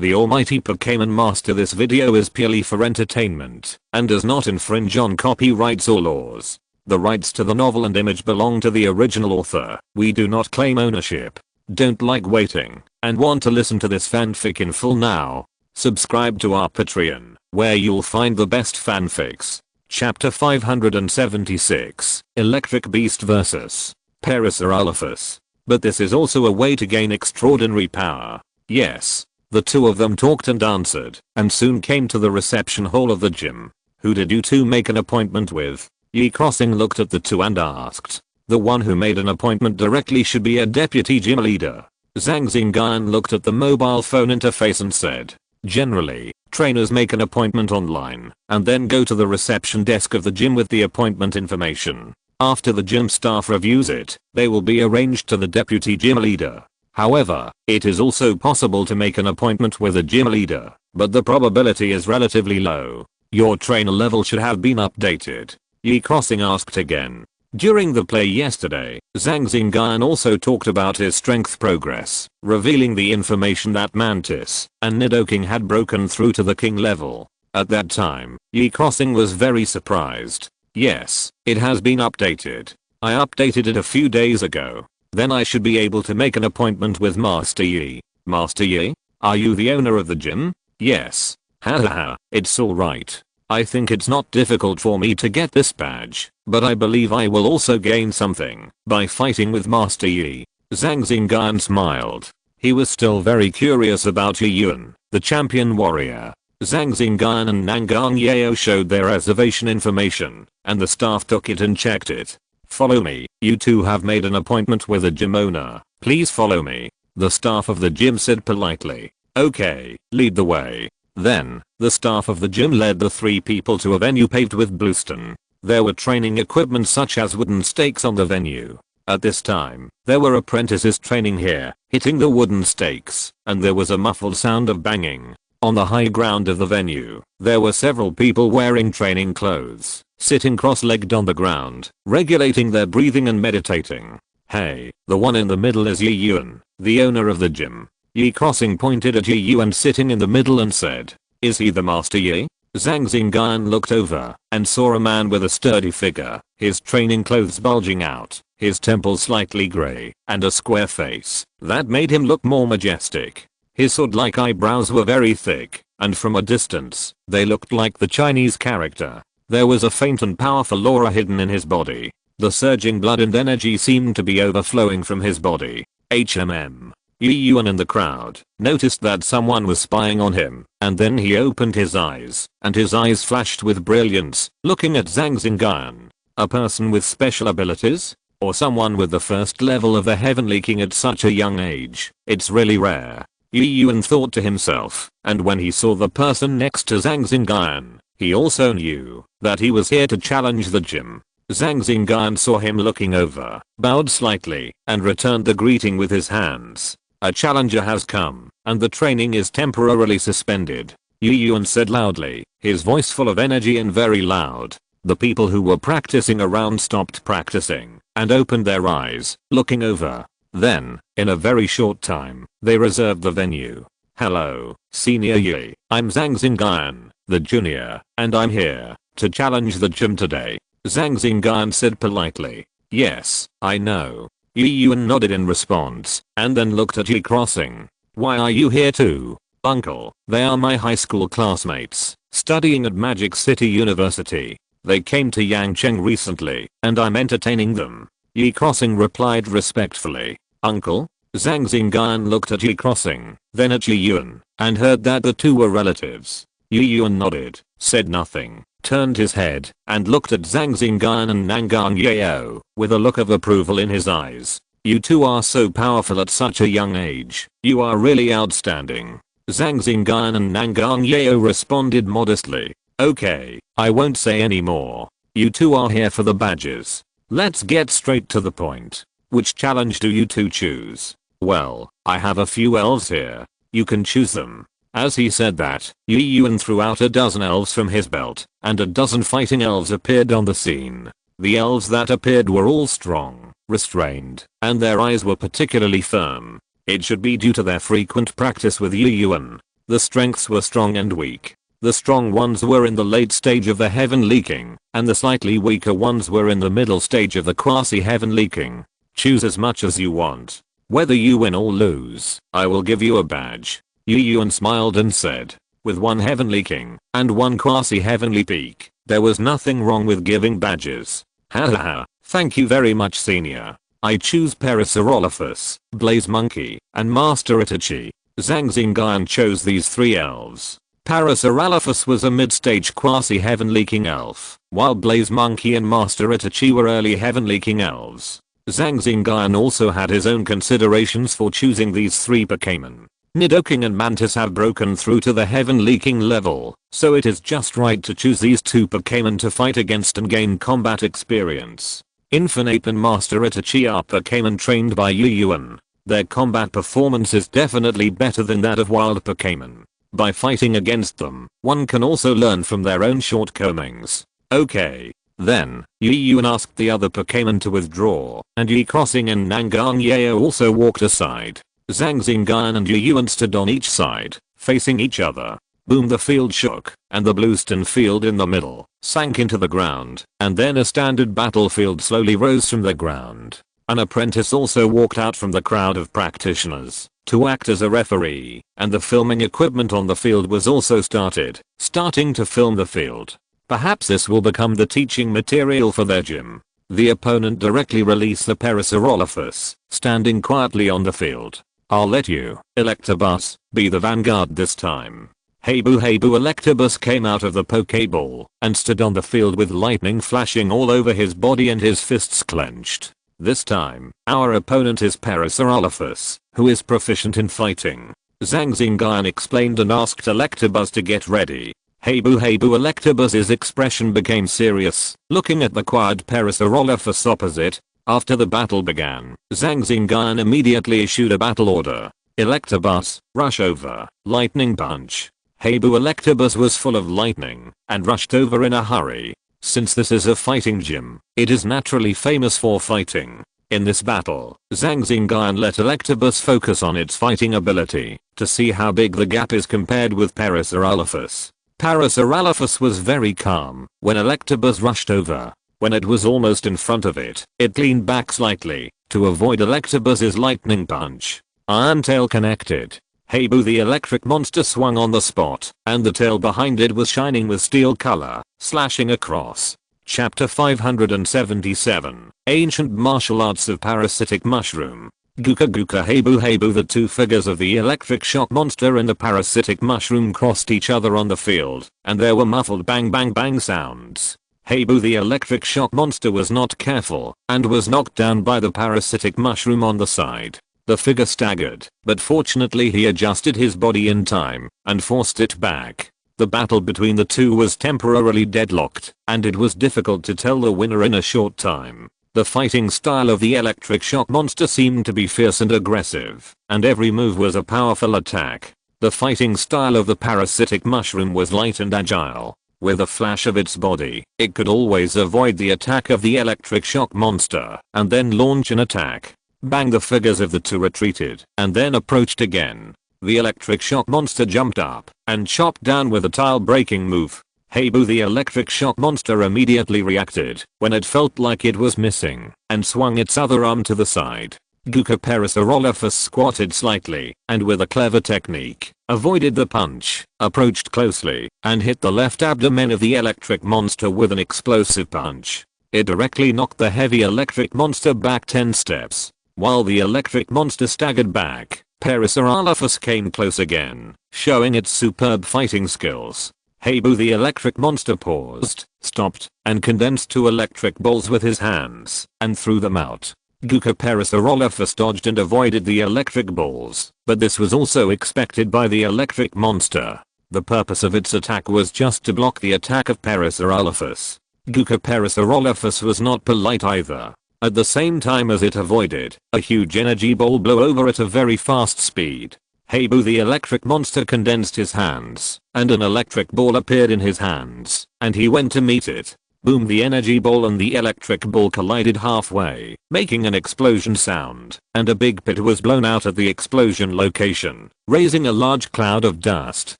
the Almighty Pokémon Master. This video is purely for entertainment and does not infringe on copyrights or laws. The rights to the novel and image belong to the original author. We do not claim ownership. Don't like waiting and want to listen to this fanfic in full now? Subscribe to our Patreon, where you'll find the best fanfics. Chapter 576, Electric Beast vs. Parasaurolophus. But this is also a way to gain extraordinary power. Yes. The two of them talked and answered, and soon came to the reception hall of the gym. Who did you two make an appointment with? Yi Crossing looked at the two and asked. The one who made an appointment directly should be a deputy gym leader. Zhang Xingyun looked at the mobile phone interface and said, generally, trainers make an appointment online, and then go to the reception desk of the gym with the appointment information. After the gym staff reviews it, they will be arranged to the deputy gym leader. However, it is also possible to make an appointment with a gym leader, but the probability is relatively low. Your trainer level should have been updated. Yi Crossing asked again. During the play yesterday, Zhang Xingyun also talked about his strength progress, revealing the information that Mantis and Nidoking had broken through to the king level. At that time, Yi Crossing was very surprised. Yes, it has been updated. I updated it a few days ago. Then I should be able to make an appointment with Master Yi. Master Yi? Are you the owner of the gym? Yes. Hahaha, it's alright. I think it's not difficult for me to get this badge, but I believe I will also gain something by fighting with Master Yi. Zhang Xingyun smiled. He was still very curious about Yi Yuan, the champion warrior. Zhang Xingyun and Nangang Yao showed their reservation information, and the staff took it and checked it. Follow me, you two have made an appointment with a gym owner. Please follow me. The staff of the gym said politely. Okay, lead the way. Then, the staff of the gym led the three people to a venue paved with bluestone. There were training equipment such as wooden stakes on the venue. At this time, there were apprentices training here, hitting the wooden stakes, and there was a muffled sound of banging. On the high ground of the venue, there were several people wearing training clothes, sitting cross-legged on the ground, regulating their breathing and meditating. Hey, the one in the middle is Yi Yuan, the owner of the gym. Yi Crossing pointed at Yi Yuan sitting in the middle and said, is he the Master Yi? Zhang Xingyun looked over and saw a man with a sturdy figure, his training clothes bulging out, his temples slightly grey, and a square face that made him look more majestic. His sword-like eyebrows were very thick, and from a distance, they looked like the Chinese character. There was a faint and powerful aura hidden in his body. The surging blood and energy seemed to be overflowing from his body. Yi Yuan in the crowd noticed that someone was spying on him, and then he opened his eyes, and his eyes flashed with brilliance, looking at Zhang Xingyun. A person with special abilities? Or someone with the first level of the Heavenly King at such a young age? It's really rare. Yi Yuan thought to himself, and when he saw the person next to Zhang Xingyun, he also knew that he was here to challenge the gym. Zhang Xingyun saw him looking over, bowed slightly, and returned the greeting with his hands. A challenger has come, and the training is temporarily suspended. Yi Yuan said loudly, his voice full of energy and very loud. The people who were practicing around stopped practicing, and opened their eyes, looking over. Then, in a very short time, they reserved the venue. Hello, Senior Yi, I'm Zhang Xingyun, the junior, and I'm here to challenge the gym today. Zhang Xingyun said politely. Yes, I know. Yi Yuan nodded in response, and then looked at Yi Crossing. Why are you here too? Uncle, they are my high school classmates, studying at Magic City University. They came to Yangcheng recently, and I'm entertaining them. Yi Crossing replied respectfully. Uncle? Zhang Xingyun looked at Yi Crossing, then at Yi Yuan, and heard that the two were relatives. Yi Yuan nodded, said nothing, turned his head, and looked at Zhang Xingyun and Nangang Yao with a look of approval in his eyes. You two are so powerful at such a young age. You are really outstanding. Zhang Xingyun and Nangang Yao responded modestly. Okay, I won't say any more. You two are here for the badges. Let's get straight to the point. Which challenge do you two choose? Well, I have a few elves here. You can choose them. As he said that, Yi Yuan threw out a dozen elves from his belt, and a dozen fighting elves appeared on the scene. The elves that appeared were all strong, restrained, and their eyes were particularly firm. It should be due to their frequent practice with Yi Yuan. The strengths were strong and weak. The strong ones were in the late stage of the Heavenly King, and the slightly weaker ones were in the middle stage of the quasi-Heavenly King. Choose as much as you want. Whether you win or lose, I will give you a badge. Yu Yuan smiled and said, with one Heavenly King and one quasi-Heavenly Peak, there was nothing wrong with giving badges. Hahaha, thank you very much, Senior. I choose Parasaurolophus, Blaze Monkey, and Master Itachi. Zhang Xingyun chose these 3 elves. Parasaurolophus was a mid-stage quasi-Heavenly King elf, while Blaze Monkey and Master Itachi were early Heavenly King elves. Zhang Xingyun also had his own considerations for choosing these 3 Pokémon. Nidoking and Mantis have broken through to the Heavenly King level, so it is just right to choose these 2 Pokémon to fight against and gain combat experience. Infinite and Master Itachi are Pokémon trained by Yu Yuan. Their combat performance is definitely better than that of wild Pokémon. By fighting against them, one can also learn from their own shortcomings. Okay. Then, Yu Yuan asked the other Pokémon to withdraw, and Yi Crossing and Nangang Yeo also walked aside. Zhang Xingyun and Yu Yuan stood on each side, facing each other. Boom, the field shook, and the bluestone field in the middle sank into the ground, and then a standard battlefield slowly rose from the ground. An apprentice also walked out from the crowd of practitioners to act as a referee, and the filming equipment on the field was also starting to film the field. Perhaps this will become the teaching material for their gym. The opponent directly released the Parasaurolophus, standing quietly on the field. I'll let you, Electabuzz, be the vanguard this time. Hey boo, Electabuzz came out of the Pokeball and stood on the field with lightning flashing all over his body and his fists clenched. This time, our opponent is Parasaurolophus, who is proficient in fighting. Zhang Xingyun explained and asked Electabuzz to get ready. Hey boo, Electabuzz's expression became serious, looking at the quiet Parasaurolophus opposite. After the battle began, Zhang Xingyun immediately issued a battle order. Electabuzz, rush over, lightning punch. Hey boo, Electabuzz was full of lightning and rushed over in a hurry. Since this is a fighting gym, it is naturally famous for fighting. In this battle, Zhang Xingyun let Electabuzz focus on its fighting ability to see how big the gap is compared with Parasaurolophus. Parasaurolophus was very calm when Electabuzz rushed over. When it was almost in front of it, it leaned back slightly to avoid Electabuzz's lightning punch. Iron Tail connected. Hey boo, the electric monster swung on the spot, and the tail behind it was shining with steel color, slashing across. Chapter 577, Ancient Martial Arts of Parasitic Mushroom. Gooka hey boo, the 2 figures of the electric shock monster and the parasitic mushroom crossed each other on the field, and there were muffled bang bang bang sounds. Hey boo, the electric shock monster was not careful, and was knocked down by the parasitic mushroom on the side. The figure staggered, but fortunately he adjusted his body in time and forced it back. The battle between the 2 was temporarily deadlocked, and it was difficult to tell the winner in a short time. The fighting style of the electric shock monster seemed to be fierce and aggressive, and every move was a powerful attack. The fighting style of the parasitic mushroom was light and agile. With a flash of its body, it could always avoid the attack of the electric shock monster and then launch an attack. Bang, the figures of the 2 retreated and then approached again. The electric shock monster jumped up and chopped down with a tile-breaking move. Hey boo, the electric shock monster immediately reacted when it felt like it was missing and swung its other arm to the side. Gooka Parasaurolophus squatted slightly and with a clever technique, avoided the punch, approached closely, and hit the left abdomen of the electric monster with an explosive punch. It directly knocked the heavy electric monster back 10 steps. While the electric monster staggered back, Parasaurolophus came close again, showing its superb fighting skills. Hey boo, the electric monster paused, stopped, and condensed 2 electric balls with his hands, and threw them out. Gooka Parasaurolophus dodged and avoided the electric balls, but this was also expected by the electric monster. The purpose of its attack was just to block the attack of Parasaurolophus. Gooka Parasaurolophus was not polite either. At the same time as it avoided, a huge energy ball blew over at a very fast speed. Hey boo, the electric monster condensed his hands, and an electric ball appeared in his hands, and he went to meet it. Boom, the energy ball and the electric ball collided halfway, making an explosion sound, and a big pit was blown out at the explosion location, raising a large cloud of dust.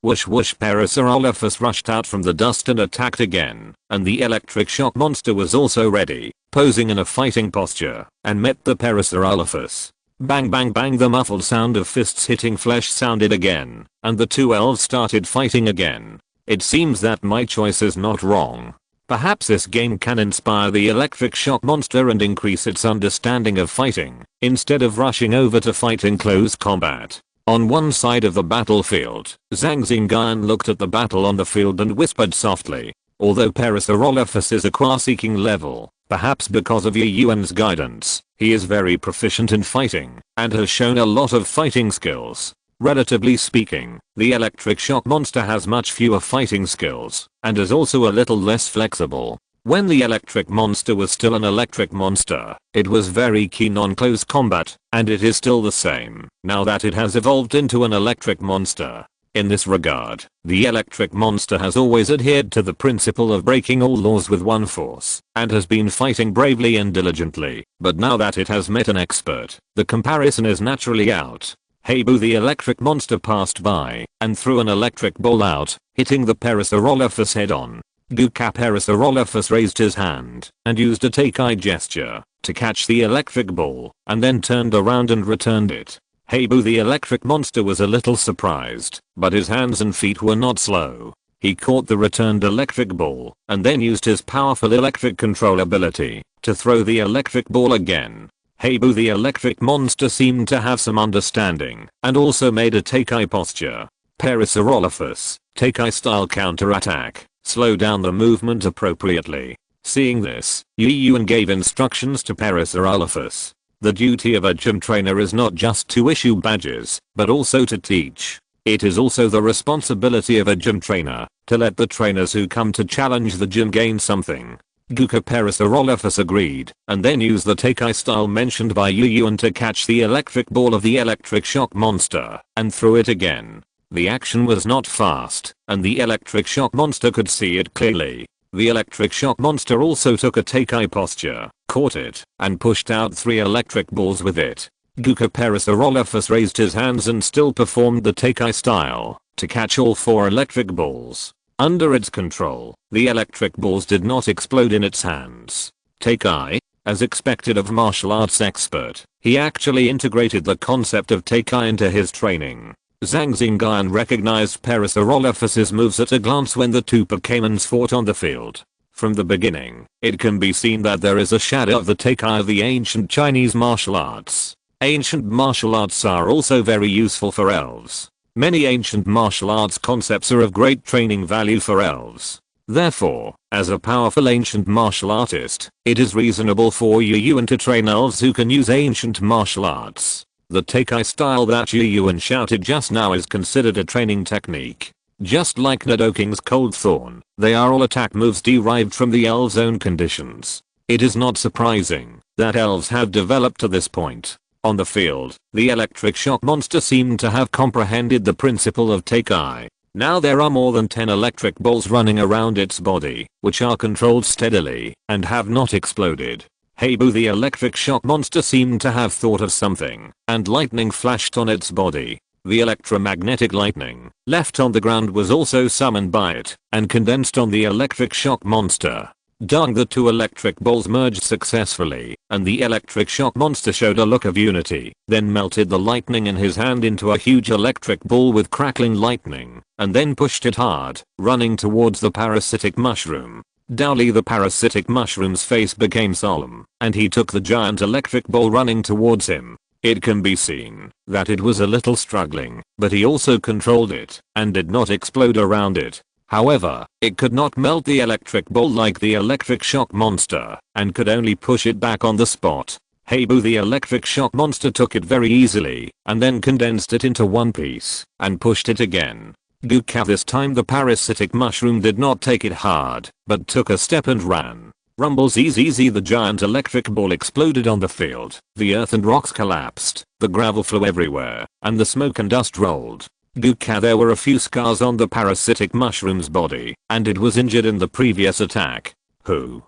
Whoosh whoosh, Parasaurolophus rushed out from the dust and attacked again, and the electric shock monster was also ready, posing in a fighting posture, and met the Parasaurolophus. Bang bang bang, the muffled sound of fists hitting flesh sounded again, and the two elves started fighting again. It seems that my choice is not wrong. Perhaps this game can inspire the electric shock monster and increase its understanding of fighting, instead of rushing over to fight in close combat. On one side of the battlefield, Zhang Xingyun looked at the battle on the field and whispered softly. Although Parasaurolophus is a qua-seeking level, perhaps because of Yi Yuan's guidance, he is very proficient in fighting, and has shown a lot of fighting skills. Relatively speaking, the electric shock monster has much fewer fighting skills, and is also a little less flexible. When the electric monster was still an electric monster, it was very keen on close combat, and it is still the same, now that it has evolved into an electric monster. In this regard, the electric monster has always adhered to the principle of breaking all laws with one force, and has been fighting bravely and diligently, but now that it has met an expert, the comparison is naturally out. Hey boo, the electric monster passed by, and threw an electric ball out, hitting the Parasaurolophus head on. Guka Parasaurolophus raised his hand, and used a take-eye gesture, to catch the electric ball, and then turned around and returned it. Hey boo, the electric monster was a little surprised, but his hands and feet were not slow. He caught the returned electric ball, and then used his powerful electric control ability, to throw the electric ball again. Hey boo, the electric monster seemed to have some understanding, and also made a take-eye posture. Parasaurolophus, take-eye style counterattack, slow down the movement appropriately. Seeing this, Yi Yuan gave instructions to Parasaurolophus. The duty of a gym trainer is not just to issue badges, but also to teach. It is also the responsibility of a gym trainer, to let the trainers who come to challenge the gym gain something. Guka Parasaurolophus agreed, and then used the take-eye style mentioned by Yi Yuan to catch the electric ball of the electric shock monster, and threw it again. The action was not fast, and the electric shock monster could see it clearly. The electric shock monster also took a take-eye posture, caught it, and pushed out 3 electric balls with it. Guka Parasaurolophus raised his hands and still performed the take-eye style, to catch all 4 electric balls. Under its control, the electric balls did not explode in its hands. Take-eye, as expected of martial arts expert, he actually integrated the concept of take-eye into his training. Zhang Xingyun recognized Parasaurolophus's moves at a glance when the two Pokémons fought on the field. From the beginning, it can be seen that there is a shadow of the take-eye of the ancient Chinese martial arts. Ancient martial arts are also very useful for elves. Many ancient martial arts concepts are of great training value for elves. Therefore, as a powerful ancient martial artist, it is reasonable for Yi Yuan to train elves who can use ancient martial arts. The take-eye style that Yi Yuan shouted just now is considered a training technique. Just like Nidoking's Cold Thorn, they are all attack moves derived from the elves' own conditions. It is not surprising that elves have developed to this point. On the field, the electric shock monster seemed to have comprehended the principle of take-eye. Now there are more than 10 electric balls running around its body, which are controlled steadily, and have not exploded. Hey boo, the electric shock monster seemed to have thought of something, and lightning flashed on its body. The electromagnetic lightning, left on the ground, was also summoned by it, and condensed on the electric shock monster. Dung, the 2 electric balls merged successfully, and the electric shock monster showed a look of unity, then melted the lightning in his hand into a huge electric ball with crackling lightning, and then pushed it hard, running towards the parasitic mushroom. Dowly, the parasitic mushroom's face became solemn, and he took the giant electric ball running towards him. It can be seen that it was a little struggling, but he also controlled it, and did not explode around it. However, it could not melt the electric ball like the electric shock monster, and could only push it back on the spot. Hey boo, the electric shock monster took it very easily, and then condensed it into one piece, and pushed it again. Guka, this time the parasitic mushroom did not take it hard, but took a step and ran. Rumble zzz, the giant electric ball exploded on the field. The earth and rocks collapsed, the gravel flew everywhere, and the smoke and dust rolled. Guka, there were a few scars on the parasitic mushroom's body, and it was injured in the previous attack. Who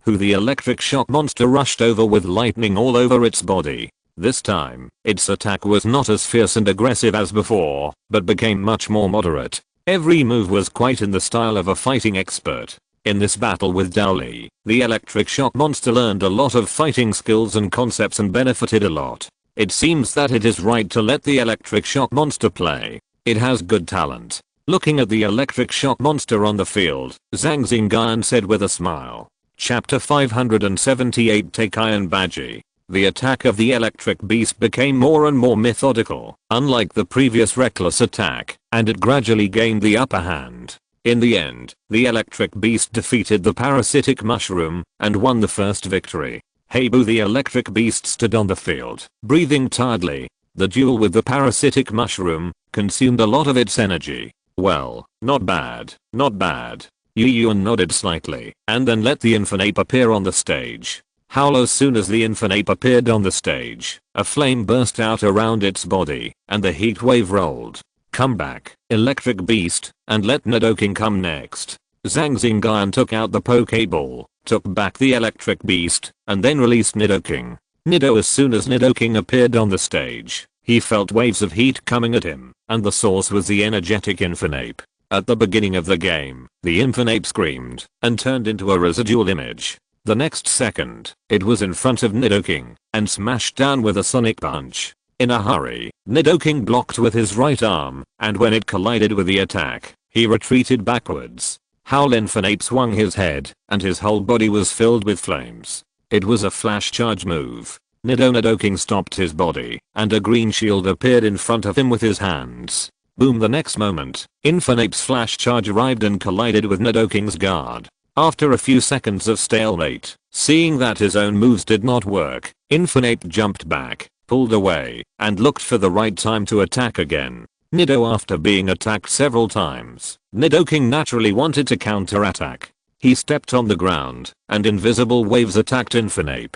the electric shock monster rushed over with lightning all over its body. This time, its attack was not as fierce and aggressive as before, but became much more moderate. Every move was quite in the style of a fighting expert. In this battle with Dowley, the electric shock monster learned a lot of fighting skills and concepts and benefited a lot. It seems that it is right to let the electric shock monster play. It has good talent. Looking at the electric shock monster on the field, Zhang Xingyun said with a smile. Chapter 578 Take Iron Badgie. The attack of the electric beast became more and more methodical, unlike the previous reckless attack, and it gradually gained the upper hand. In the end, the electric beast defeated the parasitic mushroom and won the first victory. Heibu the electric beast stood on the field, breathing tiredly. The duel with the parasitic mushroom consumed a lot of its energy. Well, not bad, not bad. Yuyuan nodded slightly, and then let the Infernape appear on the stage. As soon as the Infernape appeared on the stage, a flame burst out around its body, and the heat wave rolled. Come back, electric beast, and let Nidoking come next. Zhang Xingyun took out the Pokeball, took back the electric beast, and then released Nidoking. As soon as Nidoking appeared on the stage, he felt waves of heat coming at him, and the source was the energetic Infernape. At the beginning of the game, the Infernape screamed, and turned into a residual image. The next second, it was in front of Nidoking, and smashed down with a sonic punch. In a hurry, Nidoking blocked with his right arm, and when it collided with the attack, he retreated backwards. Infernape swung his head, and his whole body was filled with flames. It was a flash charge move. Nidoking stopped his body, and a green shield appeared in front of him with his hands. Boom, the next moment, Infernape's flash charge arrived and collided with Nidoking's guard. After a few seconds of stalemate, seeing that his own moves did not work, Infernape jumped back, pulled away, and looked for the right time to attack again. After being attacked several times, Nidoking naturally wanted to counterattack. He stepped on the ground, and invisible waves attacked Infernape.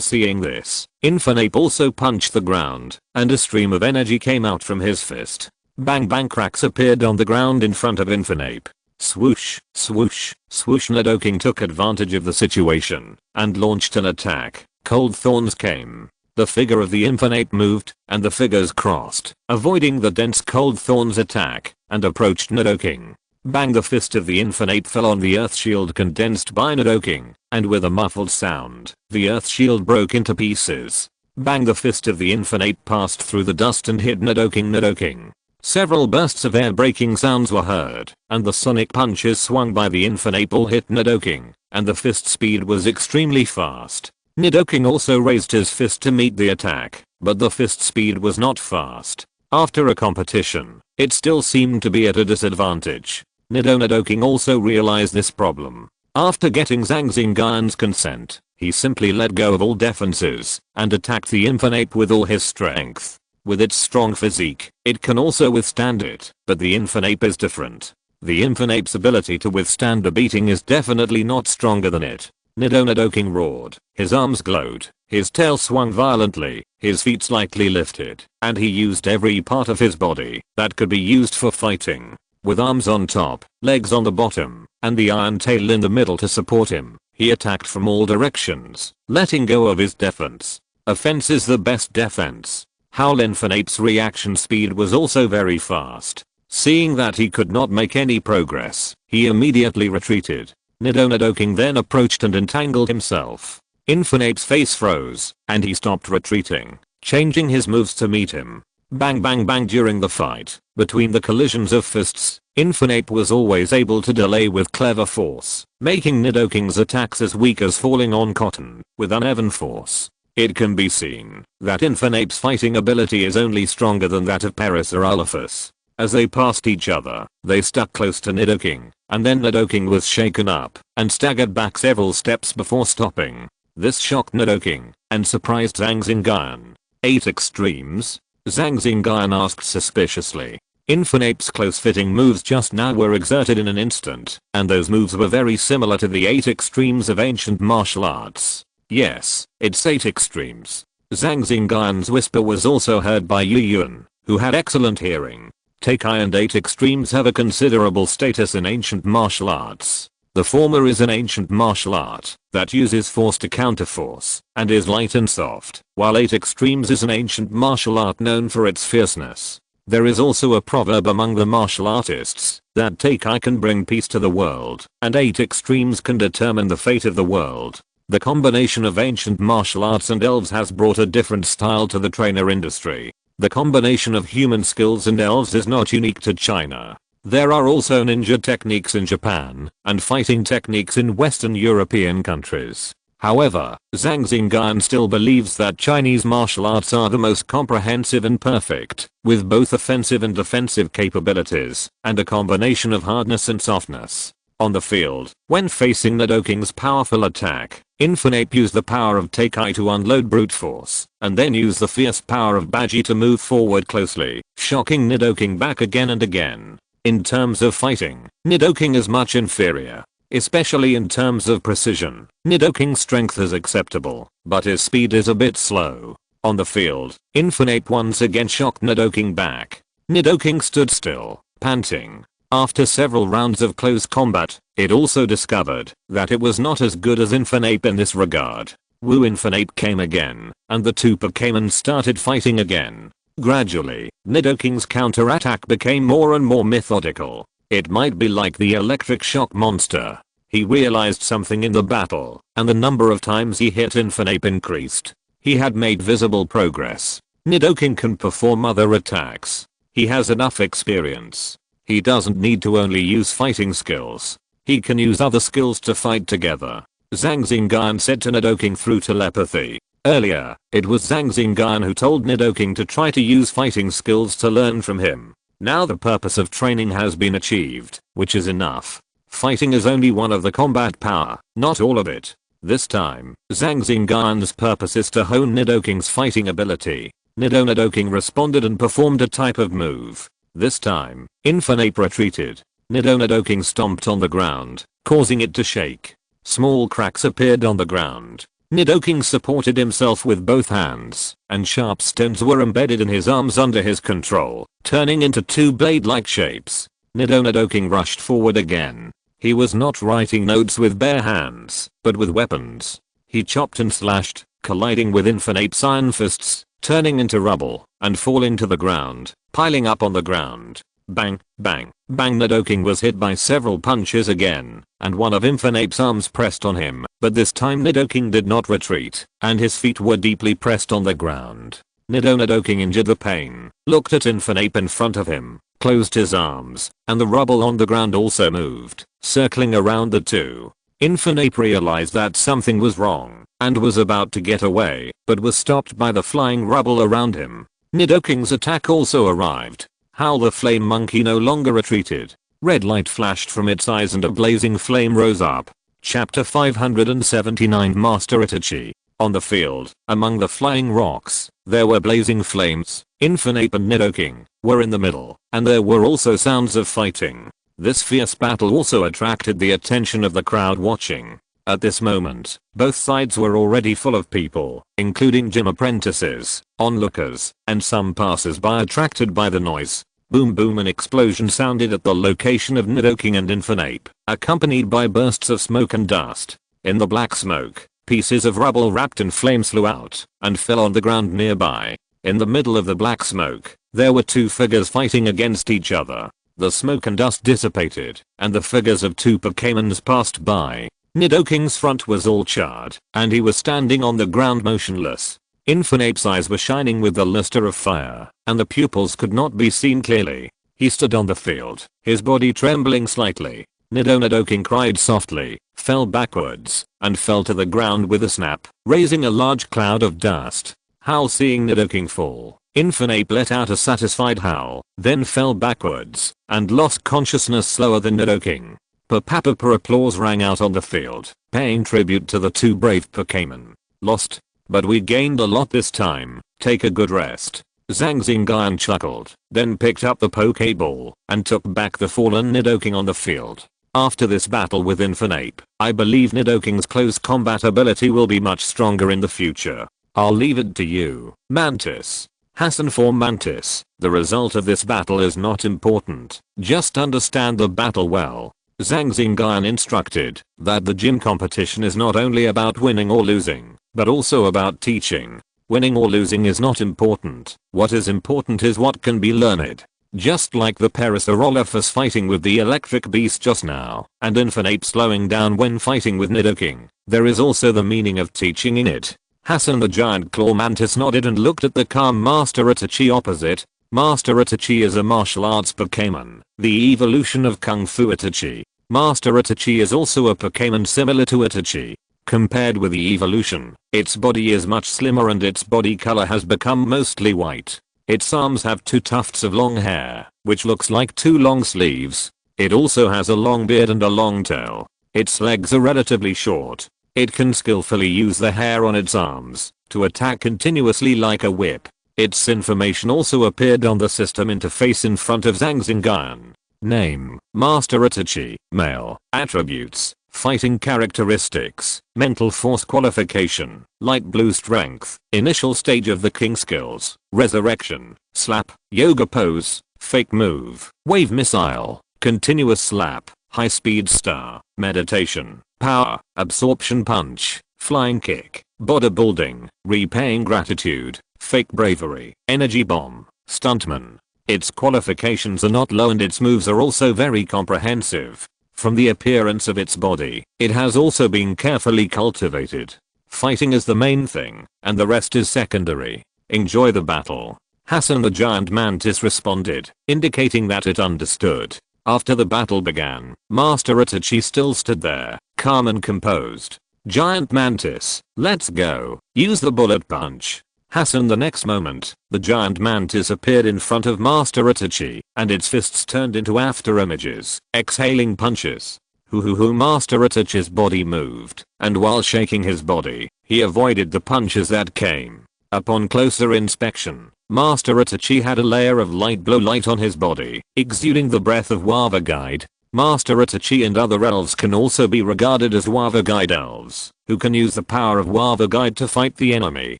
Seeing this, Infernape also punched the ground, and a stream of energy came out from his fist. Bang bang, cracks appeared on the ground in front of Infernape. Swoosh, swoosh, swoosh. Nidoking took advantage of the situation, and launched an attack. Cold thorns came. The figure of the Infernape moved, and the figures crossed, avoiding the dense cold thorns attack, and approached Nidoking. Bang, the fist of the Infernape fell on the earth shield condensed by Nidoking, and with a muffled sound, the earth shield broke into pieces. Bang, the fist of the Infernape passed through the dust and hit Nidoking. Several bursts of air-breaking sounds were heard, and the sonic punches swung by the Infernape all hit Nidoking, and the fist speed was extremely fast. Nidoking also raised his fist to meet the attack, but the fist speed was not fast. After a competition, it still seemed to be at a disadvantage. Nidoking also realized this problem. After getting Zhang Xingyun's consent, he simply let go of all defenses, and attacked the Infernape with all his strength. With its strong physique, it can also withstand it, but the Infernape is different. The Infernape's ability to withstand a beating is definitely not stronger than it. Nidoking roared, his arms glowed, his tail swung violently, his feet slightly lifted, and he used every part of his body that could be used for fighting. With arms on top, legs on the bottom, and the iron tail in the middle to support him, he attacked from all directions, letting go of his defense. Offense is the best defense. Infernape's reaction speed was also very fast. Seeing that he could not make any progress, he immediately retreated. Nidoking then approached and entangled himself. Infernape's face froze, and he stopped retreating, changing his moves to meet him. Bang bang bang. During the fight, between the collisions of fists, Infernape was always able to delay with clever force, making Nidoking's attacks as weak as falling on cotton, with uneven force. It can be seen that Infernape's fighting ability is only stronger than that of Parasaurolophus. As they passed each other, they stuck close to Nidoking, and then Nidoking was shaken up and staggered back several steps before stopping. This shocked Nidoking and surprised Zhang Xingyun. 8 extremes? Zhang Xingyun asked suspiciously. Infernape's close-fitting moves just now were exerted in an instant, and those moves were very similar to the 8 extremes of ancient martial arts. Yes, it's 8 extremes. Zhang Xingyun's whisper was also heard by Yuyuan, who had excellent hearing. Take-I and 8 extremes have a considerable status in ancient martial arts. The The former is an ancient martial art that uses force to counter force and is light and soft, while 8 extremes is an ancient martial art known for its fierceness. There is also a proverb among the martial artists that Takai can bring peace to the world and 8 extremes can determine the fate of the world. The combination of ancient martial arts and elves has brought a different style to the trainer industry. The combination of human skills and elves is not unique to China. There are also ninja techniques in Japan and fighting techniques in Western European countries. However, Zhang Xingyun still believes that Chinese martial arts are the most comprehensive and perfect, with both offensive and defensive capabilities, and a combination of hardness and softness. On the field, when facing Nidoking's powerful attack, Infinite used the power of Takai to unload brute force, and then used the fierce power of Baji to move forward closely, shocking Nidoking back again and again. In terms of fighting, Nidoking is much inferior. Especially in terms of precision, Nidoking's strength is acceptable, but his speed is a bit slow. On the field, Infinite once again shocked Nidoking back. Nidoking stood still, panting. After several rounds of close combat, it also discovered that it was not as good as Infinite in this regard. Wu Infinite came again, and the two Pokémon started fighting again. Gradually, Nidoking's counterattack became more and more methodical. It might be like the electric shock monster. He realized something in the battle, and the number of times he hit Infinite increased. He had made visible progress. Nidoking can perform other attacks. He has enough experience. He doesn't need to only use fighting skills. He can use other skills to fight together. Zhang Xingyun said to Nidoking through telepathy. Earlier, it was Zhang Xingyun who told Nidoking to try to use fighting skills to learn from him. Now the purpose of training has been achieved, which is enough. Fighting is only one of the combat power, not all of it. This time, Zhang Xingyun's purpose is to hone Nidoking's fighting ability. Nidoking responded and performed a type of move. This time, Infinite retreated. Nidoking stomped on the ground, causing it to shake. Small cracks appeared on the ground. Nidoking supported himself with both hands, and sharp stones were embedded in his arms under his control, turning into 2 blade-like shapes. Nidoking rushed forward again. He was not writing notes with bare hands, but with weapons. He chopped and slashed, colliding with Infinite's iron fists, turning into rubble, and falling to the ground, piling up on the ground. Bang, bang, bang. Nidoking was hit by several punches again, and one of Infinite's arms pressed on him, but this time Nidoking did not retreat, and his feet were deeply pressed on the ground. Nidoking endured the pain, looked at Infinite in front of him, closed his arms, and the rubble on the ground also moved, circling around the two. Infinite realized that something was wrong, and was about to get away, but was stopped by the flying rubble around him. Nidoking's attack also arrived. How the flame monkey no longer retreated. Red light flashed from its eyes and a blazing flame rose up. Chapter 579 Master Itachi. On the field, among the flying rocks, there were blazing flames. Infinite and Nidoking were in the middle, and there were also sounds of fighting. This fierce battle also attracted the attention of the crowd watching. At this moment, both sides were already full of people, including gym apprentices, onlookers, and some passers-by attracted by the noise. Boom boom, an explosion sounded at the location of Nidoking and Infinite, accompanied by bursts of smoke and dust. In the black smoke, pieces of rubble wrapped in flames flew out and fell on the ground nearby. In the middle of the black smoke, there were 2 figures fighting against each other. The smoke and dust dissipated, and the figures of 2 Pokémons passed by. Nidoking's front was all charred, and he was standing on the ground motionless. Infinite's eyes were shining with the luster of fire, and the pupils could not be seen clearly. He stood on the field, his body trembling slightly. Nidoking cried softly, fell backwards, and fell to the ground with a snap, raising a large cloud of dust. Howl. Seeing Nidoking fall, Infinite let out a satisfied howl, then fell backwards, and lost consciousness slower than Nidoking. Per applause rang out on the field, paying tribute to the 2 brave Pokémon. Lost. But we gained a lot this time. Take a good rest. Zhang Xingyun chuckled, then picked up the Pokéball and took back the fallen Nidoking on the field. After this battle with Infinite, I believe Nidoking's close combat ability will be much stronger in the future. I'll leave it to you, Mantis. Hassan for Mantis. The result of this battle is not important. Just understand the battle well. Zhang Xingyun instructed that the gym competition is not only about winning or losing, but also about teaching. Winning or losing is not important. What is important is what can be learned. Just like the Parasaurolophus fighting with the electric beast just now, and Infinite slowing down when fighting with Nidoking, there is also the meaning of teaching in it. Hassan the giant claw mantis nodded and looked at the calm Master Itachi opposite. Master Itachi is a martial arts Pokémon, the evolution of Kung Fu Itachi. Master Itachi is also a Pokémon similar to Itachi. Compared with the evolution, its body is much slimmer and its body color has become mostly white. Its arms have 2 tufts of long hair, which looks like 2 long sleeves. It also has a long beard and a long tail. Its legs are relatively short. It can skillfully use the hair on its arms to attack continuously like a whip. Its information also appeared on the system interface in front of Zhang Xingyun. Name: Master Itachi, male. Attributes: fighting characteristics, mental force qualification, light blue strength, initial stage of the king skills, resurrection, slap, yoga pose, fake move, wave missile, continuous slap, high speed star, meditation, power, absorption punch, flying kick, bodybuilding, repaying gratitude, fake bravery, energy bomb, stuntman. Its qualifications are not low and its moves are also very comprehensive. From the appearance of its body, it has also been carefully cultivated. Fighting is the main thing, and the rest is secondary. Enjoy the battle. Hassan the giant mantis responded, indicating that it understood. After the battle began, Master Itachi still stood there, calm and composed. Giant mantis, let's go. Use the bullet punch. Hassan. The next moment, the giant mantis appeared in front of Master Itachi, and its fists turned into after images, exhaling punches. Master Itachi's body moved, and while shaking his body, he avoided the punches that came. Upon closer inspection, Master Itachi had a layer of light blue light on his body, exuding the breath of Wava Guide. Master Itachi and other elves can also be regarded as Wava Guide elves, who can use the power of Wava Guide to fight the enemy,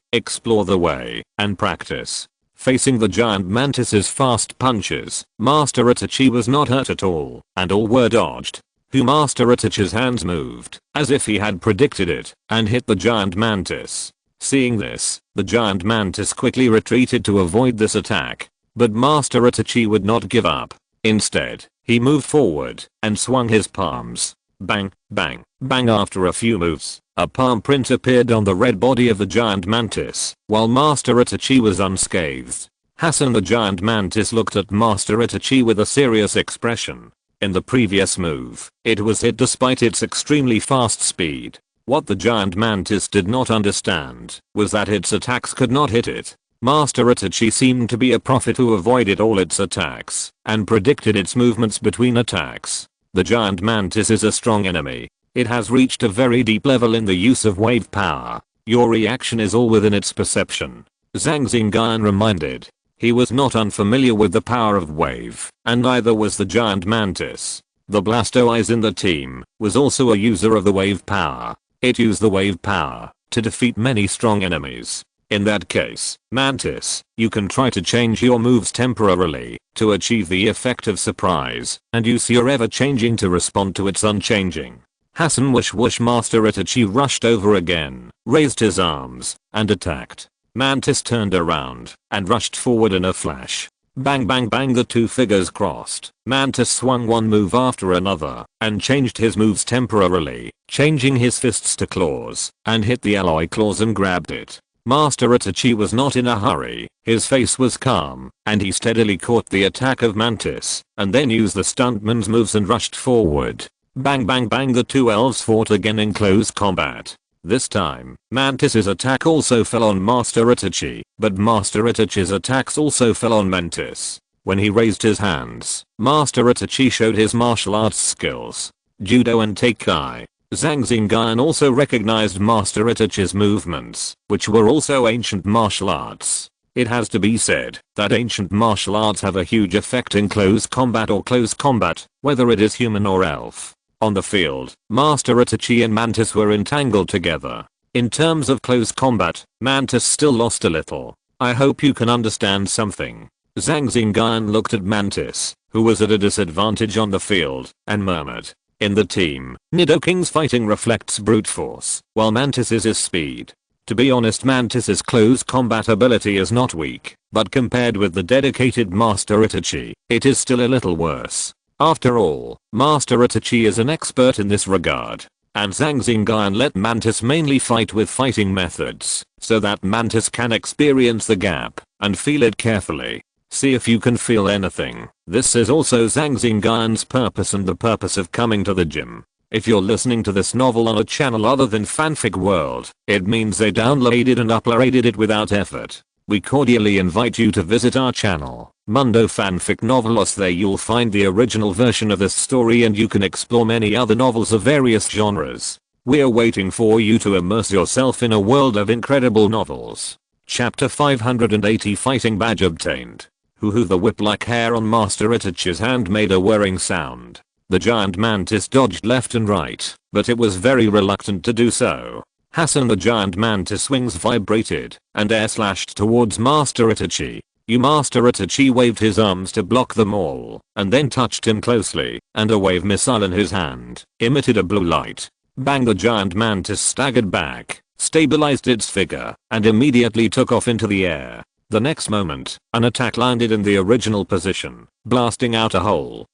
explore the way, and practice. Facing the giant mantis's fast punches, Master Itachi was not hurt at all, and all were dodged. Master Itachi's hands moved, as if he had predicted it, and hit the giant mantis. Seeing this, the giant mantis quickly retreated to avoid this attack. But Master Itachi would not give up. Instead, he moved forward and swung his palms. Bang, bang, bang. After a few moves, a palm print appeared on the red body of the giant mantis, while Master Itachi was unscathed. Hassan the giant mantis looked at Master Itachi with a serious expression. In the previous move, it was hit despite its extremely fast speed. What the giant mantis did not understand was that its attacks could not hit it. Master Itachi seemed to be a prophet who avoided all its attacks and predicted its movements between attacks. The giant mantis is a strong enemy. It has reached a very deep level in the use of wave power. Your reaction is all within its perception. Zhang Xingyun reminded. He was not unfamiliar with the power of wave, and neither was the giant mantis. The Blastoise in the team was also a user of the wave power. It used the wave power to defeat many strong enemies. In that case, Mantis, you can try to change your moves temporarily to achieve the effect of surprise and use your ever-changing to respond to its unchanging. Hassan whoosh whoosh. Master Itachi rushed over again, raised his arms, and attacked. Mantis turned around and rushed forward in a flash. Bang bang bang. The two figures crossed. Mantis swung one move after another and changed his moves temporarily, changing his fists to claws, and hit the alloy claws and grabbed it. Master Itachi was not in a hurry. His face was calm, and he steadily caught the attack of Mantis, and then used the stuntman's moves and rushed forward. Bang bang bang. The two elves fought again in close combat. This time, Mantis's attack also fell on Master Itachi, but Master Itachi's attacks also fell on Mantis. When he raised his hands, Master Itachi showed his martial arts skills, Judo and Taikai. Zhang Xingyun also recognized Master Itachi's movements, which were also ancient martial arts. It has to be said that ancient martial arts have a huge effect in close combat or close combat, whether it is human or elf. On the field, Master Itachi and Mantis were entangled together. In terms of close combat, Mantis still lost a little. I hope you can understand something. Zhang Xingyun looked at Mantis, who was at a disadvantage on the field, and murmured. In the team, Nidoking's fighting reflects brute force, while Mantis's is speed. To be honest, Mantis's close combat ability is not weak, but compared with the dedicated Master Itachi, it is still a little worse. After all, Master Itachi is an expert in this regard, and Zhang Xingyun let Mantis mainly fight with fighting methods, so that Mantis can experience the gap and feel it carefully. See if you can feel anything. This is also Zhang Xingyun's purpose and the purpose of coming to the gym. If you're listening to this novel on a channel other than Fanfic World, it means they downloaded and uploaded it without effort. We cordially invite you to visit our channel, Mundo Fanfic Novelos. There you'll find the original version of this story and you can explore many other novels of various genres. We're waiting for you to immerse yourself in a world of incredible novels. Chapter 580, Fighting Badge obtained. Hoo the whip-like hair on Master Itachi's hand made a whirring sound. The giant mantis dodged left and right, but it was very reluctant to do so. Hasan the giant mantis wings vibrated and air slashed towards Master Itachi. Master Itachi waved his arms to block them all, and then touched him closely, and a wave missile in his hand emitted a blue light. Bang! The giant mantis staggered back, stabilized its figure, and immediately took off into the air. The next moment, an attack landed in the original position, blasting out a hole.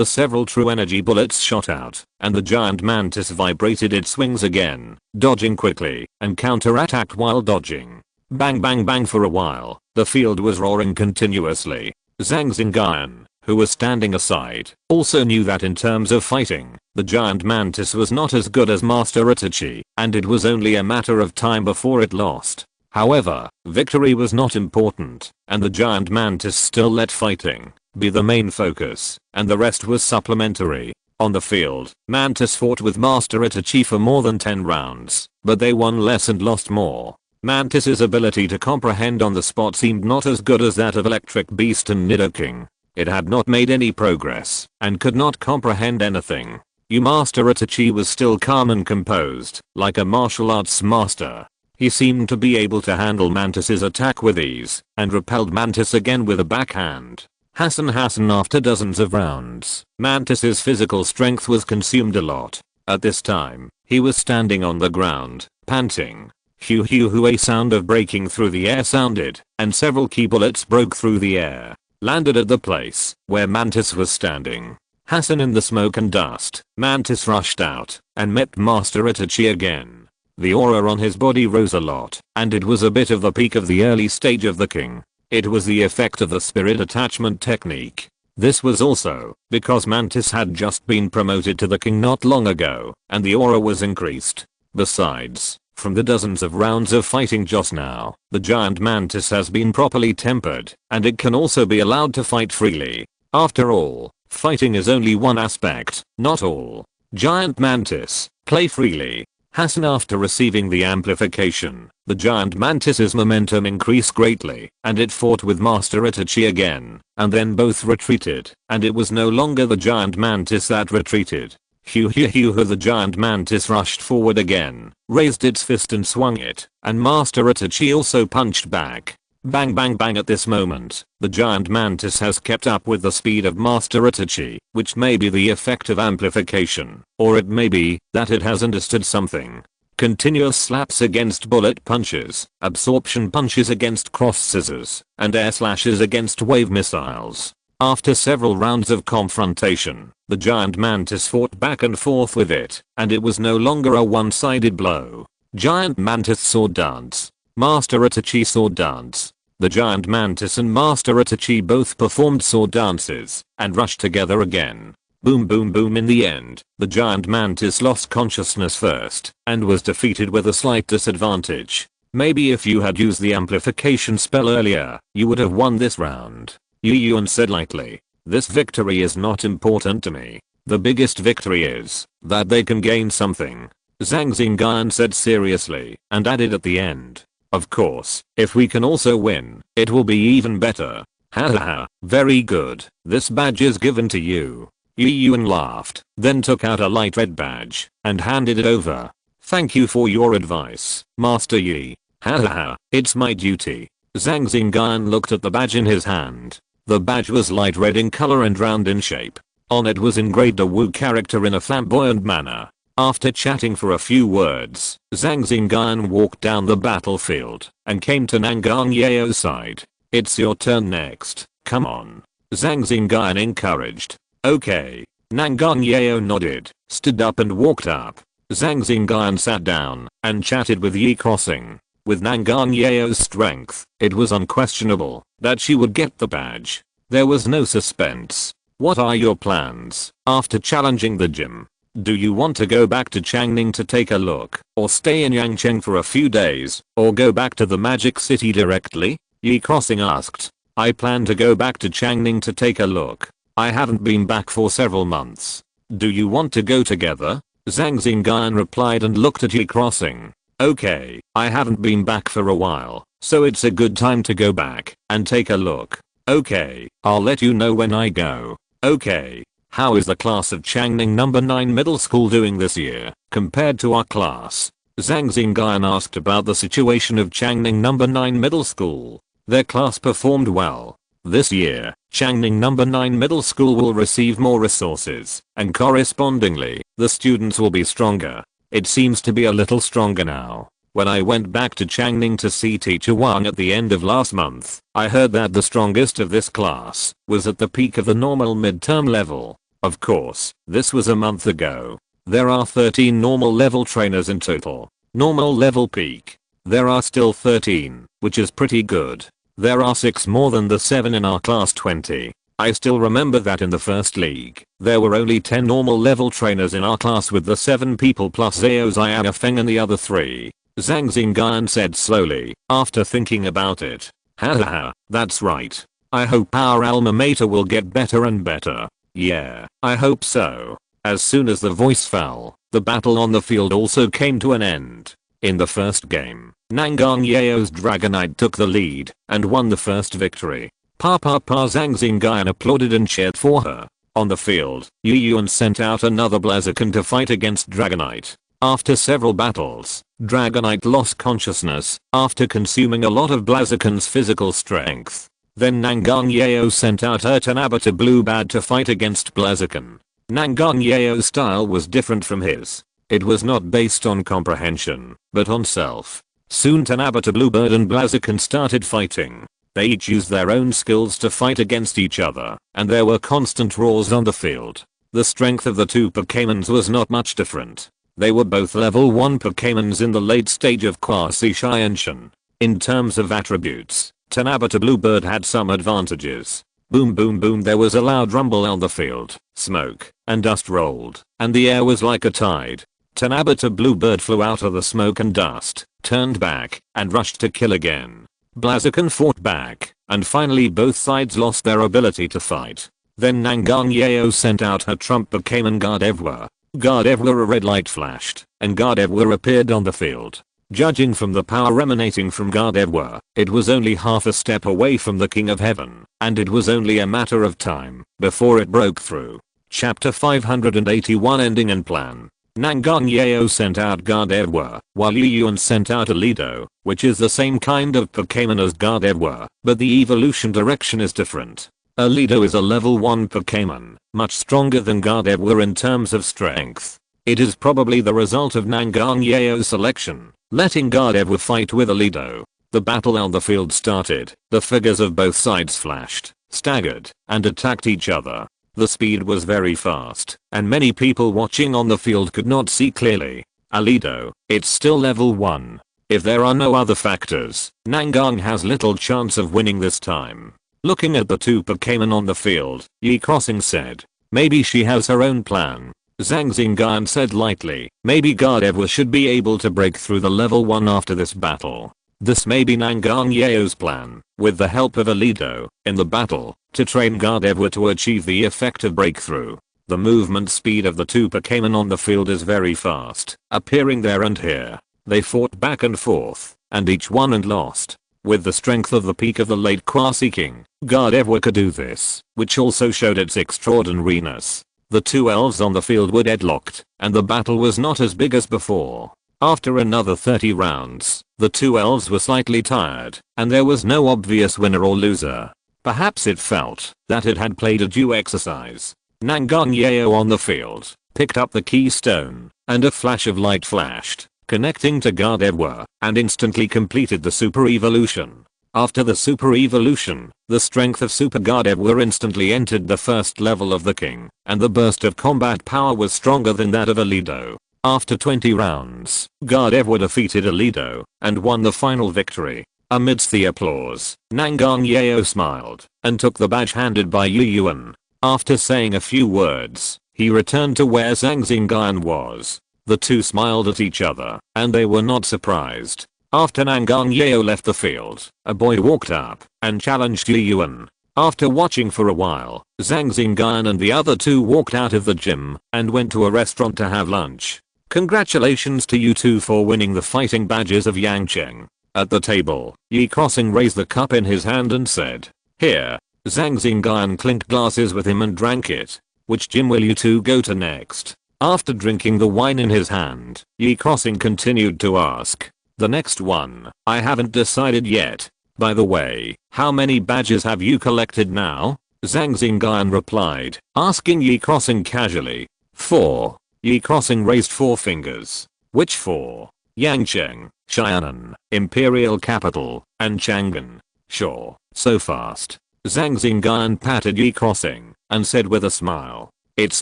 Several true energy bullets shot out, and the giant mantis vibrated its wings again, dodging quickly, and counterattacked while dodging. Bang bang bang. For a while, the field was roaring continuously. Zhang Xingyun, who was standing aside, also knew that in terms of fighting, the giant mantis was not as good as Master Itachi, and it was only a matter of time before it lost. However, victory was not important, and the giant mantis still let fighting be the main focus, and the rest was supplementary. On the field, Mantis fought with Master Itachi for more than 10 rounds, but they won less and lost more. Mantis's ability to comprehend on the spot seemed not as good as that of Electric Beast and Nidoking. It had not made any progress, and could not comprehend anything. Master Itachi was still calm and composed, like a martial arts master. He seemed to be able to handle Mantis's attack with ease, and repelled Mantis again with a backhand. Hasan after dozens of rounds, Mantis's physical strength was consumed a lot. At this time, he was standing on the ground, panting. A sound of breaking through the air sounded, and several key bullets broke through the air, landed at the place where Mantis was standing. Hasan in the smoke and dust, Mantis rushed out, and met Master Itachi again. The aura on his body rose a lot, and it was a bit of the peak of the early stage of the king. It was the effect of the spirit attachment technique. This was also because Mantis had just been promoted to the king not long ago, and the aura was increased. Besides, from the dozens of rounds of fighting just now, the giant mantis has been properly tempered, and it can also be allowed to fight freely. After all, fighting is only one aspect, not all. Giant mantis, play freely. Hasan after receiving the amplification, the giant mantis's momentum increased greatly, and it fought with Master Itachi again, and then both retreated, and it was no longer the giant mantis that retreated. The giant mantis rushed forward again, raised its fist and swung it, and Master Itachi also punched back. Bang bang bang. At this moment, the giant mantis has kept up with the speed of Master Itachi, which may be the effect of amplification, or it may be that it has understood something. Continuous slaps against bullet punches, absorption punches against cross scissors, and air slashes against wave missiles. After several rounds of confrontation, the giant mantis fought back and forth with it, and it was no longer a one-sided blow. Giant mantis sword dance. Master Itachi sword dance. The giant mantis and Master Itachi both performed sword dances, and rushed together again. Boom boom boom. In the end, the giant mantis lost consciousness first, and was defeated with a slight disadvantage. Maybe if you had used the amplification spell earlier, you would have won this round. Yuan said lightly. This victory is not important to me. The biggest victory is that they can gain something. Zhang Xingyun said seriously, and added at the end. Of course, if we can also win, it will be even better. Haha, very good. This badge is given to you. Yuan laughed, then took out a light red badge, and handed it over. Thank you for your advice, Master Yi. Haha, it's my duty. Zhang Xingyun looked at the badge in his hand. The badge was light red in color and round in shape. On it was engraved a Wu character in a flamboyant manner. After chatting for a few words, Zhang Xingyun walked down the battlefield and came to Nangang Yao's side. "It's your turn next, come on," Zhang Xingyun encouraged. "Okay." Nangang Yao nodded, stood up and walked up. Zhang Xingyun sat down and chatted with Yi Crossing. With Nangang Yao's strength, it was unquestionable that she would get the badge. There was no suspense. "What are your plans after challenging the gym? Do you want to go back to Changning to take a look, or stay in Yangcheng for a few days, or go back to the Magic City directly?" Yi Crossing asked. "I plan to go back to Changning to take a look. I haven't been back for several months. Do you want to go together?" Zhang Xingyun replied and looked at Yi Crossing. "Okay, I haven't been back for a while, so it's a good time to go back and take a look. Okay, I'll let you know when I go." "Okay. How is the class of Changning number 9 middle school doing this year compared to our class?" Zhang Xingyun asked about the situation of Changning number 9 middle school. Their class performed well. This year, Changning number 9 middle school will receive more resources, and correspondingly, the students will be stronger. It seems to be a little stronger now. When I went back to Changning to see Teacher Wang at the end of last month, I heard that the strongest of this class was at the peak of the normal midterm level. Of course, this was a month ago. There are 13 normal level trainers in total. Normal level peak. There are still 13, which is pretty good. There are 6 more than the 7 in our class 20. I still remember that in the first league, there were only 10 normal level trainers in our class with the 7 people plus Zhao Xiaofeng and the other 3. Zhang Xingyun said slowly, after thinking about it. Hahaha, that's right. I hope our alma mater will get better and better. Yeah, I hope so. As soon as the voice fell, the battle on the field also came to an end. In the first game, Nangang Yao's Dragonite took the lead and won the first victory. Zhang Xingyun applauded and cheered for her. On the field, Yu Yuan sent out another Blaziken to fight against Dragonite. After several battles, Dragonite lost consciousness after consuming a lot of Blaziken's physical strength. Then Nangang Yao sent out her Tanabata Blue Bad to fight against Blaziken. Nangang Yao's style was different from his. It was not based on comprehension, but on self. Soon Tanabata Bluebird and Blaziken started fighting. They each used their own skills to fight against each other, and there were constant roars on the field. The strength of the two Pokémons was not much different. They were both level 1 Pokémons in the late stage of Quasi-Scientian. In terms of attributes, Tanabata Bluebird had some advantages. Boom boom boom, there was a loud rumble on the field, smoke and dust rolled, and the air was like a tide. Tanabata Bluebird flew out of the smoke and dust, turned back, and rushed to kill again. Blaziken fought back, and finally both sides lost their ability to fight. Then Nangang Yao sent out her trump Pokémon Gardevoir. Gardevoir, a red light flashed, and Gardevoir appeared on the field. Judging from the power emanating from Gardevoir, it was only half a step away from the King of Heaven, and it was only a matter of time before it broke through. Chapter 581, Ending and Plan. Nangang Yao sent out Gardevoir, while Yu Yuan sent out Alido, which is the same kind of Pokémon as Gardevoir, but the evolution direction is different. Alido is a level 1 Pokémon, much stronger than Gardevoir in terms of strength. It is probably the result of Nangang Yao's selection, letting Gardevoir fight with Alido. The battle on the field started, the figures of both sides flashed, staggered, and attacked each other. The speed was very fast, and many people watching on the field could not see clearly. Alido, it's still level 1. If there are no other factors, Nangang has little chance of winning this time. Looking at the two Pokémon on the field, Yi Crossing said, maybe she has her own plan. Zhang Xingyun said lightly, maybe Gardevoir should be able to break through the level 1 after this battle. This may be Nangang Yao's plan, with the help of Alido, in the battle, to train Gardevoir to achieve the effective breakthrough. The movement speed of the two Pokémon on the field is very fast, appearing there and here. They fought back and forth, and each won and lost. With the strength of the peak of the late Quasi King, Gardevoir could do this, which also showed its extraordinariness. The two elves on the field were deadlocked, and the battle was not as big as before. After another 30 rounds, the two elves were slightly tired, and there was no obvious winner or loser. Perhaps it felt that it had played a due exercise. Nangang Yeo on the field picked up the keystone, and a flash of light flashed, connecting to Gardevoir, and instantly completed the super evolution. After the super evolution, the strength of Super Gardevoir instantly entered the first level of the king, and the burst of combat power was stronger than that of Alido. After 20 rounds, Gardevoir defeated Alido, and won the final victory. Amidst the applause, Nangang Yeo smiled, and took the badge handed by Yuyuan. After saying a few words, he returned to where Zhang Xingyun was. The two smiled at each other, and they were not surprised. After Nangang Yeo left the field, a boy walked up and challenged Yuyuan. After watching for a while, Zhang Xingyun and the other two walked out of the gym and went to a restaurant to have lunch. Congratulations to you two for winning the fighting badges of Yangcheng. At the table, Yi Crossing raised the cup in his hand and said, "Here." Zhang Xingyun clinked glasses with him and drank it. "Which gym will you two go to next?" After drinking the wine in his hand, Yi Crossing continued to ask, "The next one, I haven't decided yet. By the way, how many badges have you collected now?" Zhang Xingyun replied, asking Yi Crossing casually. 4. Yi Crossing raised 4 fingers. "Which 4? Yangcheng, Xianan, Imperial Capital, and Chang'an." "Sure, so fast." Zhang Xingyun patted Yi Crossing and said with a smile, "It's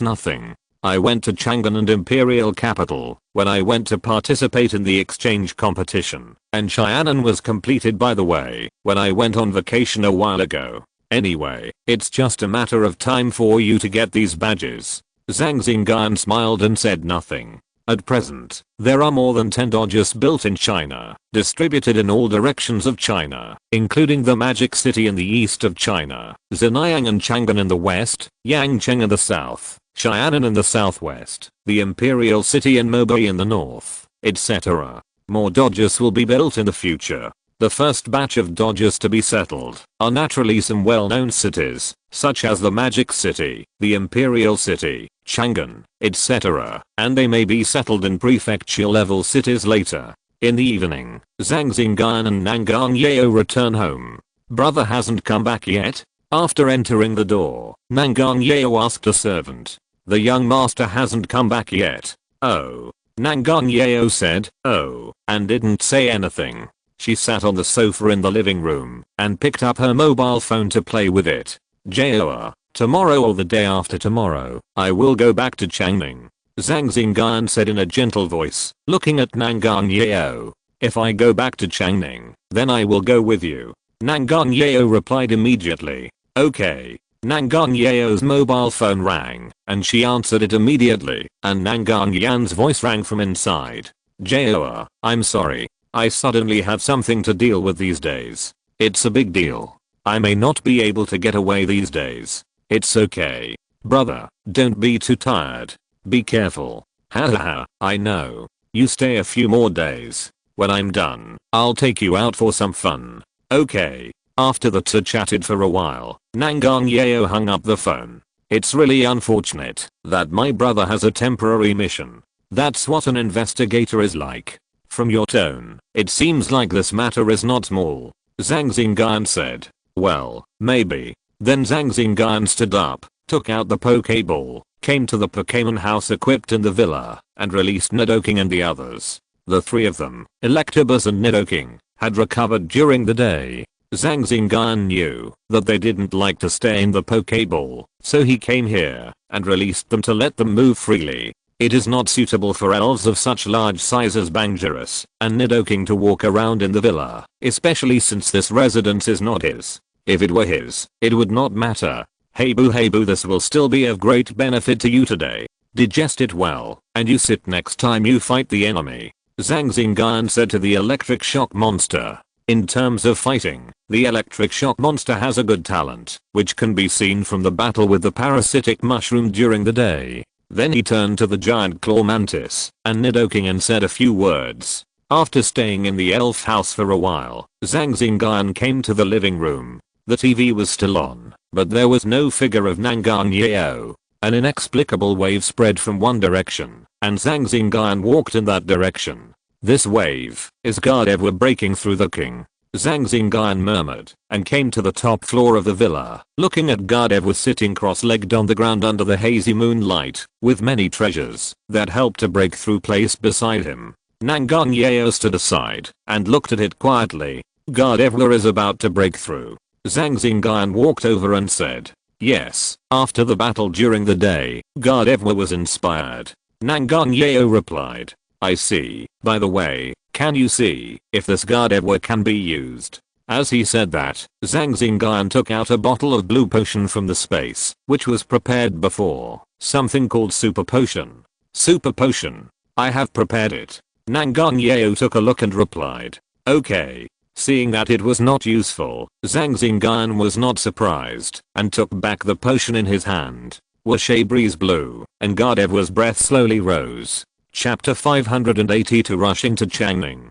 nothing. I went to Chang'an and Imperial Capital when I went to participate in the exchange competition, and Xianan was completed by the way when I went on vacation a while ago. Anyway, it's just a matter of time for you to get these badges." Zhang Xingyun smiled and said nothing. At present, there are more than 10 dodges built in China, distributed in all directions of China, including the Magic City in the east of China, Xinyang and Chang'an in the west, Yangcheng in the south, Xianan in the southwest, the Imperial City and Mobei in the north, etc. More dodges will be built in the future. The first batch of dodges to be settled are naturally some well-known cities, such as the Magic City, the Imperial City, Chang'an, etc., and they may be settled in prefecture-level cities later. In the evening, Zhang Xingyun and Nangang Yeo return home. "Brother hasn't come back yet?" After entering the door, Nangang Yeo asked a servant. "The young master hasn't come back yet." "Oh." Nangang Yeo said, "Oh," and didn't say anything. She sat on the sofa in the living room and picked up her mobile phone to play with it. "Joa, tomorrow or the day after tomorrow, I will go back to Changning," Zhang Xingyun said in a gentle voice, looking at Nangang Yeo. "If I go back to Changning, then I will go with you." Nangang Yeo replied immediately, "Okay." Nangang Yeo's mobile phone rang, and she answered it immediately, and Nangang Yan's voice rang from inside. "Joa, I'm sorry. I suddenly have something to deal with these days. It's a big deal. I may not be able to get away these days. It's okay. Brother, don't be too tired. Be careful." "Hahaha, I know. You stay a few more days. When I'm done, I'll take you out for some fun." "Okay." After the two chatted for a while, Nangang Yeo hung up the phone. "It's really unfortunate that my brother has a temporary mission. That's what an investigator is like. From your tone, it seems like this matter is not small," Zhang Xingyun said. "Well, maybe." Then Zhang Xingyun stood up, took out the Pokeball, came to the Pokemon house equipped in the villa, and released Nidoking and the others. The 3 of them, Electabuzz and Nidoking, had recovered during the day. Zhang Xingyun knew that they didn't like to stay in the Pokeball, so he came here and released them to let them move freely. It is not suitable for elves of such large size as Bangirus and Nidoking to walk around in the villa, especially since this residence is not his. If it were his, it would not matter. Hey boo, this will still be of great benefit to you today. Digest it well, and you sit next time you fight the enemy," Zhang Xingyun said to the electric shock monster. In terms of fighting, the electric shock monster has a good talent, which can be seen from the battle with the parasitic mushroom during the day. Then he turned to the giant claw mantis and Nidoking and said a few words. After staying in the elf house for a while, Zhang Xingyun came to the living room. The TV was still on, but there was no figure of Nangang Yeo. An inexplicable wave spread from one direction, and Zhang Xingyun walked in that direction. This wave is Gardevoir breaking through the king. Zhang Xingyun murmured, and came to the top floor of the villa. Looking at Gardev was sitting cross-legged on the ground under the hazy moonlight, with many treasures that helped to break through placed beside him. Nangang Yeo stood aside and looked at it quietly. Gardev is about to break through. Zhang Xingyun walked over and said, yes, after the battle during the day, Gardev was inspired. Nangang Yeo replied, I see. By the way, can you see if this Gardev can be used? As he said that, Zhang Xingyun took out a bottle of blue potion from the space, which was prepared before, something called super potion. Super potion. I have prepared it. Nangang Yeo took a look and replied, okay. Seeing that it was not useful, Zhang Xingyun was not surprised, and took back the potion in his hand. Washay breeze blew, and Gardev's breath slowly rose. Chapter 582 Rushing to Changning.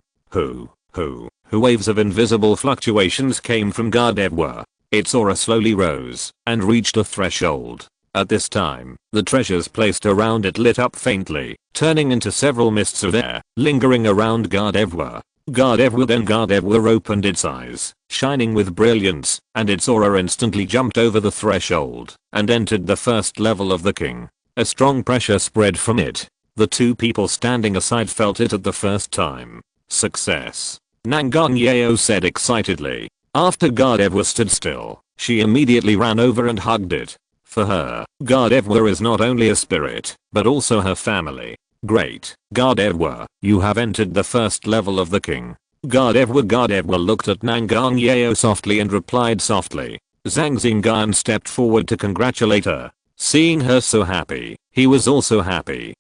Waves of invisible fluctuations came from Gardev. Its aura slowly rose, and reached a threshold. At this time, the treasures placed around it lit up faintly, turning into several mists of air, lingering around Gardev. Gardev opened its eyes, shining with brilliance, and its aura instantly jumped over the threshold, and entered the first level of the king. A strong pressure spread from it. The two people standing aside felt it at the first time. Success. Nangang Yeo said excitedly. After Gardev stood still, she immediately ran over and hugged it. For her, Gardev is not only a spirit, but also her family. Great, Gardev, you have entered the first level of the king. Gardev looked at Nangang Yeo softly and replied softly. Zhang Xingyun stepped forward to congratulate her. Seeing her so happy, he was also happy.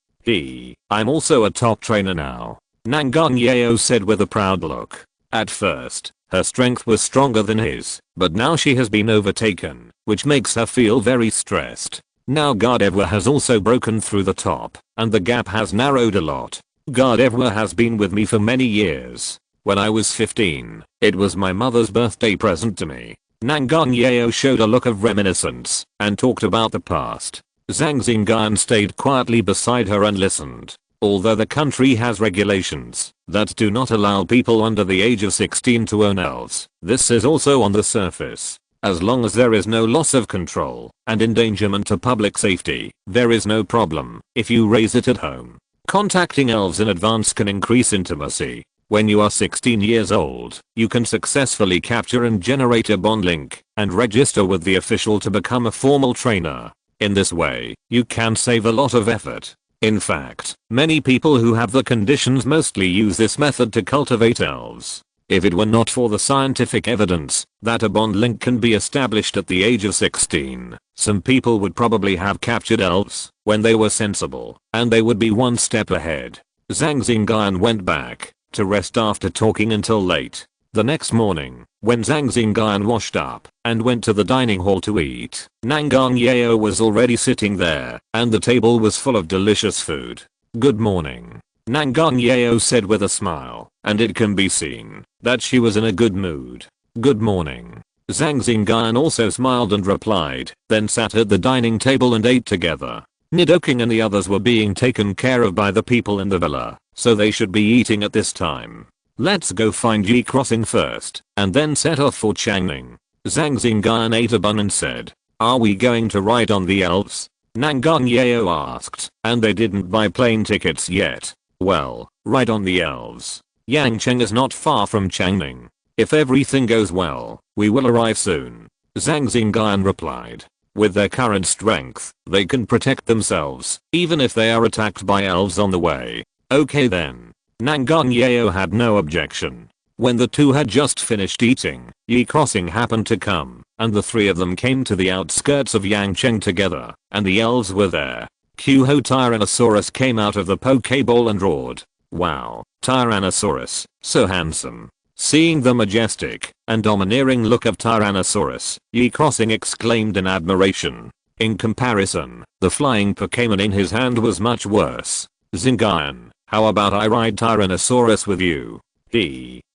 I'm also a top trainer now. Nangang Yeo said with a proud look. At first, her strength was stronger than his, but now she has been overtaken, which makes her feel very stressed. Now Gardev has also broken through the top, and the gap has narrowed a lot. Gardev has been with me for many years. When I was 15, it was my mother's birthday present to me. Nangang Yeo showed a look of reminiscence, and talked about the past. Zhang Xingyun stayed quietly beside her and listened. Although the country has regulations that do not allow people under the age of 16 to own elves, this is also on the surface. As long as there is no loss of control and endangerment to public safety, there is no problem if you raise it at home. Contacting elves in advance can increase intimacy. When you are 16 years old, you can successfully capture and generate a bond link and register with the official to become a formal trainer. In this way, you can save a lot of effort. In fact, many people who have the conditions mostly use this method to cultivate elves. If it were not for the scientific evidence that a bond link can be established at the age of 16, some people would probably have captured elves when they were sensible, and they would be one step ahead. Zhang Xingyun went back to rest after talking until late. The next morning, when Zhang Xingyun washed up and went to the dining hall to eat, Nangang Yeo was already sitting there, and the table was full of delicious food. Good morning, Nangang Yeo said with a smile, and it can be seen that she was in a good mood. Good morning. Zhang Xingyun also smiled and replied, then sat at the dining table and ate together. Nidoking and the others were being taken care of by the people in the villa, so they should be eating at this time. Let's go find Yi Crossing first, and then set off for Changning. Zhang Xingyun ate a bun and said, are we going to ride on the elves? Nangang Yeo asked, and they didn't buy plane tickets yet. Well, ride on the elves. Yangcheng is not far from Changning. If everything goes well, we will arrive soon. Zhang Xingyun replied. With their current strength, they can protect themselves, even if they are attacked by elves on the way. Okay then. Nangang Yeo had no objection. When the two had just finished eating, Yi Crossing happened to come, and the three of them came to the outskirts of Yangcheng together, and the elves were there. Q-Ho Tyrannosaurus came out of the Pokeball and roared. Wow, Tyrannosaurus, so handsome. Seeing the majestic and domineering look of Tyrannosaurus, Yi Crossing exclaimed in admiration. In comparison, the flying Pokémon in his hand was much worse. Xingyun, how about I ride Tyrannosaurus with you?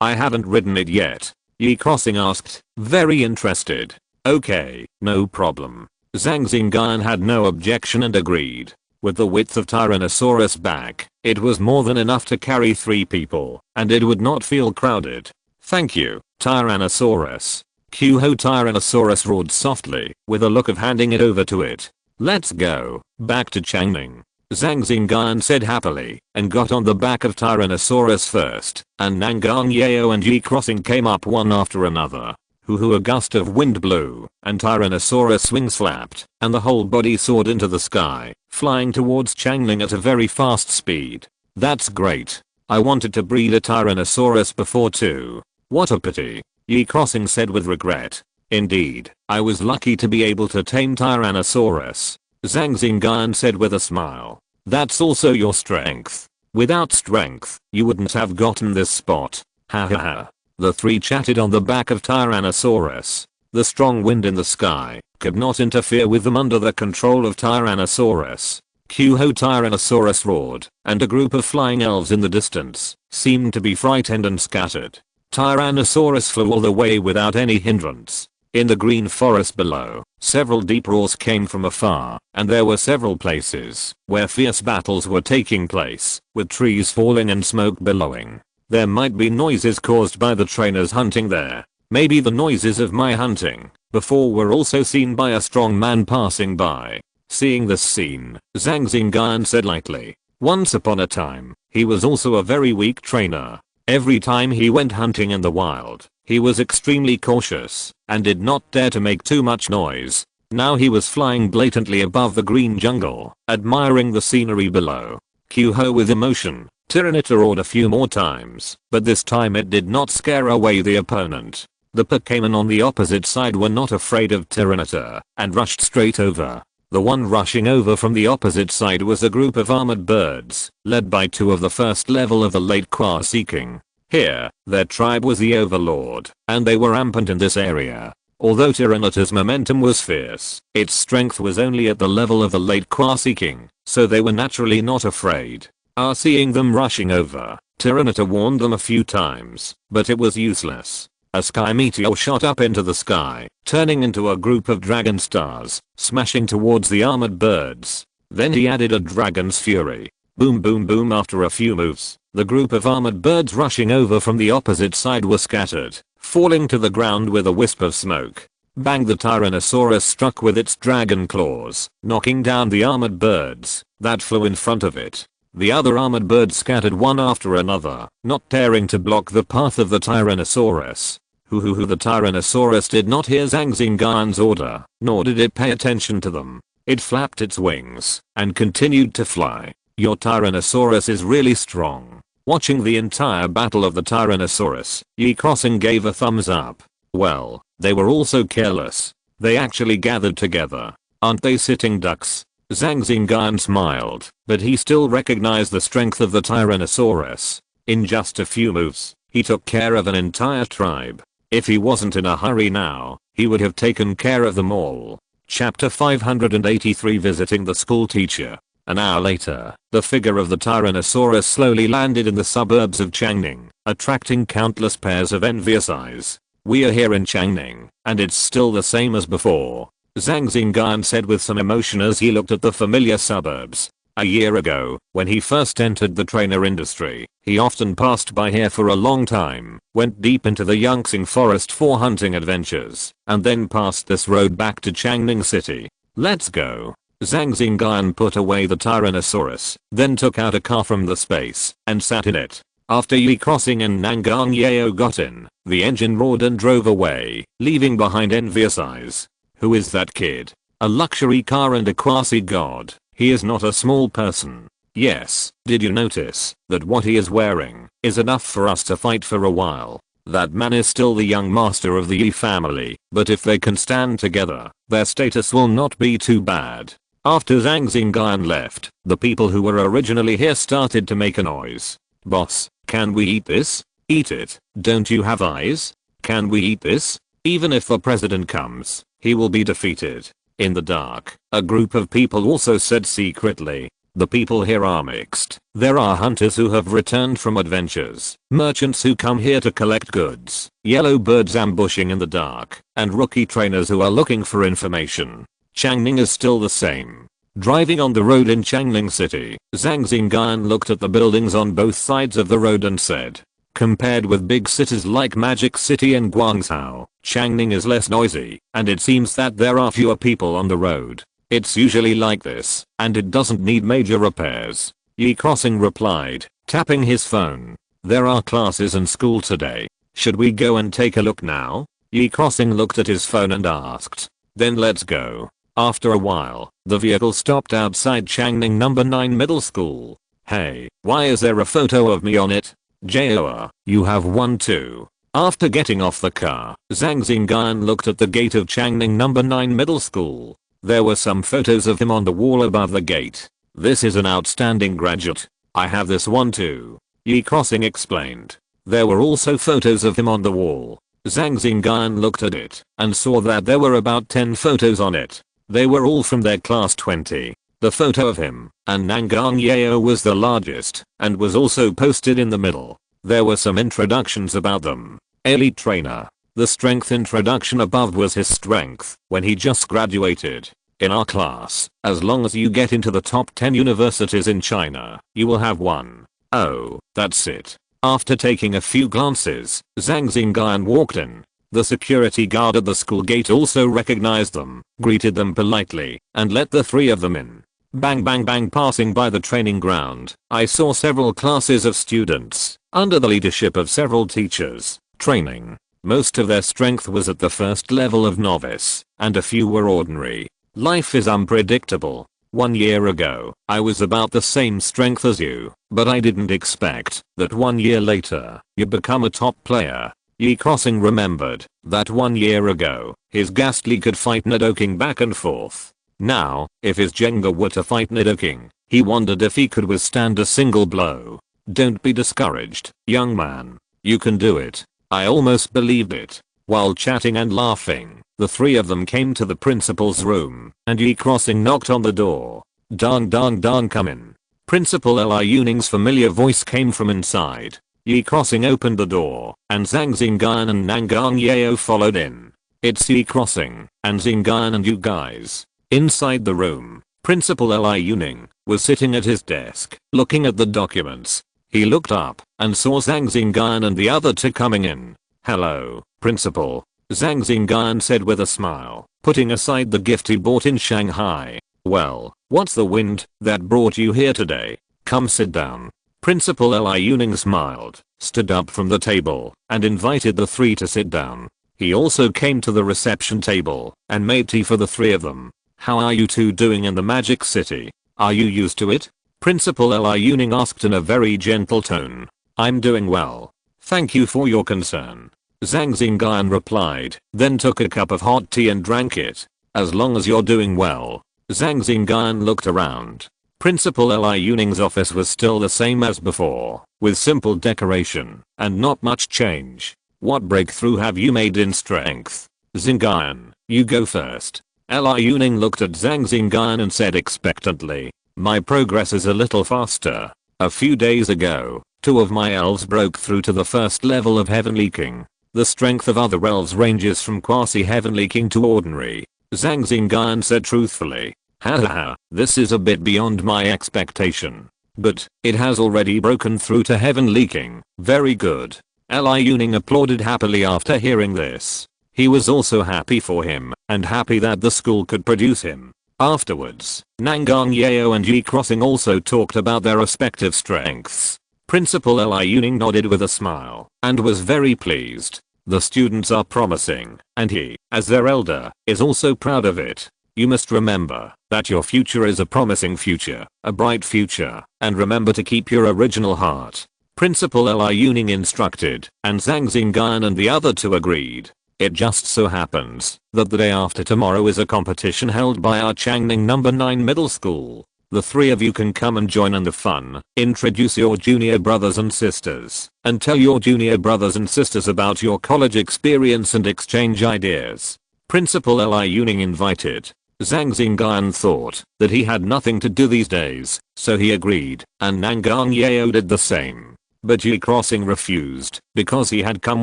I haven't ridden it yet. Yi Crossing asked, very interested. Okay, no problem. Zhang Xingyun had no objection and agreed. With the width of Tyrannosaurus' back, it was more than enough to carry 3 people, and it would not feel crowded. Thank you, Tyrannosaurus. Q-ho Tyrannosaurus roared softly, with a look of handing it over to it. Let's go, back to Changning. Zhang Xingyun said happily, and got on the back of Tyrannosaurus first, and Nangang Yao and Yi Crossing came up one after another. Hoo-hoo, a gust of wind blew, and Tyrannosaurus wings flapped, and the whole body soared into the sky, flying towards Changling at a very fast speed. That's great. I wanted to breed a Tyrannosaurus before too. What a pity. Yi Crossing said with regret. Indeed, I was lucky to be able to tame Tyrannosaurus. Zhang Xingyun said with a smile. That's also your strength. Without strength, you wouldn't have gotten this spot. Ha ha ha. The three chatted on the back of Tyrannosaurus. The strong wind in the sky could not interfere with them under the control of Tyrannosaurus. Q-ho Tyrannosaurus roared, and a group of flying elves in the distance seemed to be frightened and scattered. Tyrannosaurus flew all the way without any hindrance. In the green forest below, several deep roars came from afar, and there were several places where fierce battles were taking place, with trees falling and smoke billowing. There might be noises caused by the trainers hunting there. Maybe the noises of my hunting before were also seen by a strong man passing by. Seeing this scene, Zhang Xingyun said lightly. Once upon a time, he was also a very weak trainer. Every time he went hunting in the wild, he was extremely cautious and did not dare to make too much noise. Now he was flying blatantly above the green jungle, admiring the scenery below. Q-ho with emotion. Tyranitar roared a few more times, but this time it did not scare away the opponent. The Pokémon on the opposite side were not afraid of Tyranitar and rushed straight over. The one rushing over from the opposite side was a group of armored birds, led by two of the first level of the late Qua-seeking. Here, their tribe was the Overlord, and they were rampant in this area. Although Tyranitar's momentum was fierce, its strength was only at the level of the late Qua-seeking, so they were naturally not afraid. Seeing them rushing over, Tyranitar warned them a few times, but it was useless. A sky meteor shot up into the sky, turning into a group of dragon stars, smashing towards the armored birds. Then he added a dragon's fury. Boom boom boom. After a few moves, the group of armored birds rushing over from the opposite side were scattered, falling to the ground with a wisp of smoke. Bang! The Tyrannosaurus struck with its dragon claws, knocking down the armored birds that flew in front of it. The other armored birds scattered one after another, not daring to block the path of the Tyrannosaurus. Hoo-hoo-hoo. The Tyrannosaurus did not hear Zhang Xingyun's order, nor did it pay attention to them. It flapped its wings and continued to fly. Your Tyrannosaurus is really strong. Watching the entire battle of the Tyrannosaurus, Yi Crossing gave a thumbs up. Well, they were also careless. They actually gathered together. Aren't they sitting ducks? Zhang Xingyun smiled, but he still recognized the strength of the Tyrannosaurus. In just a few moves, he took care of an entire tribe. If he wasn't in a hurry now, he would have taken care of them all. Chapter 583 Visiting the School Teacher. An hour later, the figure of the Tyrannosaurus slowly landed in the suburbs of Changning, attracting countless pairs of envious eyes. We are here in Changning, and it's still the same as before. Zhang Xingyun said with some emotion as he looked at the familiar suburbs. A year ago, when he first entered the trainer industry, he often passed by here for a long time, went deep into the Yangxing forest for hunting adventures, and then passed this road back to Changning City. Let's go. Zhang Xingyun put away the Tyrannosaurus, then took out a car from the space, and sat in it. After Yi Crossing and Nangang Yao got in, the engine roared and drove away, leaving behind envious eyes. Who is that kid? A luxury car and a quasi-god. He is not a small person. Yes, did you notice that what he is wearing is enough for us to fight for a while? That man is still the young master of the Yi family, but if they can stand together, their status will not be too bad. After Zhang Xingyun left, the people who were originally here started to make a noise. Boss, can we eat this? Eat it. Don't you have eyes? Can we eat this? Even if the president comes, he will be defeated. In the dark, a group of people also said secretly. The people here are mixed. There are hunters who have returned from adventures, merchants who come here to collect goods, yellow birds ambushing in the dark, and rookie trainers who are looking for information. Changning is still the same. Driving on the road in Changning City, Zhang Xingyun looked at the buildings on both sides of the road and said, Compared with big cities like Magic City and Guangzhou, Changning is less noisy, and it seems that there are fewer people on the road. It's usually like this, and it doesn't need major repairs. Yi Crossing replied, tapping his phone. There are classes and school today. Should we go and take a look now? Yi Crossing looked at his phone and asked. Then let's go. After a while, the vehicle stopped outside Changning number 9 middle school. Hey, why is there a photo of me on it? Joa, you have one too. After getting off the car, Zhang Xingyun looked at the gate of Changning number 9 middle school. There were some photos of him on the wall above the gate. This is an outstanding graduate. I have this one too. Yi Crossing explained. There were also photos of him on the wall. Zhang Xingyun looked at it and saw that there were about 10 photos on it. They were all from their class 20. The photo of him and Nangang Yeo was the largest and was also posted in the middle. There were some introductions about them. Elite trainer. The strength introduction above was his strength when he just graduated. In our class, as long as you get into the top 10 universities in China, you will have one. Oh, that's it. After taking a few glances, Zhang Xingyun walked in. The security guard at the school gate also recognized them, greeted them politely, and let the three of them in. Bang bang bang. Passing by the training ground, I saw several classes of students, under the leadership of several teachers, training. Most of their strength was at the first level of novice, and a few were ordinary. Life is unpredictable. 1 year ago, I was about the same strength as you, but I didn't expect that 1 year later, you become a top player. Yi Crossing remembered that 1 year ago, his Ghastly could fight Nidoking back and forth. Now, if his Jenga were to fight Nidoking, he wondered if he could withstand a single blow. Don't be discouraged, young man. You can do it. I almost believed it. While chatting and laughing, the three of them came to the principal's room, and Yi Crossing knocked on the door. Dong dong dong, come in. Principal Li Yuning's familiar voice came from inside. Yi Crossing opened the door, and Zhang Xingyun and Nangang Yeo followed in. It's Yi Crossing, and Xingyun and you guys. Inside the room, Principal Li Yuning was sitting at his desk, looking at the documents. He looked up and saw Zhang Xingyun and the other two coming in. Hello, Principal, Zhang Xingyun said with a smile, putting aside the gift he bought in Shanghai. Well, what's the wind that brought you here today? Come sit down. Principal Li Yuning smiled, stood up from the table, and invited the three to sit down. He also came to the reception table and made tea for the three of them. How are you two doing in the Magic City? Are you used to it? Principal Li Yuning asked in a very gentle tone. I'm doing well. Thank you for your concern. Zhang Xingyun replied, then took a cup of hot tea and drank it. As long as you're doing well. Zhang Xingyun looked around. Principal Li Yuning's office was still the same as before, with simple decoration and not much change. What breakthrough have you made in strength? Xingyun, you go first. Li Yuning looked at Zhang Xingyun and said expectantly, my progress is a little faster. A few days ago, 2 of my elves broke through to the first level of Heavenly King. The strength of other elves ranges from quasi-Heavenly King to ordinary. Zhang Xingyun said truthfully. Haha, this is a bit beyond my expectation. But, it has already broken through to Heavenly King. Very good. Li Yuning applauded happily after hearing this. He was also happy for him, and happy that the school could produce him. Afterwards, Nangang Yeo and Yi Crossing also talked about their respective strengths. Principal Li Yuning nodded with a smile, and was very pleased. The students are promising, and he, as their elder, is also proud of it. You must remember that your future is a promising future, a bright future, and remember to keep your original heart. Principal Li Yuning instructed, and Zhang Xingyun and the other two agreed. It just so happens that the day after tomorrow is a competition held by our Changning number 9 middle school. The three of you can come and join in the fun, introduce your junior brothers and sisters, and tell your junior brothers and sisters about your college experience and exchange ideas. Principal Li Yuning invited. Zhang Xingyun thought that he had nothing to do these days, so he agreed, and Nangang Yeo did the same. But Yi Crossing refused, because he had come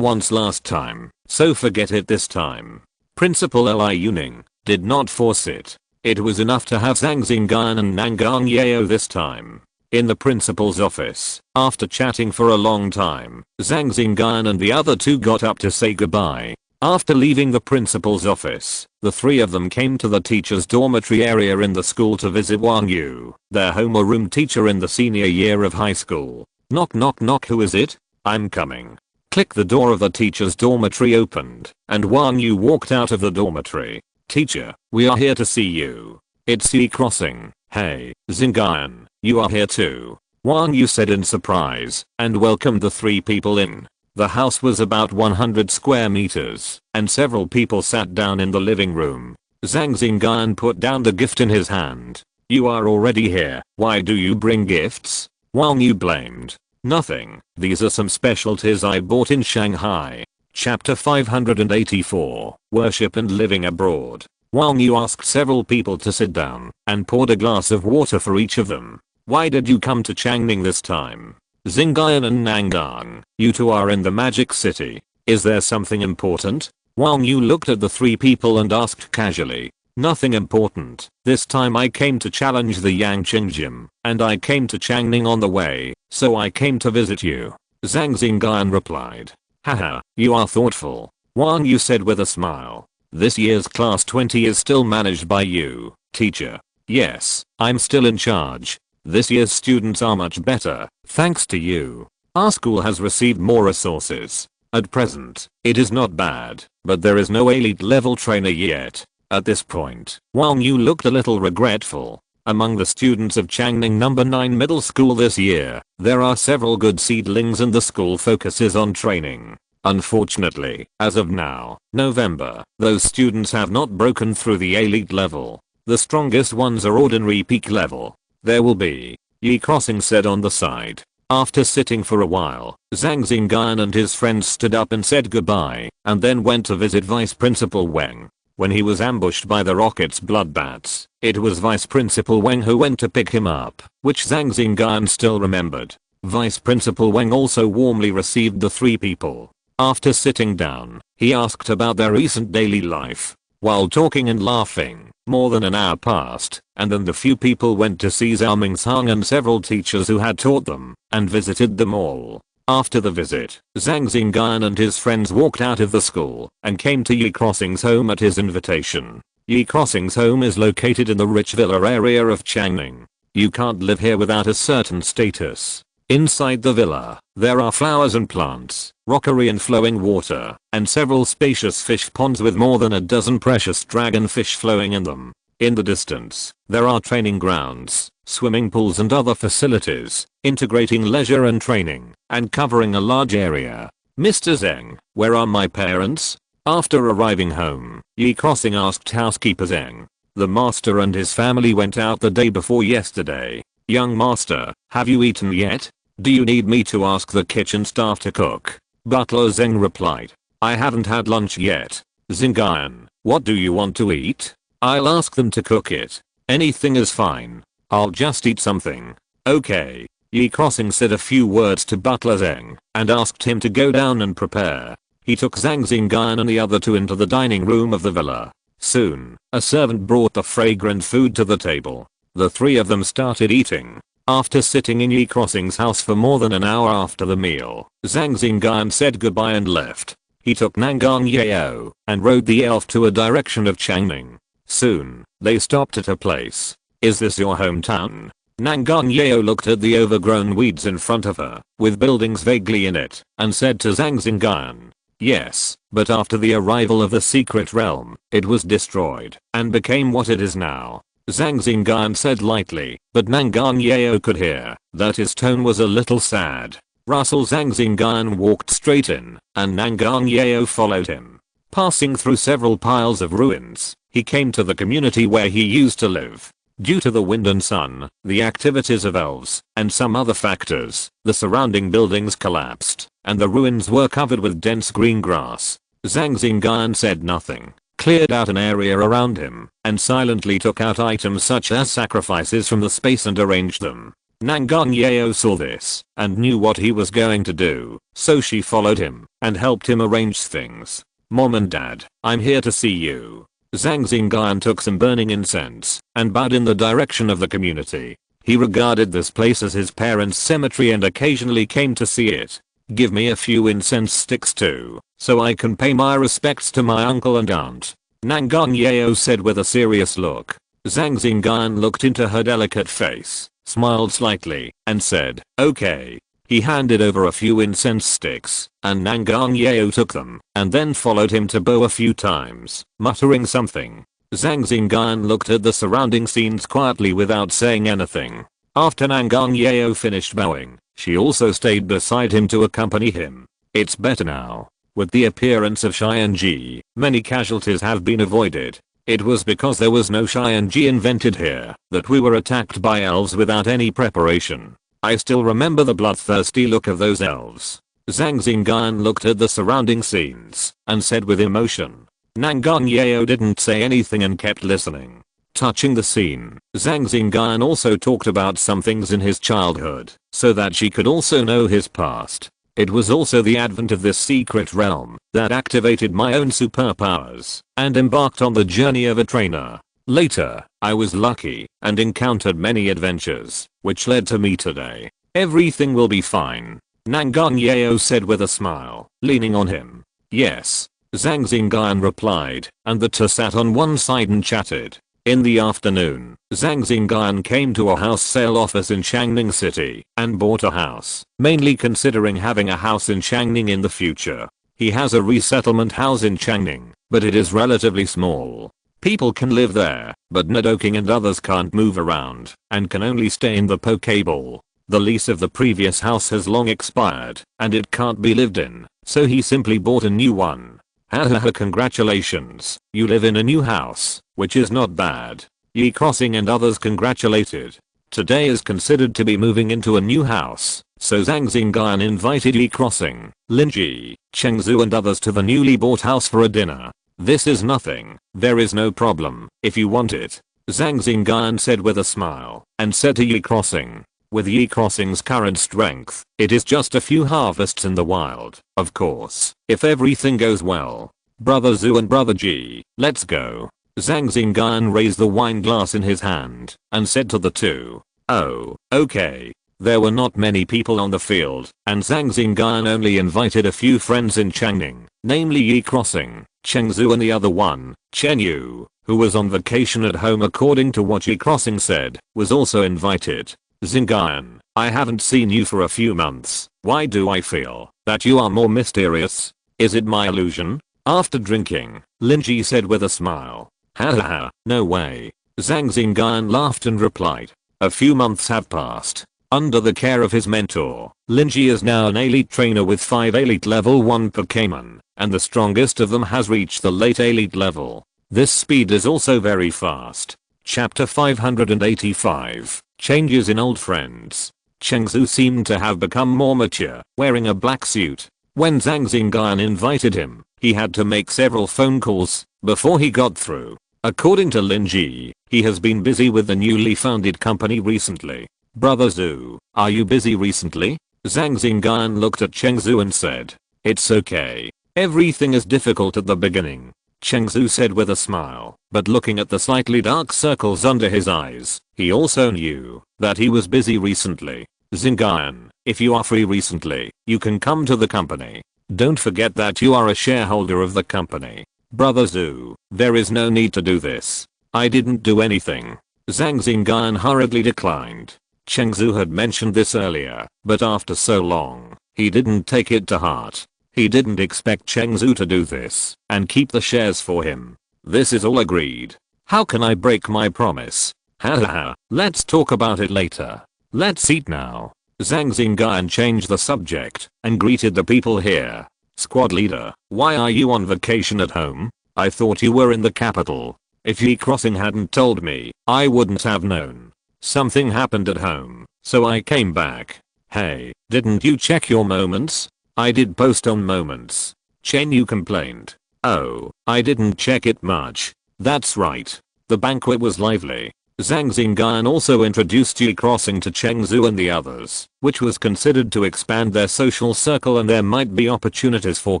once last time, so forget it this time. Principal Li Yuning did not force it. It was enough to have Zhang Xingyun and Nangang Yeo this time. In the principal's office, after chatting for a long time, Zhang Xingyun and the other two got up to say goodbye. After leaving the principal's office, the three of them came to the teacher's dormitory area in the school to visit Wang Yu, their homeroom teacher in the senior year of high school. Knock knock knock, who is it? I'm coming. Click, the door of the teacher's dormitory opened, and Wang Yu walked out of the dormitory. Teacher, we are here to see you. It's Yi Crossing. Hey, Xingyun, you are here too. Wang Yu said in surprise, and welcomed the three people in. The house was about 100 square meters, and several people sat down in the living room. Zhang Xingyun put down the gift in his hand. You are already here, why do you bring gifts? Wang Yu blamed. Nothing, these are some specialties I bought in Shanghai. Chapter 584, Worship and Living Abroad. Wang Yu asked several people to sit down, and poured a glass of water for each of them. Why did you come to Changning this time? Xingyun and Nangang, you two are in the magic city. Is there something important? Wang Yu looked at the three people and asked casually. Nothing important. This time I came to challenge the Yang Qingjim, and I came to Changning on the way, so I came to visit you. Zhang Xingyun replied. Haha, you are thoughtful. Wang Yu said with a smile. This year's class 20 is still managed by you, teacher. Yes, I'm still in charge. This year's students are much better, thanks to you. Our school has received more resources. At present, it is not bad, but there is no elite level trainer yet. At this point, Wang Yu looked a little regretful. Among the students of Changning No. 9 middle school this year, there are several good seedlings and the school focuses on training. Unfortunately, as of now, November, those students have not broken through the elite level. The strongest ones are ordinary peak level. There will be, Yi Crossing said on the side. After sitting for a while, Zhang Xingyun and his friends stood up and said goodbye, and then went to visit Vice Principal Wang. When he was ambushed by the rocket's bloodbats, it was Vice Principal Wang who went to pick him up, which Zhang Xingyun still remembered. Vice Principal Wang also warmly received the three people. After sitting down, he asked about their recent daily life. While talking and laughing, more than an hour passed, and then the few people went to see Zhao Mingshang and several teachers who had taught them, and visited them all. After the visit, Zhang Xingyun and his friends walked out of the school, and came to Yi Crossing's home at his invitation. Yi Crossing's home is located in the rich villa area of Changning. You can't live here without a certain status. Inside the villa, there are flowers and plants, rockery and flowing water, and several spacious fish ponds with more than a dozen precious dragonfish flowing in them. In the distance, there are training grounds, swimming pools and other facilities, integrating leisure and training, and covering a large area. Mr. Zheng, where are my parents? After arriving home, Yi Crossing asked housekeeper Zheng. The master and his family went out the day before yesterday. Young master, have you eaten yet? Do you need me to ask the kitchen staff to cook? Butler Zheng replied. I haven't had lunch yet. Xingyun, what do you want to eat? I'll ask them to cook it. Anything is fine. I'll just eat something. Okay. Yi Crossing said a few words to Butler Zheng and asked him to go down and prepare. He took Zhang Xingyun and the other two into the dining room of the villa. Soon, a servant brought the fragrant food to the table. The three of them started eating. After sitting in Yi Crossing's house for more than an hour after the meal, Zhang Xingyun said goodbye and left. He took Nangang Yao and rode the elf to a direction of Changning. Soon, they stopped at a place. Is this your hometown? Nangang Yao looked at the overgrown weeds in front of her, with buildings vaguely in it, and said to Zhang Xingyun. Yes, but after the arrival of the secret realm, it was destroyed, and became what it is now. Zhang Xingyun said lightly, but Nangang Yao could hear that his tone was a little sad. Russell Zhang Xingyun walked straight in, and Nangang Yao followed him. Passing through several piles of ruins, he came to the community where he used to live. Due to the wind and sun, the activities of elves, and some other factors, the surrounding buildings collapsed, and the ruins were covered with dense green grass. Zhang Xingyun said nothing, cleared out an area around him, and silently took out items such as sacrifices from the space and arranged them. Nangang Yao saw this, and knew what he was going to do, so she followed him, and helped him arrange things. Mom and Dad, I'm here to see you. Zhang Xingyun took some burning incense, and bowed in the direction of the community. He regarded this place as his parents' cemetery and occasionally came to see it. Give me a few incense sticks too, so I can pay my respects to my uncle and aunt, Nangang Yeo said with a serious look. Zhang Xingyun looked into her delicate face, smiled slightly, and said, okay. He handed over a few incense sticks, and Nangang Yeo took them, and then followed him to bow a few times, muttering something. Zhang Xingyun looked at the surrounding scenes quietly without saying anything. After Nangang Yeo finished bowing, she also stayed beside him to accompany him. It's better now. With the appearance of Xianji, many casualties have been avoided. It was because there was no Xianji invented here that we were attacked by elves without any preparation. I still remember the bloodthirsty look of those elves. Zhang Xingyun looked at the surrounding scenes and said with emotion. Nangang Yeo didn't say anything and kept listening. Touching the scene, Zhang Xingyun also talked about some things in his childhood, so that she could also know his past. It was also the advent of this secret realm that activated my own superpowers and embarked on the journey of a trainer. Later, I was lucky and encountered many adventures, which led to me today. Everything will be fine, Nangang Yeo said with a smile, leaning on him. Yes, Zhang Xingyun replied, and the two sat on one side and chatted. In the afternoon, Zhang Xingyun came to a house sale office in Changning City and bought a house, mainly considering having a house in Changning in the future. He has a resettlement house in Changning, but it is relatively small. People can live there, but undertaking and others can't move around and can only stay in the Pokeball. The lease of the previous house has long expired and it can't be lived in, so he simply bought a new one. Hahaha, congratulations, you live in a new house, which is not bad. Yi Crossing and others congratulated. Today is considered to be moving into a new house, so Zhang Xingyun invited Yi Crossing, Linji, Chengzu and others to the newly bought house for a dinner. This is nothing, there is no problem, if you want it, Zhang Xingyun said with a smile, and said to Yi Crossing. With Yi Crossing's current strength, it is just a few harvests in the wild, of course, if everything goes well. Brother Zhu and Brother Ji, let's go. Zhang Xingyun raised the wine glass in his hand, and said to the two. Oh, okay. There were not many people on the field, and Zhang Xingyun only invited a few friends in Changning, namely Yi Crossing, Chengzu and the other one, Chen Yu, who was on vacation at home according to what Yi Crossing said, was also invited. Xingyun, I haven't seen you for a few months. Why do I feel that you are more mysterious? Is it my illusion? After drinking, Linji said with a smile. Hahaha, no way. Zhang Xingyun laughed and replied. A few months have passed. Under the care of his mentor, Linji is now an elite trainer with 5 elite level 1 Pokémon, and the strongest of them has reached the late elite level. This speed is also very fast. Chapter 585, Changes in Old Friends. Chengzu seemed to have become more mature, wearing a black suit. When Zhang Xingyun invited him, he had to make several phone calls before he got through. According to Linji, he has been busy with the newly founded company recently. Brother Zhu, are you busy recently? Zhang Xingyun looked at Chengzu and said. It's okay. Everything is difficult at the beginning. Chengzu said with a smile, but looking at the slightly dark circles under his eyes, he also knew that he was busy recently. Xingyun, if you are free recently, you can come to the company. Don't forget that you are a shareholder of the company. Brother Zhu, there is no need to do this. I didn't do anything. Zhang Xingyun hurriedly declined. Chengzu had mentioned this earlier, but after so long, he didn't take it to heart. He didn't expect Chengzu to do this and keep the shares for him. This is all agreed. How can I break my promise? Hahaha, let's talk about it later. Let's eat now. Zhang Xingyun changed the subject and greeted the people here. Squad leader, why are you on vacation at home? I thought you were in the capital. If Yi Crossing hadn't told me, I wouldn't have known. Something happened at home, so I came back. Hey, didn't you check your moments? I did post on moments. Chen Yu complained. Oh, I didn't check it much. That's right. The banquet was lively. Zhang Xingyun also introduced Yi Crossing to Chengzu and the others, which was considered to expand their social circle and there might be opportunities for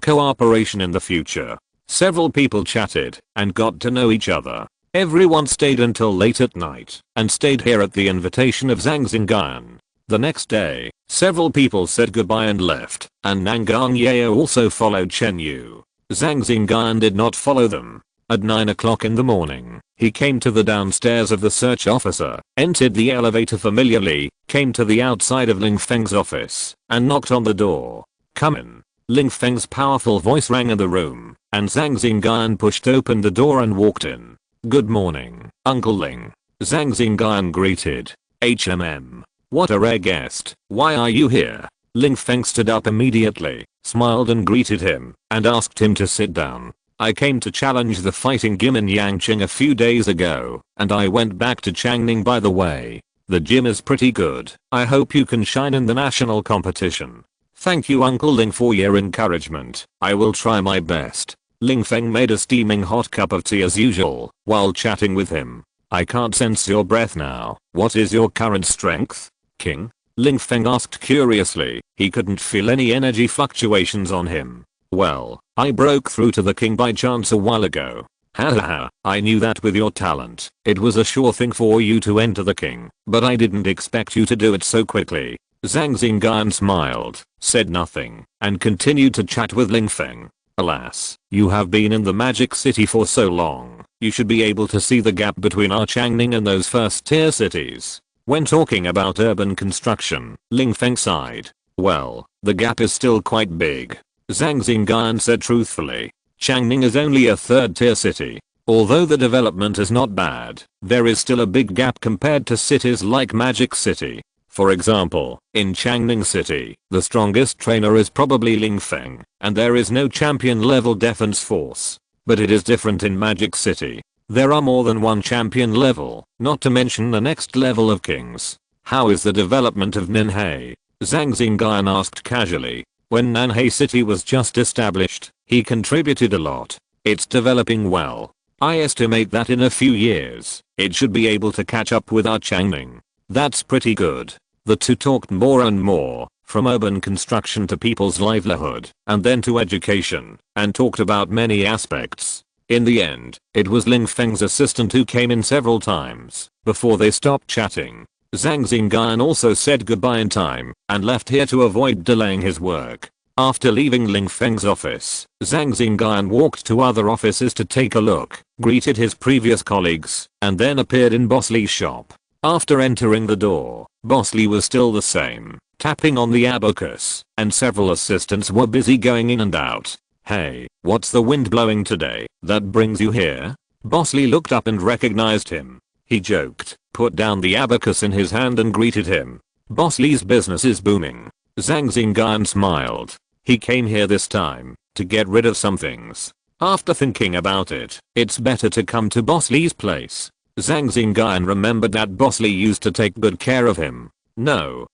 cooperation in the future. Several people chatted and got to know each other. Everyone stayed until late at night and stayed here at the invitation of Zhang Xingyun. The next day, several people said goodbye and left, and Nangang Yeo also followed Chen Yu. Zhang Xingyun did not follow them. At 9 o'clock in the morning, he came to the downstairs of the search officer, entered the elevator familiarly, came to the outside of Ling Feng's office, and knocked on the door. "Come in." Ling Feng's powerful voice rang in the room, and Zhang Xingyun pushed open the door and walked in. "Good morning, Uncle Ling." Zhang Xingyun greeted. What a rare guest. Why are you here?" Ling Feng stood up immediately, smiled and greeted him, and asked him to sit down. "I came to challenge the fighting gym in Yangqing a few days ago, and I went back to Changning by the way. The gym is pretty good. I hope you can shine in the national competition." "Thank you Uncle Ling for your encouragement. I will try my best." Ling Feng made a steaming hot cup of tea as usual, while chatting with him. "I can't sense your breath now. What is your current strength, King?" Ling Feng asked curiously. He couldn't feel any energy fluctuations on him. "Well, I broke through to the king by chance a while ago." "Haha, I knew that with your talent, it was a sure thing for you to enter the king, but I didn't expect you to do it so quickly." Zhang Xingyun smiled, said nothing, and continued to chat with Ling Feng. "Alas, you have been in the magic city for so long, you should be able to see the gap between our Changning and those first tier cities." When talking about urban construction, Ling Feng sighed. "Well, the gap is still quite big." Zhang Xingyun said truthfully. "Changning is only a third tier city. Although the development is not bad, there is still a big gap compared to cities like Magic City. For example, in Changning City, the strongest trainer is probably Ling Feng, and there is no champion level defense force. But it is different in Magic City. There are more than one champion level, not to mention the next level of kings." "How is the development of Nanhei?" Zhang Xingyun asked casually. When Nanhei City was just established, he contributed a lot. It's developing well. I estimate that in a few years, it should be able to catch up with our Changning. That's pretty good. The two talked more and more, from urban construction to people's livelihood, and then to education, and talked about many aspects. In the end, it was Ling Feng's assistant who came in several times, before they stopped chatting. Zhang Xingyun also said goodbye in time, and left here to avoid delaying his work. After leaving Ling Feng's office, Zhang Xingyun walked to other offices to take a look, greeted his previous colleagues, and then appeared in Boss Li's shop. After entering the door, Boss Li was still the same, tapping on the abacus, and several assistants were busy going in and out. "Hey, what's the wind blowing today that brings you here?" Boss Li looked up and recognized him. He joked, put down the abacus in his hand and greeted him. "Boss Li's business is booming." Zhang Xingyun smiled. He came here this time to get rid of some things. After thinking about it, it's better to come to Boss Li's place. Zhang Xingyun remembered that Boss Li used to take good care of him. No,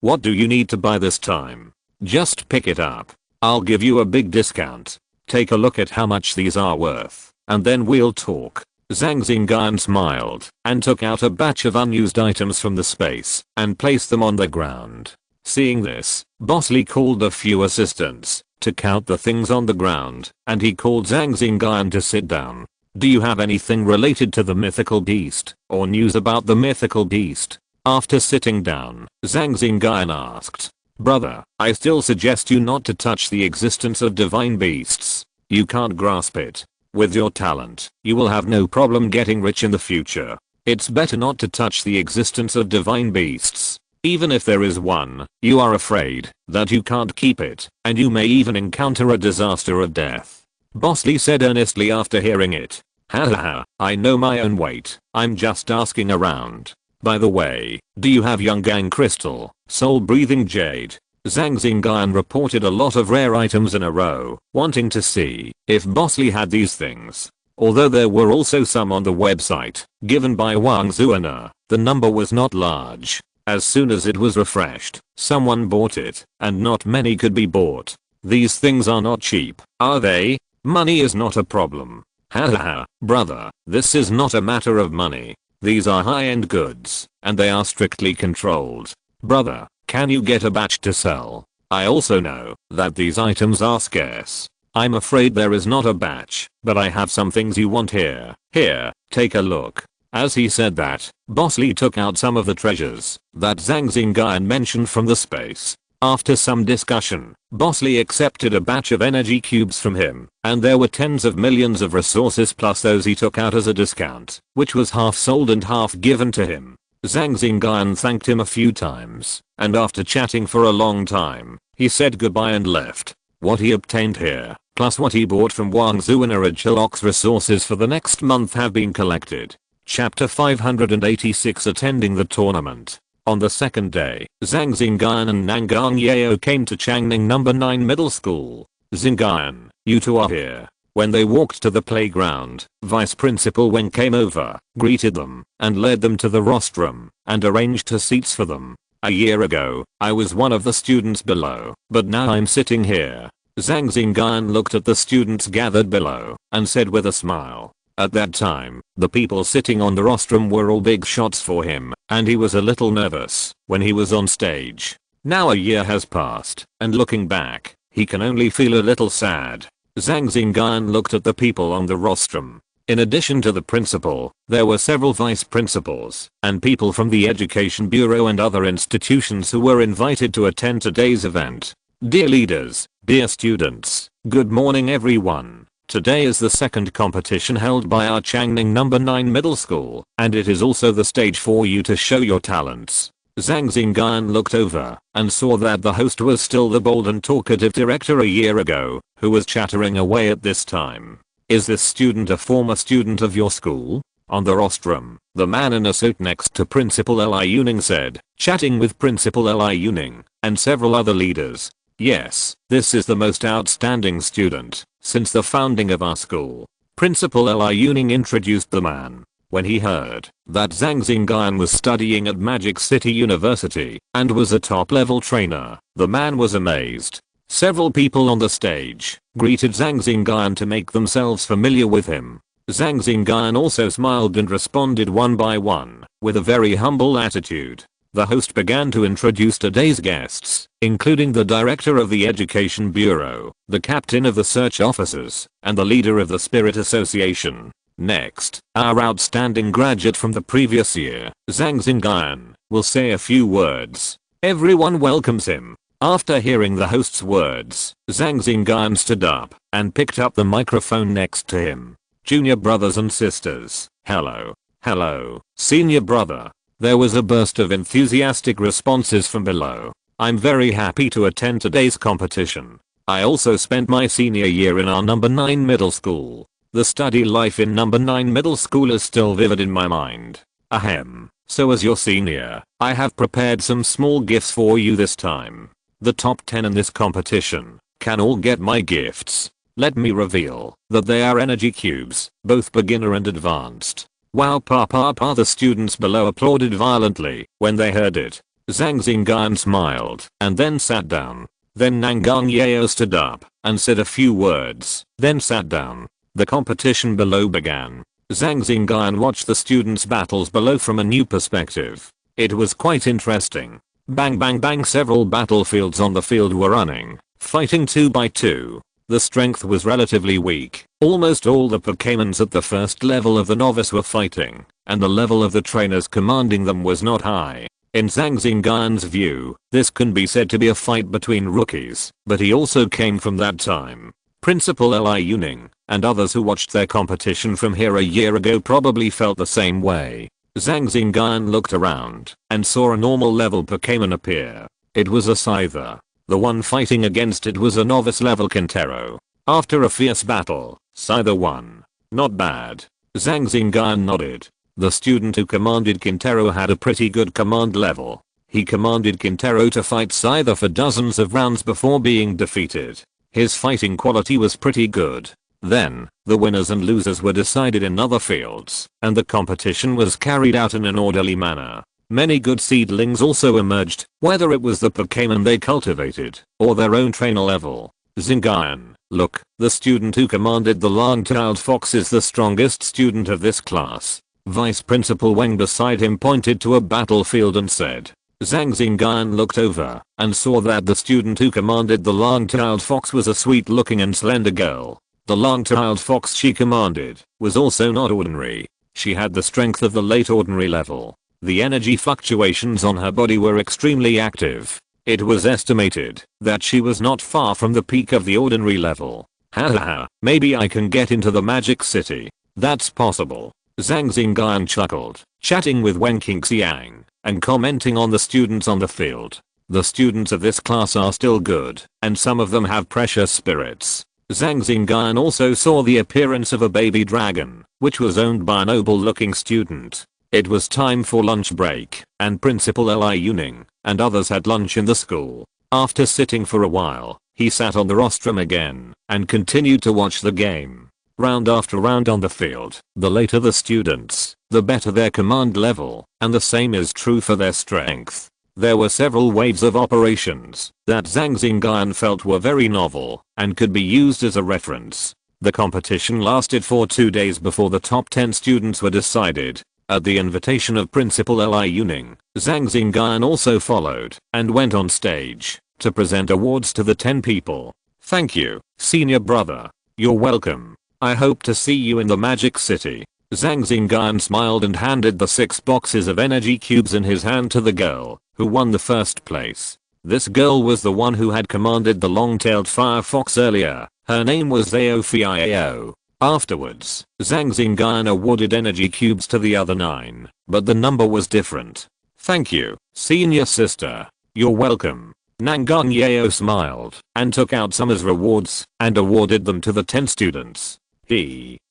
what do you need to buy this time? Just pick it up. I'll give you a big discount. Take a look at how much these are worth, and then we'll talk." Zhang Xingyun smiled, and took out a batch of unused items from the space, and placed them on the ground. Seeing this, Boss Li called a few assistants to count the things on the ground, and he called Zhang Xingyun to sit down. "Do you have anything related to the mythical beast, or news about the mythical beast?" After sitting down, Zhang Xingyun asked. "Brother, I still suggest you not to touch the existence of divine beasts. You can't grasp it. With your talent, you will have no problem getting rich in the future. It's better not to touch the existence of divine beasts. Even if there is one, you are afraid that you can't keep it, and you may even encounter a disaster of death." Boss Li said earnestly after hearing it. "Haha, I know my own weight. I'm just asking around. By the way, do you have Yungang Crystal, Soul Breathing Jade?" Zhang Xingyun reported a lot of rare items in a row, wanting to see if Boss Li had these things. Although there were also some on the website, given by Wang Zuana, the number was not large. As soon as it was refreshed, someone bought it, and not many could be bought. "These things are not cheap, are they? Money is not a problem." "Haha, brother, this is not a matter of money. These are high-end goods, and they are strictly controlled. Brother, can you get a batch to sell? I also know that these items are scarce. I'm afraid there is not a batch, but I have some things you want here. Here, take a look. As he said that, Boss Lee took out some of the treasures that Zhang Xingyun mentioned from the space. After some discussion, Boss Lee accepted a batch of energy cubes from him, and there were tens of millions of resources plus those he took out as a discount, which was half sold and half given to him. Zhang Xingyun thanked him a few times, and after chatting for a long time, he said goodbye and left. What he obtained here, plus what he bought from Guangzhou and Arachilok's resources for the next month have been collected. Chapter 586 Attending the Tournament. On the second day, Zhang Xingyun and Nangang Yao came to Changning No. 9 Middle School. Xingyun, you two are here. When they walked to the playground, Vice Principal Wang came over, greeted them, and led them to the rostrum, and arranged seats for them. A year ago, I was one of the students below, but now I'm sitting here. Zhang Xingyun looked at the students gathered below, and said with a smile. At that time, the people sitting on the rostrum were all big shots for him, and he was a little nervous when he was on stage. Now a year has passed, and looking back, he can only feel a little sad. Zhang Xingyun looked at the people on the rostrum. In addition to the principal, there were several vice principals, and people from the Education Bureau and other institutions who were invited to attend today's event. Dear leaders, dear students, good morning everyone. Today is the second competition held by our Changning No. 9 Middle School, and it is also the stage for you to show your talents. Zhang Xingyun looked over, and saw that the host was still the bold and talkative director a year ago, who was chattering away at this time. Is this student a former student of your school? On the rostrum, the man in a suit next to Principal Li Yuning said, chatting with Principal Li Yuning, and several other leaders. Yes, this is the most outstanding student since the founding of our school. Principal Li Yuning introduced the man. When he heard that Zhang Xingyun was studying at Magic City University and was a top-level trainer, the man was amazed. Several people on the stage greeted Zhang Xingyun to make themselves familiar with him. Zhang Xingyun also smiled and responded one by one with a very humble attitude. The host began to introduce today's guests, including the director of the Education Bureau, the captain of the search officers, and the leader of the Spirit Association. Next, our outstanding graduate from the previous year, Zhang Xingyun, will say a few words. Everyone welcomes him. After hearing the host's words, Zhang Xingyun stood up and picked up the microphone next to him. Junior brothers and sisters, hello. Hello, senior brother. There was a burst of enthusiastic responses from below. I'm very happy to attend today's competition. I also spent my senior year in our No. 9 middle school. The study life in No. 9 middle school is still vivid in my mind. Ahem. So as your senior, I have prepared some small gifts for you this time. The top 10 in this competition can all get my gifts. Let me reveal that they are energy cubes, both beginner and advanced. Wow, the students below applauded violently when they heard it. Zhang Xingyun smiled and then sat down. Then Nangang Yao stood up and said a few words, then sat down. The competition below began. Zhang Xingyun watched the students' battles below from a new perspective. It was quite interesting. Bang bang bang, several battlefields on the field were running, fighting 2 by 2. The strength was relatively weak. Almost all the Pokémons at the first level of the novice were fighting, and the level of the trainers commanding them was not high. In Zhang Xingyun's view, this can be said to be a fight between rookies, but he also came from that time. Principal Li Yuning and others who watched their competition from here a year ago probably felt the same way. Zhang Xingyun looked around and saw a normal level Pokémon appear. It was a Scyther. The one fighting against it was a novice level Quintero. After a fierce battle, Scyther won. Not bad. Zhang Xingyun nodded. The student who commanded Quintero had a pretty good command level. He commanded Quintero to fight Scyther for dozens of rounds before being defeated. His fighting quality was pretty good. Then, the winners and losers were decided in other fields, and the competition was carried out in an orderly manner. Many good seedlings also emerged, whether it was the Pokémon they cultivated, or their own trainer level. Xingyun, look, the student who commanded the long-tailed fox is the strongest student of this class. Vice Principal Wang beside him pointed to a battlefield and said. Zhang Xingyun looked over and saw that the student who commanded the long-tailed fox was a sweet-looking and slender girl. The long-tailed fox she commanded was also not ordinary. She had the strength of the late ordinary level. The energy fluctuations on her body were extremely active. It was estimated that she was not far from the peak of the ordinary level. Hahaha, maybe I can get into the magic city. That's possible. Zhang Xingyun chuckled, chatting with Wen Qingxiang and commenting on the students on the field. The students of this class are still good, and some of them have precious spirits. Zhang Xingyun also saw the appearance of a baby dragon, which was owned by a noble-looking student. It was time for lunch break, and Principal Li Yuning and others had lunch in the school. After sitting for a while, he sat on the rostrum again and continued to watch the game. Round after round on the field, the later the students, the better their command level, and the same is true for their strength. There were several waves of operations that Zhang Xingyun felt were very novel and could be used as a reference. The competition lasted for 2 days before the top 10 students were decided. At the invitation of Principal Li Yuning, Zhang Xingyun also followed and went on stage to present awards to the 10 people. Thank you, senior brother. You're welcome. I hope to see you in the Magic City. Zhang Xingyun smiled and handed the 6 boxes of energy cubes in his hand to the girl who won the first place. This girl was the one who had commanded the long-tailed fire fox earlier. Her name was Zhao Fiao. Afterwards, Zhang Xingyun awarded energy cubes to the other 9, but the number was different. Thank you, senior sister. You're welcome. Nangang Yao smiled and took out some as rewards and awarded them to the 10 students.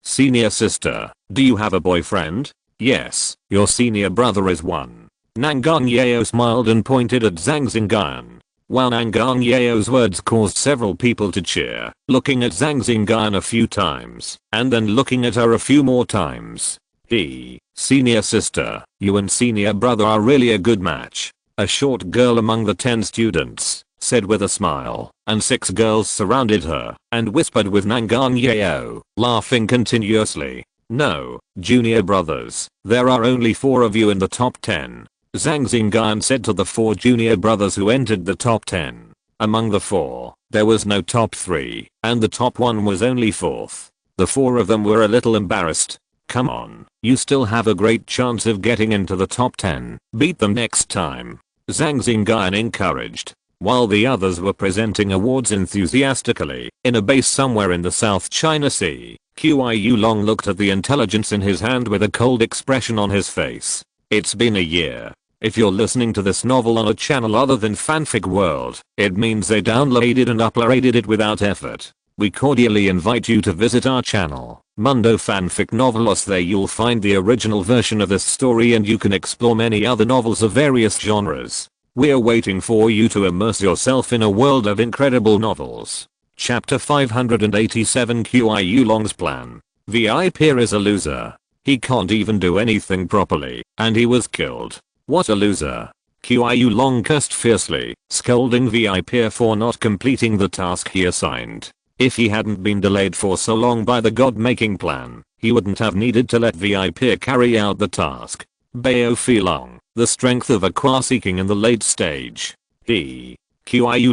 Senior sister, do you have a boyfriend? Yes, your senior brother is one. Nangang Yao smiled and pointed at Zhang Xingyun. While Nangang Yao's words caused several people to cheer, looking at Zhang Xingyun a few times, and then looking at her a few more times. Senior sister, you and senior brother are really a good match. A short girl among the 10 students said with a smile, and 6 girls surrounded her and whispered with Nangang Yao, laughing continuously. No, junior brothers, there are only 4 of you in the top 10. Zhang Xingyun said to the 4 junior brothers who entered the top 10. Among the 4, there was no top 3, and the top 1 was only 4th. The 4 of them were a little embarrassed. Come on, you still have a great chance of getting into the top 10. Beat them next time. Zhang Xingyun encouraged. While the others were presenting awards enthusiastically, in a base somewhere in the South China Sea, Qiu Long looked at the intelligence in his hand with a cold expression on his face. It's been a year. If you're listening to this novel on a channel other than Fanfic World, it means they downloaded and uploaded it without effort. We cordially invite you to visit our channel, Mundo Fanfic Novelos. There you'll find the original version of this story and you can explore many other novels of various genres. We're waiting for you to immerse yourself in a world of incredible novels. Chapter 587 Qiu Long's plan. VIP is a loser. He can't even do anything properly, and he was killed. What a loser. Qiu Long cursed fiercely, scolding VIP for not completing the task he assigned. If he hadn't been delayed for so long by the god-making plan, he wouldn't have needed to let VIP carry out the task. Bao Filong, the strength of a Qua-seeking in the late stage. Qiu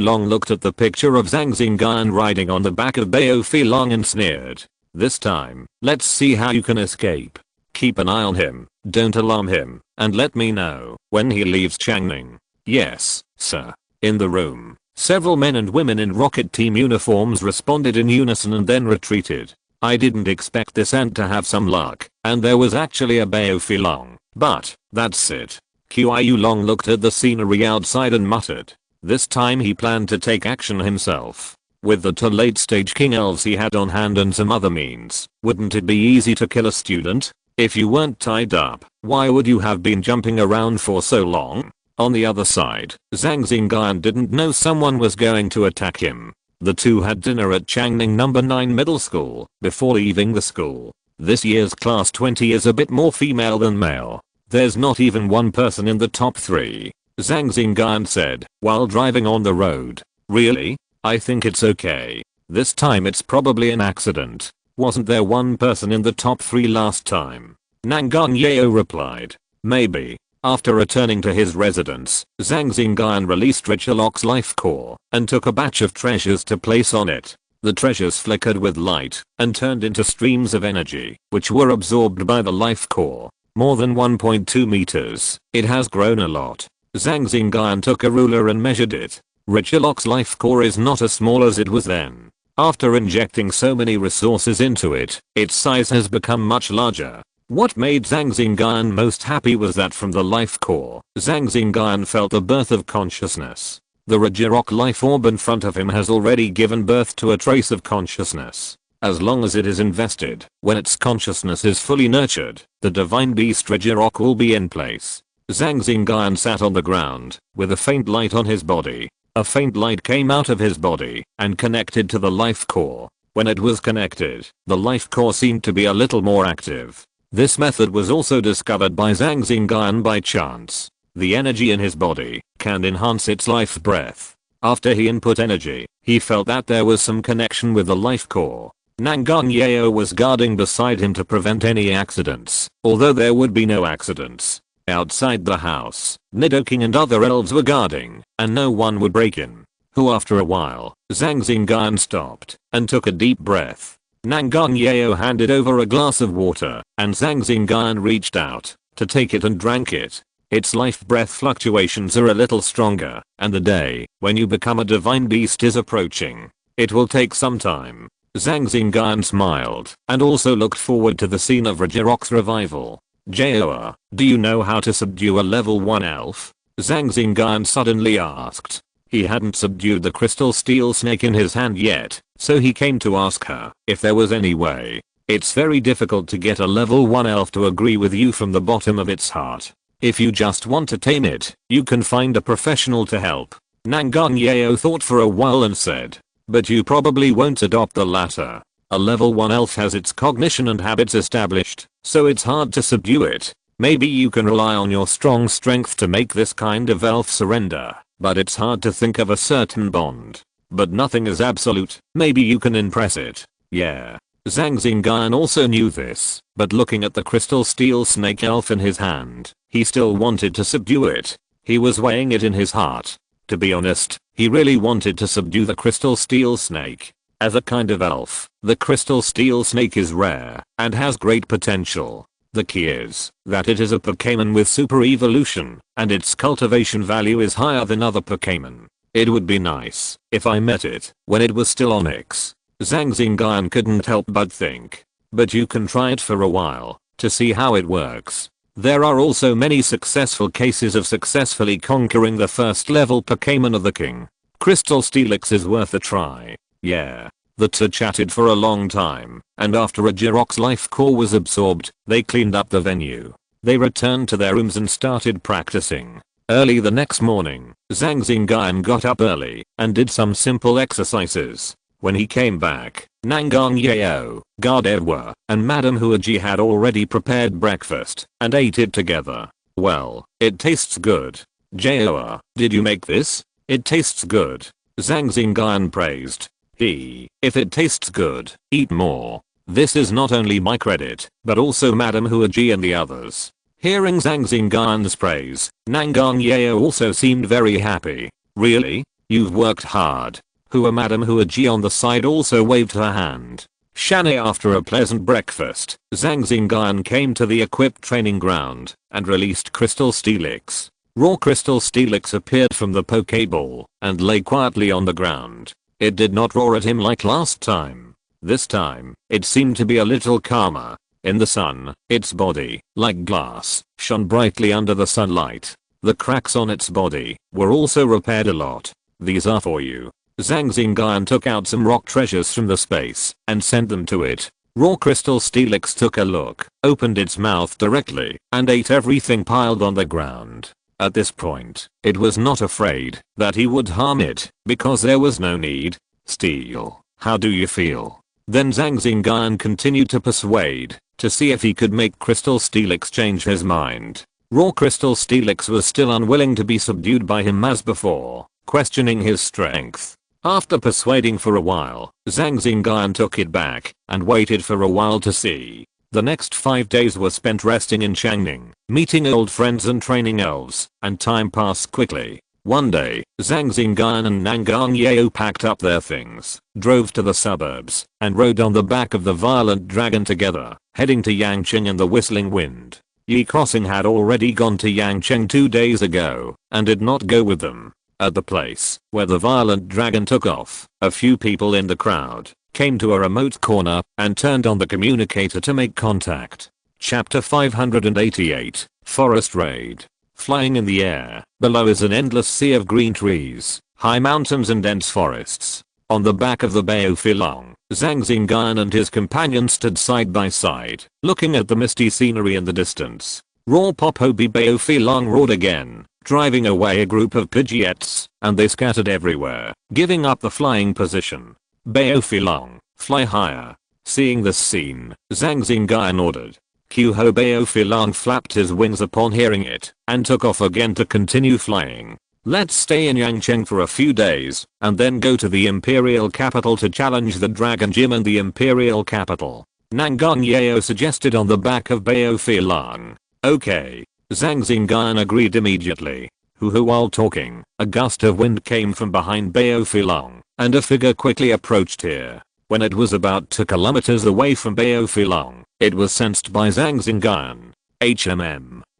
Long looked at the picture of Zhang Xingyun riding on the back of Bao Filong and sneered. This time, let's see how you can escape. Keep an eye on him, don't alarm him, and let me know when he leaves Changning. Yes, sir. In the room, several men and women in rocket team uniforms responded in unison and then retreated. I didn't expect this ant to have some luck, and there was actually a Bao Filong, but that's it. Qiu Long looked at the scenery outside and muttered. This time he planned to take action himself. With the 2 late stage king elves he had on hand and some other means, wouldn't it be easy to kill a student? If you weren't tied up, why would you have been jumping around for so long? On the other side, Zhang Xingyun didn't know someone was going to attack him. The two had dinner at Changning No. 9 Middle School before leaving the school. This year's class 20 is a bit more female than male. There's not even one person in the top 3. Zhang Xingyun said while driving on the road. Really? I think it's okay. This time it's probably an accident. Wasn't there one person in the top 3 last time? Nangang Yao replied. Maybe. After returning to his residence, Zhang Xingyun released Richelok's life core and took a batch of treasures to place on it. The treasures flickered with light and turned into streams of energy, which were absorbed by the life core. More than 1.2 meters. It has grown a lot. Zhang Xingyun took a ruler and measured it. Richelok's life core is not as small as it was then. After injecting so many resources into it, its size has become much larger. What made Zhang Xingyun most happy was that from the life core, Zhang Xingyun felt the birth of consciousness. The Richelok life orb in front of him has already given birth to a trace of consciousness. As long as it is invested, when its consciousness is fully nurtured, the divine beast Richelok will be in place. Zhang Xingyun sat on the ground, with a faint light on his body. A faint light came out of his body and connected to the life core. When it was connected, the life core seemed to be a little more active. This method was also discovered by Zhang Xingyun by chance. The energy in his body can enhance its life breath. After he input energy, he felt that there was some connection with the life core. Nangang Yeo was guarding beside him to prevent any accidents, although there would be no accidents. Outside the house, Nidoking and other elves were guarding, and no one would break in. After a while, Zhang Xingyun stopped and took a deep breath. Nangang Yeo handed over a glass of water, and Zhang Xingyun reached out to take it and drank it. Its life breath fluctuations are a little stronger, and the day when you become a divine beast is approaching. It will take some time. Zhang Xingyun smiled and also looked forward to the scene of Richelok's revival. Joa, do you know how to subdue a level 1 elf? Zhang Xingyun suddenly asked. He hadn't subdued the crystal steel snake in his hand yet, so he came to ask her if there was any way. It's very difficult to get a level 1 elf to agree with you from the bottom of its heart. If you just want to tame it, you can find a professional to help. Nangang Yeo thought for a while and said, but you probably won't adopt the latter. A level 1 elf has its cognition and habits established, so it's hard to subdue it. Maybe you can rely on your strong strength to make this kind of elf surrender, but it's hard to think of a certain bond. But nothing is absolute, maybe you can impress it. Yeah. Zhang Xingyun also knew this, but looking at the crystal steel snake elf in his hand, he still wanted to subdue it. He was weighing it in his heart. To be honest, he really wanted to subdue the crystal steel snake. As a kind of elf, the crystal steel snake is rare and has great potential. The key is that it is a Pokémon with super evolution, and its cultivation value is higher than other Pokémon. It would be nice if I met it when it was still Onyx. Zhang Xingyun couldn't help but think. But you can try it for a while to see how it works. There are also many successful cases of successfully conquering the first level Pokémon of the king. Crystal Steelix is worth a try. Yeah. The two chatted for a long time, and after Richelok's life core was absorbed, they cleaned up the venue. They returned to their rooms and started practicing. Early the next morning, Zhang Xingyun got up early and did some simple exercises. When he came back, Nangang Yeo, Gardewa, and Madame Huaji had already prepared breakfast and ate it together. Well, it tastes good. Joa, did you make this? It tastes good. Zhang Xingyun praised. If it tastes good, eat more. This is not only my credit, but also Madame Huaji and the others. Hearing Zhang Xingyun's praise, Nangang Yeo also seemed very happy. Really? You've worked hard. Madame Huaji on the side also waved her hand. Shane, after a pleasant breakfast, Zhang Xingyun came to the equipped training ground and released Crystal Steelix. Raw Crystal Steelix appeared from the Pokeball and lay quietly on the ground. It did not roar at him like last time. This time, it seemed to be a little calmer. In the sun, its body, like glass, shone brightly under the sunlight. The cracks on its body were also repaired a lot. These are for you. Zhang Xingyun took out some rock treasures from the space and sent them to it. Raw Crystal Steelix took a look, opened its mouth directly, and ate everything piled on the ground. At this point, it was not afraid that he would harm it, because there was no need. Steel, how do you feel? Then Zhang Xingyun continued to persuade, to see if he could make Crystal Steelix change his mind. Raw Crystal Steelix was still unwilling to be subdued by him as before, questioning his strength. After persuading for a while, Zhang Xingyun took it back, and waited for a while to see. The next 5 days were spent resting in Changning, meeting old friends and training elves, and time passed quickly. One day, Zhang Xingyun and Nangang Yao packed up their things, drove to the suburbs, and rode on the back of the violent dragon together, heading to Yangcheng and the Whistling Wind. Yi Crossing had already gone to Yangcheng 2 days ago, and did not go with them. At the place where the violent dragon took off, a few people in the crowd came to a remote corner and turned on the communicator to make contact. Chapter 588, Forest Raid. Flying in the air, below is an endless sea of green trees, high mountains and dense forests. On the back of the Bao Filong, Zhang Xingyun and his companion stood side by side, looking at the misty scenery in the distance. Raw Popobi Bao Filong roared again, driving away a group of Pidgeots, and they scattered everywhere, giving up the flying position. Bao Filong, fly higher. Seeing this scene, Zhang Xingyun ordered. Qiuho Bao Filong flapped his wings upon hearing it, and took off again to continue flying. Let's stay in Yangcheng for a few days, and then go to the imperial capital to challenge the Dragon Gym in the imperial capital. Nangang Yao suggested on the back of Bao Filong. Okay. Zhang Xingyun agreed immediately. While talking, a gust of wind came from behind Bao Filong, and a figure quickly approached here. When it was about 2 kilometers away from Bao Filong, it was sensed by Zhang Xingyun.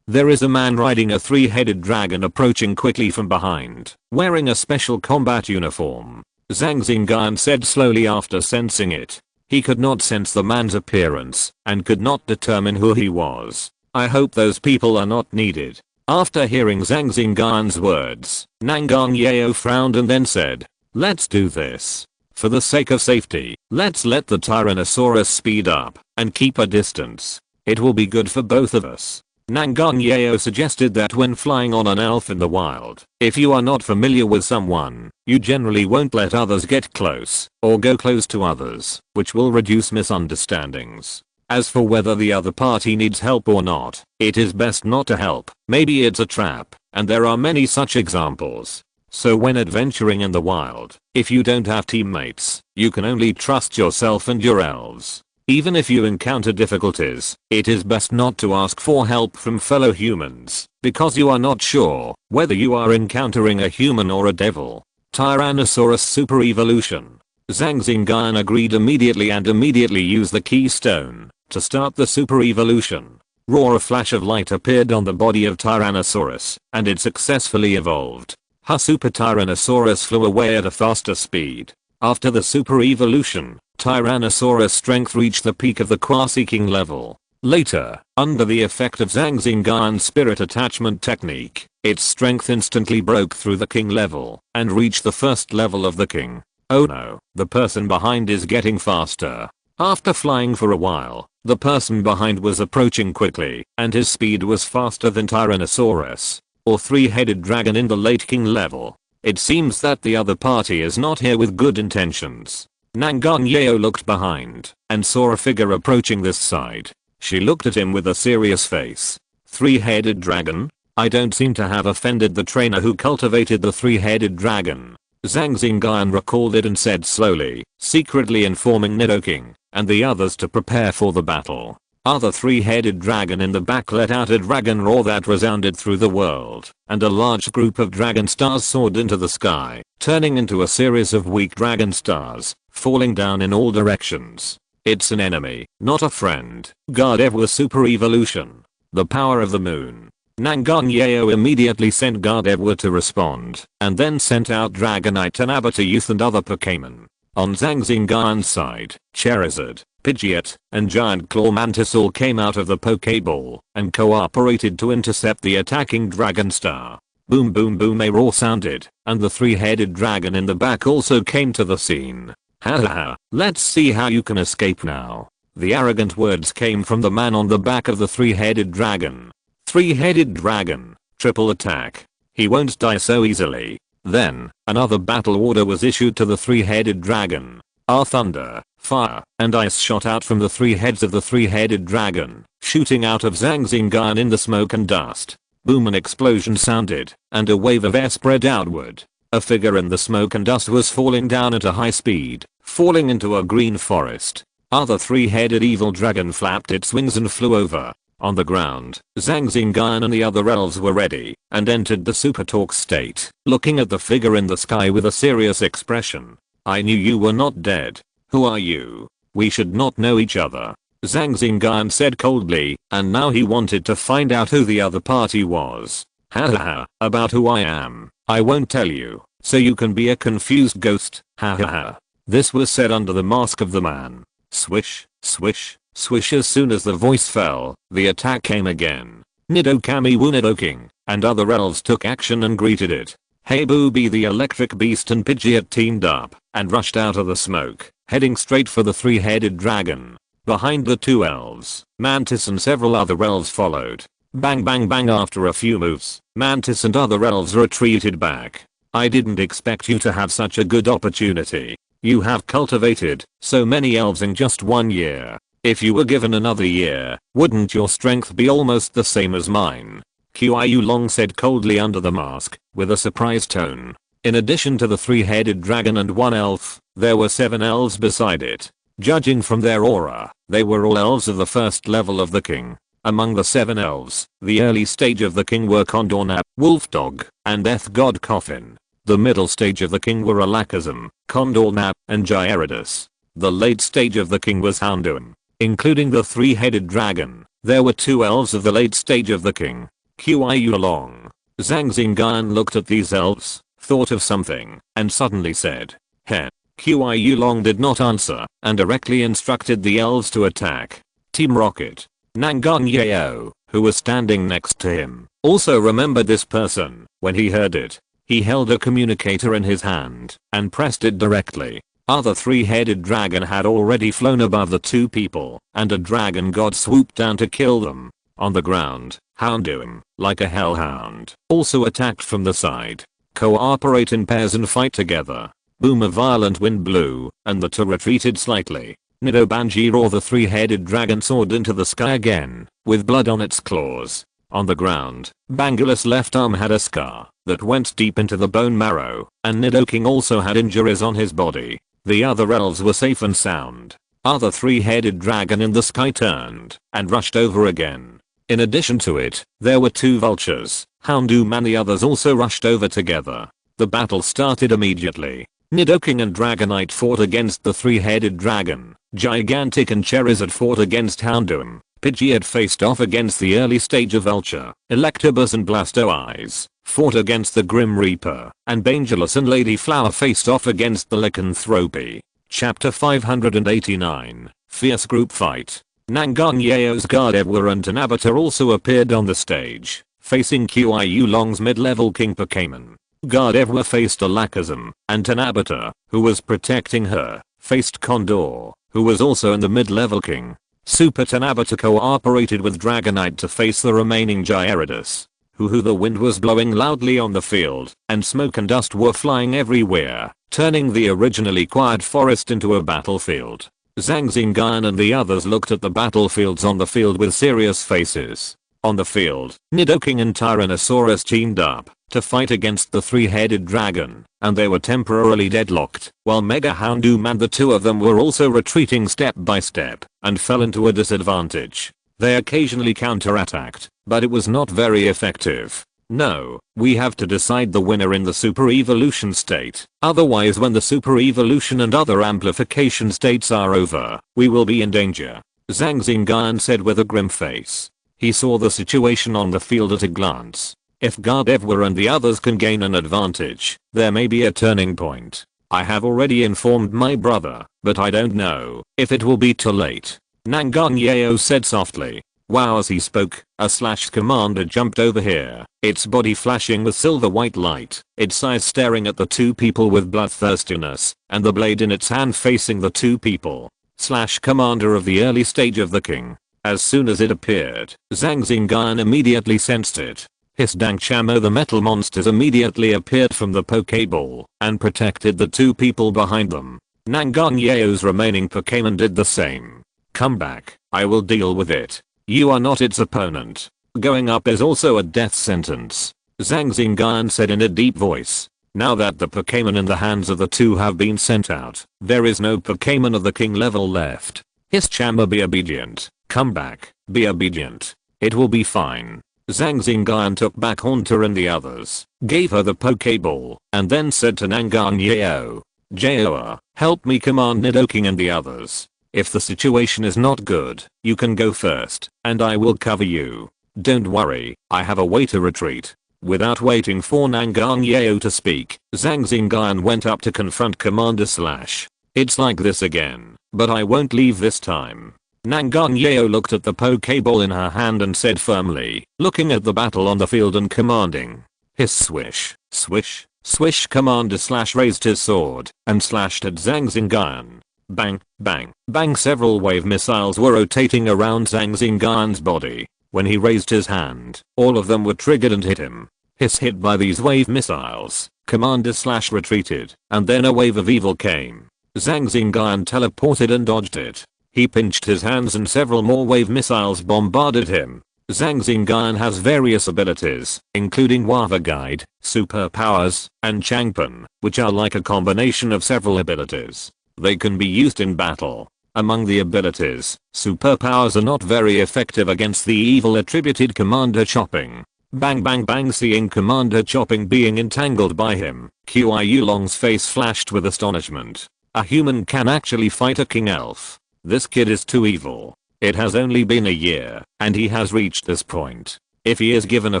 There is a man riding a 3-headed dragon approaching quickly from behind, wearing a special combat uniform. Zhang Xingyun said slowly after sensing it. He could not sense the man's appearance, and could not determine who he was. I hope those people are not needed. After hearing Zhang Xingyun's words, Nangang Yao frowned and then said, let's do this. For the sake of safety, let's let the Tyrannosaurus speed up, and keep a distance. It will be good for both of us. Nangang Yao suggested that when flying on an elf in the wild, if you are not familiar with someone, you generally won't let others get close, or go close to others, which will reduce misunderstandings. As for whether the other party needs help or not, it is best not to help. Maybe it's a trap, and there are many such examples. So when adventuring in the wild, if you don't have teammates, you can only trust yourself and your elves. Even if you encounter difficulties, it is best not to ask for help from fellow humans, because you are not sure whether you are encountering a human or a devil. Tyrannosaurus Super Evolution. Zhang Xingyun agreed immediately and immediately used the keystone to start the super evolution. A flash of light appeared on the body of Tyrannosaurus, and it successfully evolved. Her Super Tyrannosaurus flew away at a faster speed. After the super evolution, Tyrannosaurus' strength reached the peak of the Quasi-King level. Later, under the effect of Zhang Xingyun's spirit attachment technique, its strength instantly broke through the King level, and reached the first level of the King. Oh no, the person behind is getting faster. After flying for a while, the person behind was approaching quickly, and his speed was faster than Tyrannosaurus, or 3-headed dragon in the late King level. It seems that the other party is not here with good intentions. Nangang Yao looked behind, and saw a figure approaching this side. She looked at him with a serious face. 3-headed dragon? I don't seem to have offended the trainer who cultivated the 3-headed dragon. Zhang Xingyun recalled it and said slowly, secretly informing Nidoking and the others to prepare for the battle. Other 3-headed dragon in the back let out a dragon roar that resounded through the world, and a large group of dragon stars soared into the sky, turning into a series of weak dragon stars, falling down in all directions. It's an enemy, not a friend. Gardevoir Super Evolution. The power of the moon. Nangang Yao immediately sent Gardevoir to respond, and then sent out Dragonite and Abattoir and other Pokémon. On Zhang Xingyun's side, Charizard, Pidgeot, and Giant Claw Mantis all came out of the Pokéball, and cooperated to intercept the attacking Dragon Star. Boom boom boom, a roar sounded, and the 3-headed dragon in the back also came to the scene. Ha ha ha, let's see how you can escape now. The arrogant words came from the man on the back of the 3-headed dragon. 3-headed dragon, triple attack. He won't die so easily. Then, another battle order was issued to the 3-headed dragon. Thunder, fire, and ice shot out from the 3 heads of the 3-headed dragon, shooting out of Zhang Xingyun in the smoke and dust. Boom, an explosion sounded, and a wave of air spread outward. A figure in the smoke and dust was falling down at a high speed, falling into a green forest. Other three-headed evil dragon flapped its wings and flew over. On the ground, Zhang Xingyun and the other elves were ready and entered the super talk state, looking at the figure in the sky with a serious expression. I knew you were not dead. Who are you? We should not know each other. Zhang Xingyun said coldly, and now he wanted to find out who the other party was. Hahaha, about who I am, I won't tell you, so you can be a confused ghost, hahaha. This was said under the mask of the man. Swish, swish, swish. As soon as the voice fell, the attack came again. Nidokami wu Nidoking, and other elves took action and greeted it. Hey Booby the electric beast and Pidgeot teamed up and rushed out of the smoke, heading straight for the three-headed dragon. Behind the two elves, Mantis and several other elves followed. Bang bang bang. After a few moves, Mantis and other elves retreated back. I didn't expect you to have such a good opportunity. You have cultivated so many elves in just 1 year. If you were given another year, wouldn't your strength be almost the same as mine? Qiu Long said coldly under the mask, with a surprised tone. In addition to the three-headed dragon and one elf, there were 7 elves beside it. Judging from their aura, they were all elves of the first level of the king. Among the 7 elves, the early stage of the king were Condornap, Wolfdog, and Death God Coffin. The middle stage of the king were Alakazam, Condornap, and Gyarados. The late stage of the king was Houndoom. Including the three-headed dragon, there were 2 elves of the late stage of the king. Qiu Long. Zhang Xingyun looked at these elves, thought of something, and suddenly said, heh. Qiu Long did not answer, and directly instructed the elves to attack. Team Rocket. Nangang Yeo, who was standing next to him, also remembered this person. When he heard it, he held a communicator in his hand and pressed it directly. Other three-headed dragon had already flown above the 2 people, and a dragon god swooped down to kill them. On the ground, Houndoom, like a hellhound, also attacked from the side. Cooperate in pairs and fight together. Boom, a violent wind blew, and the 2 retreated slightly. Nidobanjiro the three-headed dragon soared into the sky again, with blood on its claws. On the ground, Bangula's left arm had a scar that went deep into the bone marrow, and Nidoking also had injuries on his body. The other elves were safe and sound. Other three-headed dragon in the sky turned and rushed over again. In addition to it, there were 2 vultures. Houndoom and the others also rushed over together. The battle started immediately. Nidoking and Dragonite fought against the three-headed dragon. Gigantic and Charizard fought against Houndoom. Pidgeot faced off against the early stage of Vulture. Electabuzz and Blastoise fought against the Grim Reaper, and Bangelus and Lady Flower faced off against the Lycanthrope. Chapter 589, Fierce Group Fight. Nangang Yeo's Gardevoir and Tanabata also appeared on the stage, facing Qiu Long's mid-level King Pokémon. Gardevoir faced Alakazam, and Tanabata, who was protecting her, faced Condor, who was also in the mid-level King. Super Tanabata cooperated with Dragonite to face the remaining Gyarados. The wind was blowing loudly on the field, and smoke and dust were flying everywhere, turning the originally quiet forest into a battlefield. Zhang Xingyun and the others looked at the battlefields on the field with serious faces. On the field, Nidoking and Tyrannosaurus teamed up to fight against the three-headed dragon, and they were temporarily deadlocked, while Mega Houndoom and the 2 of them were also retreating step by step, and fell into a disadvantage. They occasionally counterattacked, but it was not very effective. No, we have to decide the winner in the super evolution state. Otherwise, when the super evolution and other amplification states are over, we will be in danger. Zhang Xingyun said with a grim face. He saw the situation on the field at a glance. If Gardevoir and the others can gain an advantage, there may be a turning point. I have already informed my brother, but I don't know if it will be too late. Nangang Yeo said softly. Wow, as he spoke, a Slash commander jumped over here, its body flashing with silver-white light, its eyes staring at the 2 people with bloodthirstiness, and the blade in its hand facing the 2 people. Slash commander of the early stage of the king. As soon as it appeared, Zhang Xingyun immediately sensed it. His Dankchamo the metal monsters immediately appeared from the Pokeball and protected the 2 people behind them. Nangang Yeo's remaining Pokémon did the same. Come back, I will deal with it. You are not its opponent. Going up is also a death sentence. Zhang Xingyun said in a deep voice. Now that the Pokémon in the hands of the 2 have been sent out, there is no Pokémon of the king level left. Hiss Chamber, be obedient. Come back. Be obedient. It will be fine. Zhang Xingyun took back Haunter and the others, gave her the Pokeball, and then said to Nangang Yeo, Joa, help me command Nidoking and the others. If the situation is not good, you can go first, and I will cover you. Don't worry, I have a way to retreat. Without waiting for Nangang Yeo to speak, Zhang Xingyun went up to confront Commander Slash. It's like this again, but I won't leave this time. Nangang Yeo looked at the Pokeball in her hand and said firmly, looking at the battle on the field and commanding. Hiss swish, swish, swish. Commander Slash raised his sword and slashed at Zhang Xingyun. Bang, bang, bang. Several wave missiles were rotating around Zhang Xingyun's body. When he raised his hand, all of them were triggered and hit him. Hiss hit by these wave missiles, Commander Slash retreated, and then a wave of evil came. Zhang Xingyun teleported and dodged it. He pinched his hands and several more wave missiles bombarded him. Zhang Xingyun has various abilities, including Wava Guide, superpowers, and Changpan, which are like a combination of several abilities. They can be used in battle. Among the abilities, superpowers are not very effective against the evil attributed Commander Chopping. Bang bang bang. Seeing Commander Chopping being entangled by him, Qiu Long's face flashed with astonishment. A human can actually fight a king elf. This kid is too evil. It has only been a year, and he has reached this point. If he is given a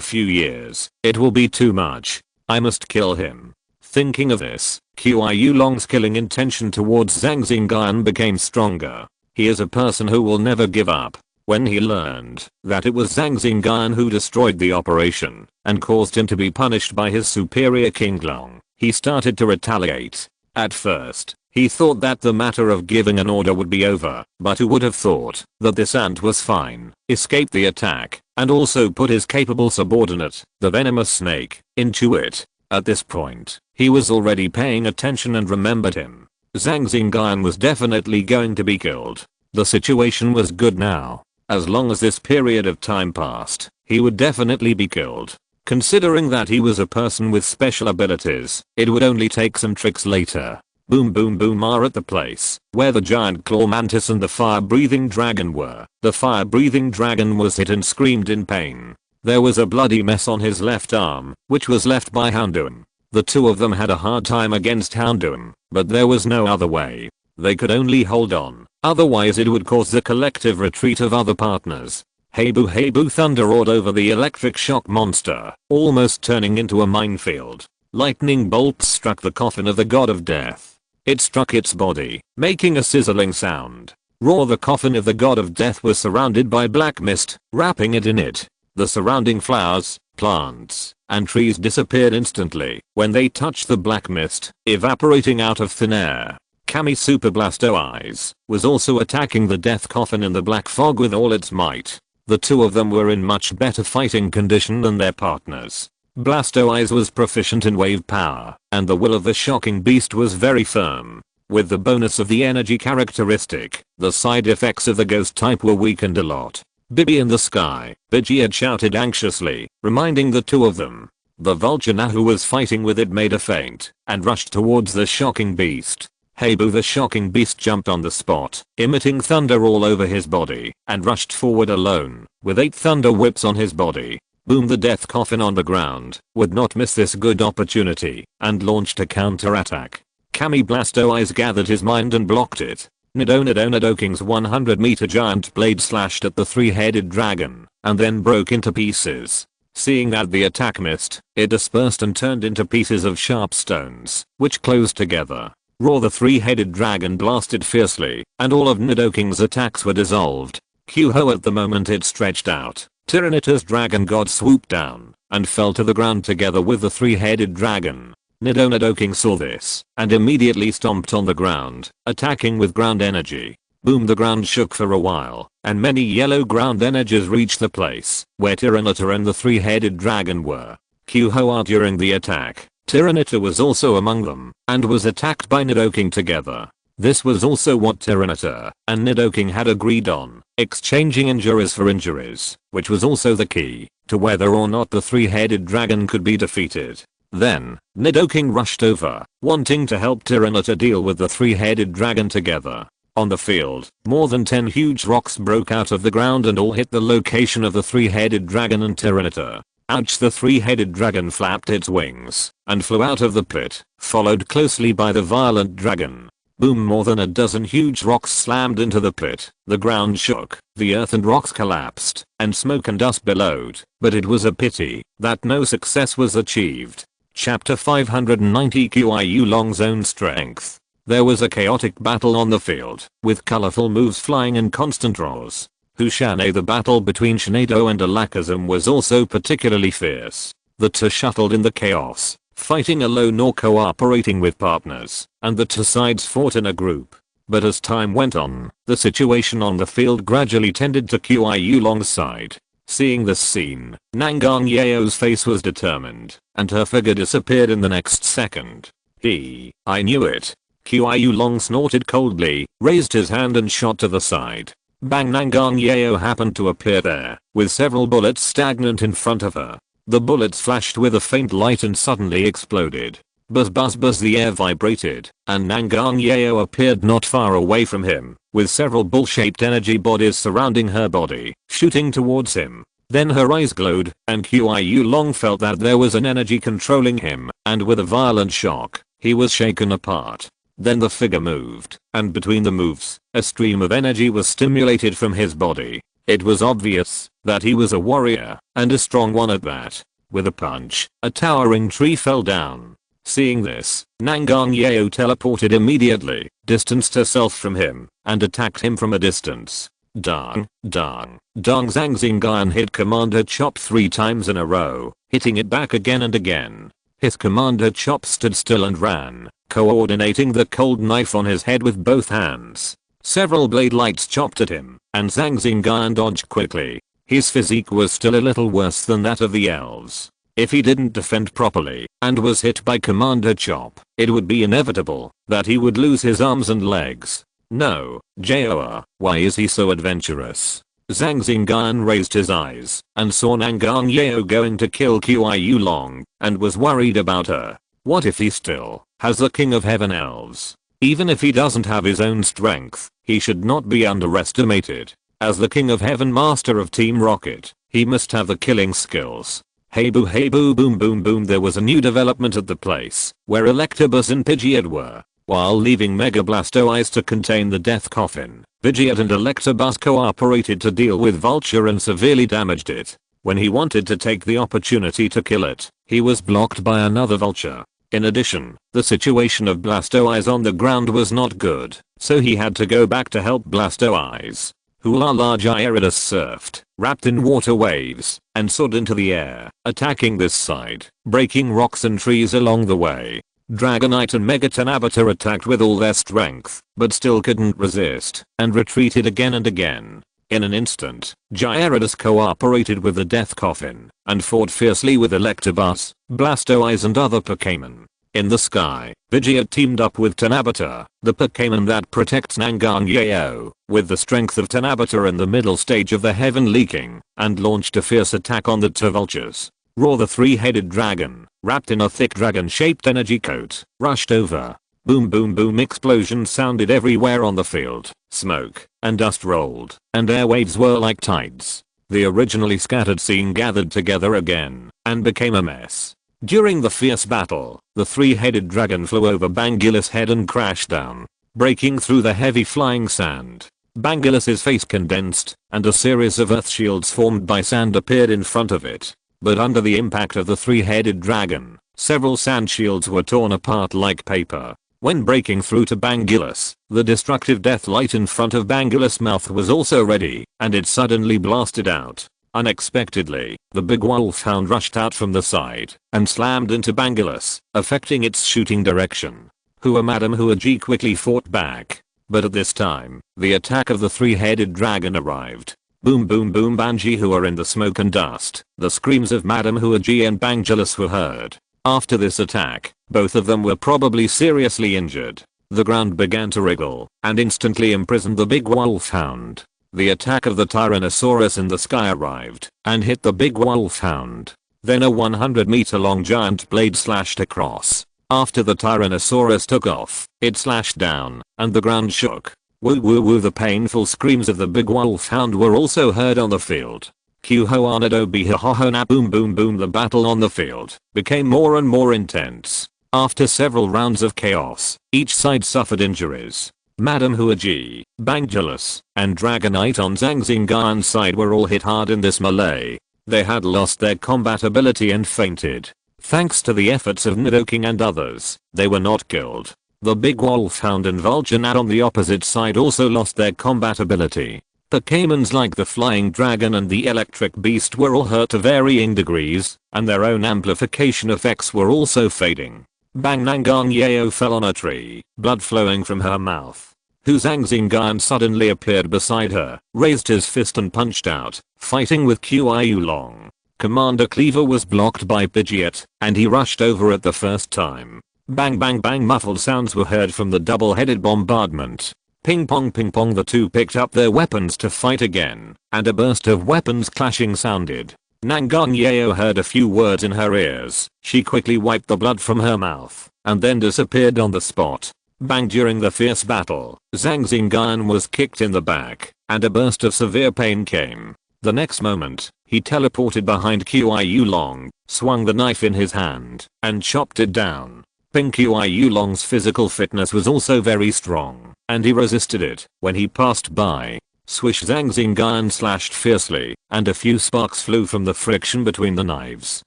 few years, it will be too much. I must kill him. Thinking of this, Qiu Long's killing intention towards Zhang Xingyun became stronger. He is a person who will never give up. When he learned that it was Zhang Xingyun who destroyed the operation and caused him to be punished by his superior King Long, he started to retaliate. At first, he thought that the matter of giving an order would be over, but who would have thought that this ant was fine, escaped the attack, and also put his capable subordinate, the venomous snake, into it. At this point, he was already paying attention and remembered him. Zhang Xingyun was definitely going to be killed. The situation was good now. As long as this period of time passed, he would definitely be killed. Considering that he was a person with special abilities, it would only take some tricks later. Boom boom boom are at the place where the giant claw mantis and the fire-breathing dragon were. The fire-breathing dragon was hit and screamed in pain. There was a bloody mess on his left arm, which was left by Houndoom. The two of them had a hard time against Houndoom, but there was no other way. They could only hold on, otherwise it would cause the collective retreat of other partners. Hey boo thunder roared over the electric shock monster, almost turning into a minefield. Lightning bolts struck the coffin of the god of death. It struck its body, making a sizzling sound. Roar. The coffin of the god of death was surrounded by black mist, wrapping it in it. The surrounding flowers, plants, and trees disappeared instantly when they touched the black mist, evaporating out of thin air. Kami Super Blastoise was also attacking the death coffin in the black fog with all its might. The two of them were in much better fighting condition than their partners. Blastoise was proficient in wave power, and the will of the shocking beast was very firm. With the bonus of the energy characteristic, the side effects of the ghost type were weakened a lot. Bibi in the sky, Bigi had shouted anxiously, reminding the two of them. The vulture who was fighting with it made a feint, and rushed towards the shocking beast. Hey boo. The shocking beast jumped on the spot, emitting thunder all over his body, and rushed forward alone, with 8 thunder whips on his body. Boom. The death coffin on the ground would not miss this good opportunity, and launched a counter-attack. Kami Blastoise gathered his mind and blocked it. Nidoking's 100-meter giant blade slashed at the 3-headed dragon, and then broke into pieces. Seeing that the attack missed, it dispersed and turned into pieces of sharp stones, which closed together. Roar. The 3-headed dragon blasted fiercely, and all of Nidoking's attacks were dissolved. Q-ho. At the moment it stretched out, Tyranitar's dragon god swooped down, and fell to the ground together with the 3-headed dragon. Nidoking saw this, and immediately stomped on the ground, attacking with ground energy. Boom. The ground shook for a while, and many yellow ground energies reached the place where Tyranitar and the 3-headed dragon were. Q-ho. During the attack, Tyranitar was also among them, and was attacked by Nidoking together. This was also what Tyranitar and Nidoking had agreed on, exchanging injuries for injuries, which was also the key to whether or not the 3-headed dragon could be defeated. Then, Nidoking rushed over, wanting to help Tyranitar deal with the 3-headed dragon together. On the field, more than 10 huge rocks broke out of the ground and all hit the location of the three-headed dragon and Tyranitar. Ouch! The three-headed dragon flapped its wings and flew out of the pit, followed closely by the violent dragon. Boom! More than a dozen huge rocks slammed into the pit. The ground shook, the earth and rocks collapsed, and smoke and dust billowed. But it was a pity that no success was achieved. Chapter 590 Qiu Long's own strength. There was a chaotic battle on the field, with colorful moves flying and constant roars. Hushane, the battle between Shinado and Alakazam was also particularly fierce. The two shuttled in the chaos, fighting alone or cooperating with partners, and the two sides fought in a group. But as time went on, the situation on the field gradually tended to Qiu Long's side. Seeing this scene, Nangang Yao's face was determined, and her figure disappeared in the next second. I knew it. Qiu Long snorted coldly, raised his hand and shot to the side. Bang! Nangang Yao happened to appear there, with several bullets stagnant in front of her. The bullets flashed with a faint light and suddenly exploded. Buzz buzz buzz, the air vibrated, and Nangang Yao appeared not far away from him, with several bull-shaped energy bodies surrounding her body, shooting towards him. Then her eyes glowed, and Qiu Long felt that there was an energy controlling him, and with a violent shock, he was shaken apart. Then the figure moved, and between the moves, a stream of energy was stimulated from his body. It was obvious that he was a warrior, and a strong one at that. With a punch, a towering tree fell down. Seeing this, Nangang Yao teleported immediately, distanced herself from him, and attacked him from a distance. Dang, dang, dang! Zhang Xingyun hit Commander Chop 3 times in a row, hitting it back again and again. His Commander Chop stood still and ran, coordinating the cold knife on his head with both hands. Several blade lights chopped at him, and Zhang Xingyun dodged quickly. His physique was still a little worse than that of the elves. If he didn't defend properly, and was hit by Commander Chop, it would be inevitable that he would lose his arms and legs. No, Joa, why is he so adventurous? Zhang Xingyun raised his eyes, and saw Nangang Yao going to kill Qiu Long, and was worried about her. What if he still has the King of Heaven elves? Even if he doesn't have his own strength, he should not be underestimated. As the King of Heaven Master of Team Rocket, he must have the killing skills. Hey boo boom boom boom! There was a new development at the place where Electabuzz and Pidgeot were. While leaving Mega Blastoise to contain the death coffin, Pidgeot and Electabuzz cooperated to deal with Vulture and severely damaged it. When he wanted to take the opportunity to kill it, he was blocked by another Vulture. In addition, the situation of Blastoise on the ground was not good, so he had to go back to help Blastoise. Hula Gyarados surfed, wrapped in water waves, and soared into the air, attacking this side, breaking rocks and trees along the way. Dragonite and Mega Tanabator attacked with all their strength, but still couldn't resist, and retreated again and again. In an instant, Gyarados cooperated with the death coffin, and fought fiercely with Electabuzz, Blastoise and other Pokémon. In the sky, Pidgeot teamed up with Tanabator, the Pokémon that protects Nangang Yao, with the strength of Tanabator in the middle stage of the Heavenly King, and launched a fierce attack on the two Vultures. Roar, the three-headed dragon, wrapped in a thick dragon-shaped energy coat, rushed over. Boom boom boom! Explosions sounded everywhere on the field. Smoke and dust rolled, and airwaves were like tides. The originally scattered scene gathered together again, and became a mess. During the fierce battle, the three-headed dragon flew over Bangilus' head and crashed down, breaking through the heavy flying sand. Bangilus' face condensed, and a series of earth shields formed by sand appeared in front of it. But under the impact of the three-headed dragon, several sand shields were torn apart like paper. When breaking through to Bangilus, the destructive death light in front of Bangilus' mouth was also ready, and it suddenly blasted out. Unexpectedly, the big wolfhound rushed out from the side, and slammed into Bangilus, affecting its shooting direction. Madam G quickly fought back. But at this time, the attack of the three-headed dragon arrived. Boom boom boom! Banji who are in the smoke and dust. The screams of Madam G and Bangilus were heard. After this attack, both of them were probably seriously injured. The ground began to wriggle, and instantly imprisoned the big wolfhound. The attack of the Tyrannosaurus in the sky arrived, and hit the big wolfhound. Then a 100-meter-long giant blade slashed across. After the Tyrannosaurus took off, it slashed down, and the ground shook. Woo woo woo, the painful screams of the big wolfhound were also heard on the field. Q-ho-anado be-ha-ho-na boom boom boom. The battle on the field became more and more intense. After several rounds of chaos, each side suffered injuries. Madam Huaji, Bangulus, and Dragonite on Zhang Xingyun's side were all hit hard in this melee. They had lost their combat ability and fainted. Thanks to the efforts of Nidoking and others, they were not killed. The big wolfhound and Volcanat on the opposite side also lost their combat ability. Pokémons like the flying dragon and the electric beast were all hurt to varying degrees, and their own amplification effects were also fading. Bang Nangang Yeo fell on a tree, blood flowing from her mouth. Zhang Xingyun suddenly appeared beside her, raised his fist and punched out, fighting with Qiu Long. Commander Cleaver was blocked by Pidgeot, and he rushed over at the first time. Bang bang bang, muffled sounds were heard from the double-headed bombardment. Ping pong, the two picked up their weapons to fight again, and a burst of weapons clashing sounded. Nangang Yeo heard a few words in her ears. She quickly wiped the blood from her mouth, and then disappeared on the spot. Bang, during the fierce battle, Zhang Xingyun was kicked in the back, and a burst of severe pain came. The next moment, he teleported behind Qiu Long, swung the knife in his hand, and chopped it down. Ping Qiu Long's physical fitness was also very strong, and he resisted it when he passed by. Swish, Zhang Xingyun slashed fiercely, and a few sparks flew from the friction between the knives.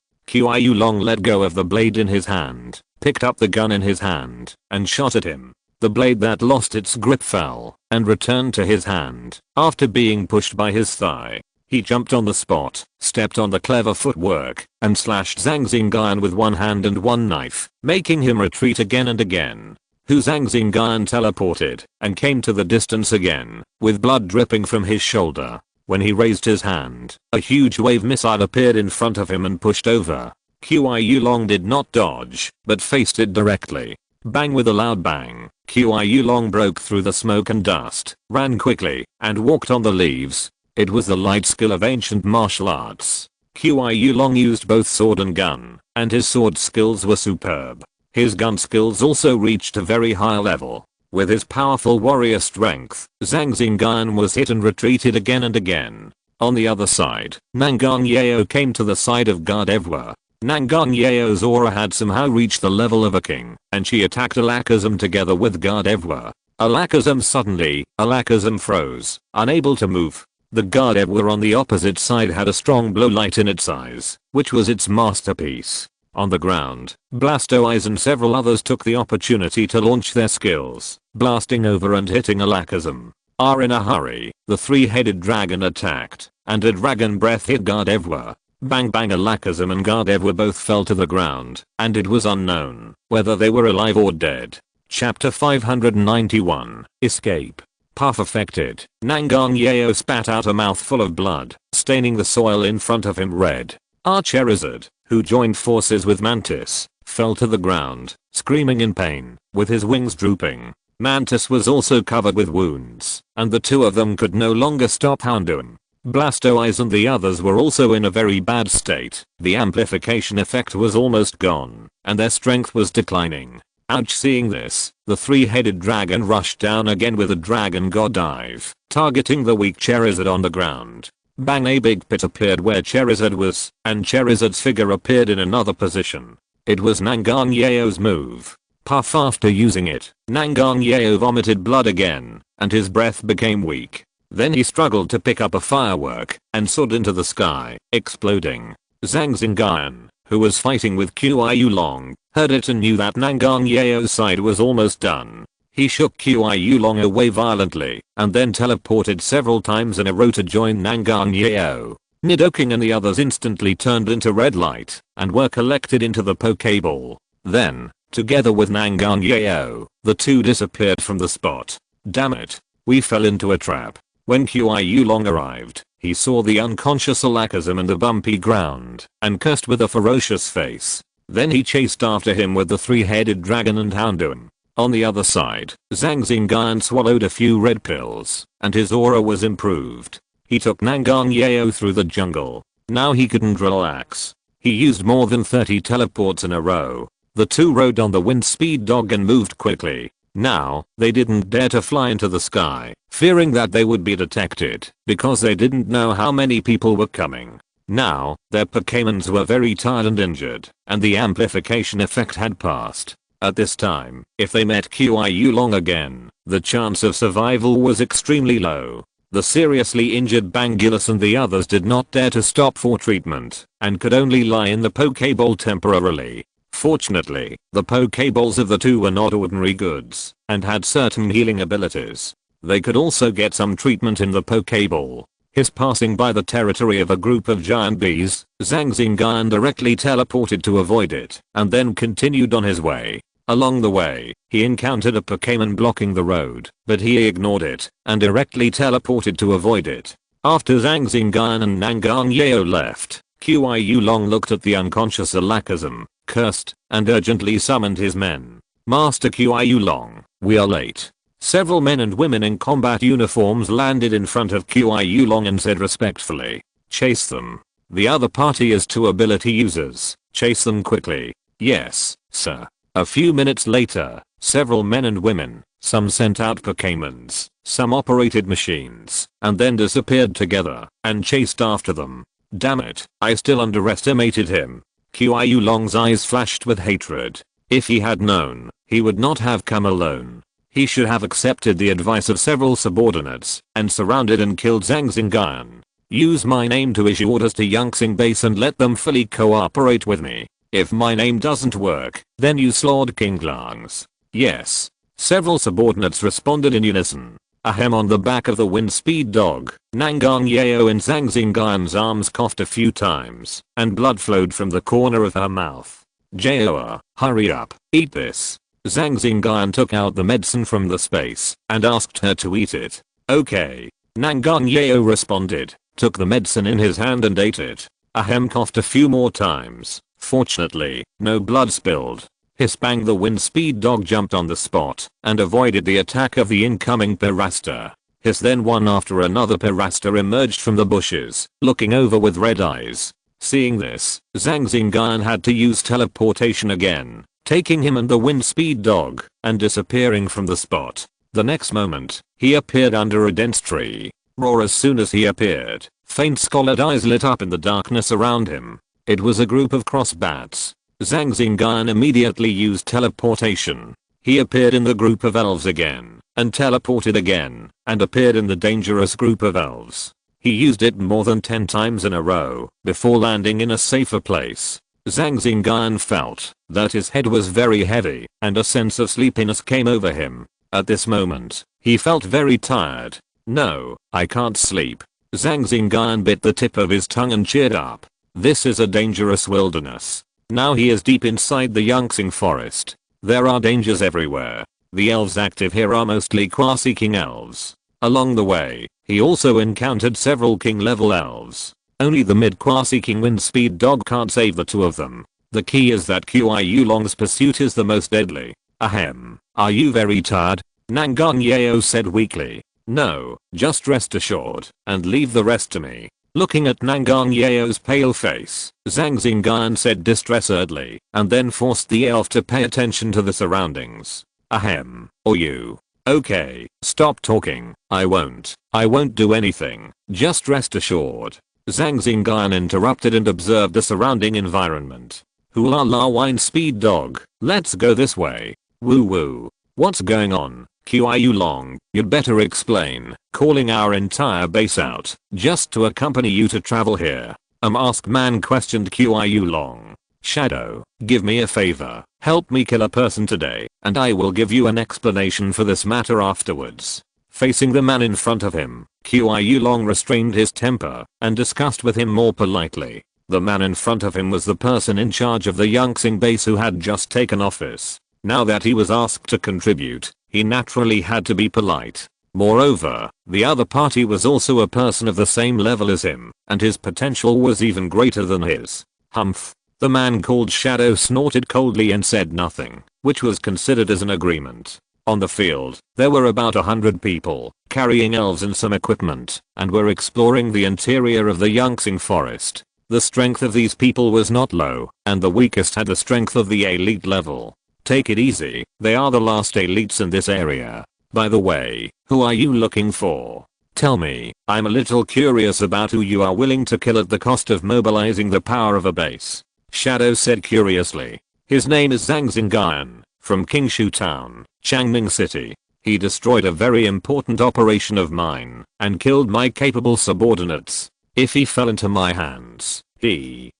Qiu Long let go of the blade in his hand, picked up the gun in his hand, and shot at him. The blade that lost its grip fell, and returned to his hand, after being pushed by his thigh. He jumped on the spot, stepped on the clever footwork, and slashed Zhang Xingyun with one hand and one knife, making him retreat again and again. Zhang Xingyun teleported, and came to the distance again, with blood dripping from his shoulder. When he raised his hand, a huge wave missile appeared in front of him and pushed over. Qiu Long did not dodge, but faced it directly. Bang, with a loud bang, Qiu Long broke through the smoke and dust, ran quickly, and walked on the leaves. It was the light skill of ancient martial arts. Qiu Long used both sword and gun, and his sword skills were superb. His gun skills also reached a very high level. With his powerful warrior strength, Zhang Xingyun was hit and retreated again and again. On the other side, Nangang Yeo came to the side of Gardevoir. Nangang Yeo's aura had somehow reached the level of a king, and she attacked Alakazam together with Gardevoir. Alakazam froze, unable to move. The Gardevoir on the opposite side had a strong blow light in its eyes, which was its masterpiece. On the ground, Blastoise and several others took the opportunity to launch their skills, blasting over and hitting Alakazam. In a hurry, the three-headed dragon attacked, and a dragon breath hit Gardevoir. Bang bang, Alakazam and Gardevoir both fell to the ground, and it was unknown whether they were alive or dead. Chapter 591, Escape. Puff affected, Nangang Yeo spat out a mouthful of blood, staining the soil in front of him red. Charizard, who joined forces with Mantis, fell to the ground, screaming in pain, with his wings drooping. Mantis was also covered with wounds, and the two of them could no longer stop Houndoom. Blastoise and the others were also in a very bad state. The amplification effect was almost gone, and their strength was declining. Ouch! Seeing this, the three-headed dragon rushed down again with a Dragon God dive, targeting the weak Charizard on the ground. Bang! A big pit appeared where Charizard was, and Charizard's figure appeared in another position. It was Nangang Yeo's move. Puff. After using it, Nangang Yeo vomited blood again, and his breath became weak. Then he struggled to pick up a firework, and soared into the sky, exploding. Zhang Xingyun, who was fighting with Qiu Long, heard it and knew that Nangang Yeo's side was almost done. He shook Qiu Long away violently, and then teleported several times in a row to join Nangang Yeo. Nidoking and the others instantly turned into red light, and were collected into the Pokeball. Then, together with Nangang Yeo, the two disappeared from the spot. Damn it. We fell into a trap. When Qiu Long arrived, he saw the unconscious Alakazam in the bumpy ground, and cursed with a ferocious face. Then he chased after him with the three-headed dragon and Houndoom. On the other side, Zhang Xingyun swallowed a few red pills, and his aura was improved. He took Nangang Yeo through the jungle. Now he couldn't relax. He used more than 30 teleports in a row. The two rode on the wind speed dog and moved quickly. Now, they didn't dare to fly into the sky, fearing that they would be detected, because they didn't know how many people were coming. Now, their Pokémons were very tired and injured, and the amplification effect had passed. At this time, if they met Qiu Long again, the chance of survival was extremely low. The seriously injured Bangulus and the others did not dare to stop for treatment, and could only lie in the Pokéball temporarily. Fortunately, the Pokéballs of the two were not ordinary goods, and had certain healing abilities. They could also get some treatment in the Pokéball. His passing by the territory of a group of giant bees, Zhang Xingyun directly teleported to avoid it, and then continued on his way. Along the way, he encountered a Pokémon blocking the road, but he ignored it, and directly teleported to avoid it. After Zhang Xingyun and Nangang Yao left, Qiu Long looked at the unconscious Alakazam, cursed, and urgently summoned his men. Master Qiu Long, we are late. Several men and women in combat uniforms landed in front of Qiu Long and said respectfully, chase them. The other party is two ability users, chase them quickly. Yes, sir. A few minutes later, several men and women, some sent out Pokémons, some operated machines, and then disappeared together, and chased after them. Damn it, I still underestimated him. Qiu Long's eyes flashed with hatred. If he had known, he would not have come alone. He should have accepted the advice of several subordinates, and surrounded and killed Zhang Xingyun. Use my name to issue orders to Yangtze base and let them fully cooperate with me. If my name doesn't work, then use Lord King Lang's. Yes. Several subordinates responded in unison. Ahem. On the back of the wind speed dog, Nangang Yao in Zhang Xingyun's arms coughed a few times, and blood flowed from the corner of her mouth. Jaoa, hurry up, eat this. Zhang Xingyun took out the medicine from the space, and asked her to eat it. Okay. Nangang Yao responded, took the medicine in his hand and ate it. Ahem. Coughed a few more times. Fortunately, no blood spilled. Hiss bang. The wind speed dog jumped on the spot and avoided the attack of the incoming Pirasta. Hiss. Then one after another Pirasta emerged from the bushes, looking over with red eyes. Seeing this, Zhang Xingyun had to use teleportation again, taking him and the wind speed dog, and disappearing from the spot. The next moment, he appeared under a dense tree. Roar. As soon as he appeared, faint scalded eyes lit up in the darkness around him. It was a group of crossbats. Zhang Xingyun immediately used teleportation. He appeared in the group of elves again, and teleported again, and appeared in the dangerous group of elves. He used it more than 10 times in a row, before landing in a safer place. Zhang Xingyun felt that his head was very heavy, and a sense of sleepiness came over him. At this moment, he felt very tired. No, I can't sleep. Zhang Xingyun bit the tip of his tongue and cheered up. This is a dangerous wilderness. Now he is deep inside the Yangtze forest. There are dangers everywhere. The elves active here are mostly quasi-king elves. Along the way, he also encountered several king level elves. Only the mid quasi-king wind speed dog can't save the two of them. The key is that Qiu Long's pursuit is the most deadly. Ahem. Are you very tired? Nangang Yao said weakly. No, just rest assured, and leave the rest to me. Looking at Nangang Yao's pale face, Zhang Xingyun said distressedly, and then forced the elf to pay attention to the surroundings. Ahem. Or you. Okay, stop talking. I won't do anything. Just rest assured. Zhang Xingyun interrupted and observed the surrounding environment. Hula la wine speed dog, let's go this way. Woo woo. What's going on? Qiu Long, you'd better explain. Calling our entire base out, just to accompany you to travel here. A masked man questioned Qiu Long. Shadow, give me a favor. Help me kill a person today, and I will give you an explanation for this matter afterwards. Facing the man in front of him, Qiu Long restrained his temper, and discussed with him more politely. The man in front of him was the person in charge of the Yangtze base who had just taken office. Now that he was asked to contribute, he naturally had to be polite. Moreover, the other party was also a person of the same level as him, and his potential was even greater than his. Humph. The man called Shadow snorted coldly and said nothing, which was considered as an agreement. On the field, there were about 100 people, carrying elves and some equipment, and were exploring the interior of the Yangtze forest. The strength of these people was not low, and the weakest had the strength of the elite level. Take it easy, they are the last elites in this area. By the way, who are you looking for? Tell me, I'm a little curious about who you are willing to kill at the cost of mobilizing the power of a base. Shadow said curiously. His name is Zhang Xingyun, from Qingshu Town, Changning City. He destroyed a very important operation of mine and killed my capable subordinates. If he fell into my hands, Qiu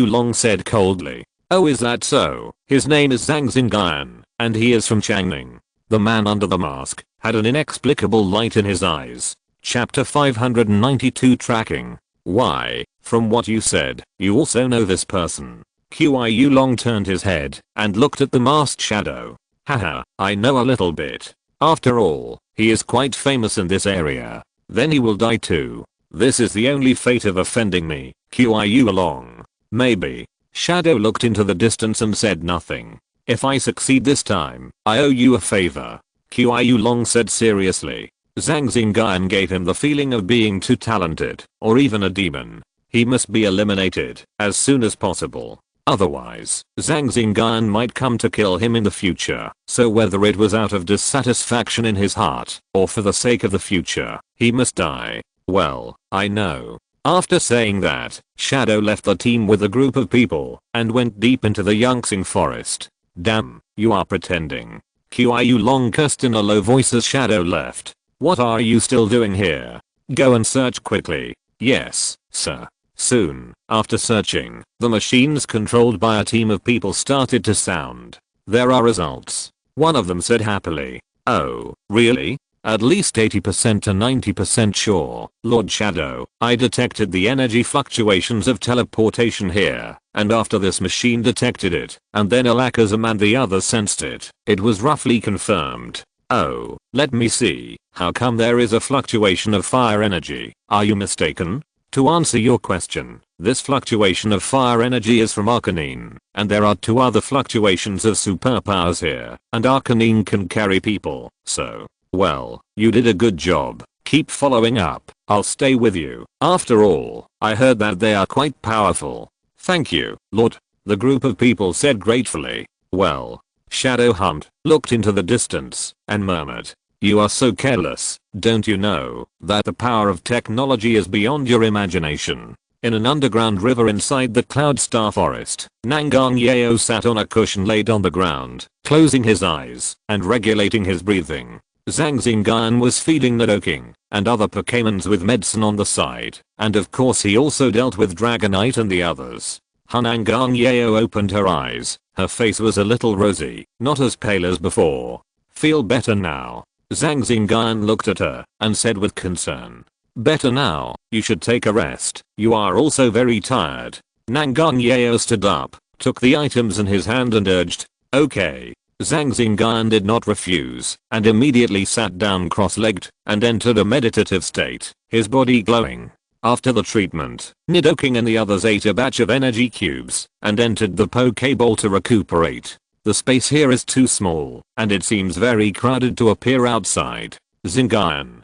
Long said coldly. Oh, is that so? His name is Zhang Xingyun, and he is from Changning. The man under the mask had an inexplicable light in his eyes. Chapter 592 Tracking. Why, from what you said, you also know this person. Qiu Long turned his head and looked at the masked Shadow. Haha, I know a little bit. After all, he is quite famous in this area. Then he will die too. This is the only fate of offending me, Qiu Long. Maybe. Shadow looked into the distance and said nothing. If I succeed this time, I owe you a favor. Qiu Long said seriously. Zhang Xingyun gave him the feeling of being too talented, or even a demon. He must be eliminated as soon as possible. Otherwise, Zhang Xingyun might come to kill him in the future, so whether it was out of dissatisfaction in his heart, or for the sake of the future, he must die. Well, I know. After saying that, Shadow left the team with a group of people, and went deep into the Yangxing forest. Damn, you are pretending. Qiu Long cursed in a low voice as Shadow left. What are you still doing here? Go and search quickly. Yes, sir. Soon, after searching, the machines controlled by a team of people started to sound. There are results. One of them said happily. Oh, really? At least 80% to 90% sure, Lord Shadow. I detected the energy fluctuations of teleportation here, and after this machine detected it, and then Alakazam and the others sensed it, it was roughly confirmed. Oh, let me see. How come there is a fluctuation of fire energy? Are you mistaken? To answer your question, this fluctuation of fire energy is from Arcanine, and there are 2 other fluctuations of superpowers here, and Arcanine can carry people, so, well, you did a good job. Keep following up, I'll stay with you. After all, I heard that they are quite powerful. Thank you, Lord. The group of people said gratefully. Well, Shadow Hunt looked into the distance and murmured. You are so careless, don't you know that the power of technology is beyond your imagination? In an underground river inside the Cloud Star Forest, Nangang Yeo sat on a cushion laid on the ground, closing his eyes and regulating his breathing. Zhang Xingyun was feeding Nidoking and other Pokémons with medicine on the side, and of course he also dealt with Dragonite and the others. Nangang Yeo opened her eyes, her face was a little rosy, not as pale as before. Feel better now? Zhang Xingyun looked at her and said with concern. Better now, you should take a rest, you are also very tired. Nangang Yeo stood up, took the items in his hand and urged. Okay. Zhang Xingyun did not refuse, and immediately sat down cross-legged and entered a meditative state, his body glowing. After the treatment, Nidoking and the others ate a batch of energy cubes and entered the Pokeball to recuperate. The space here is too small, and it seems very crowded to appear outside. Xingyun.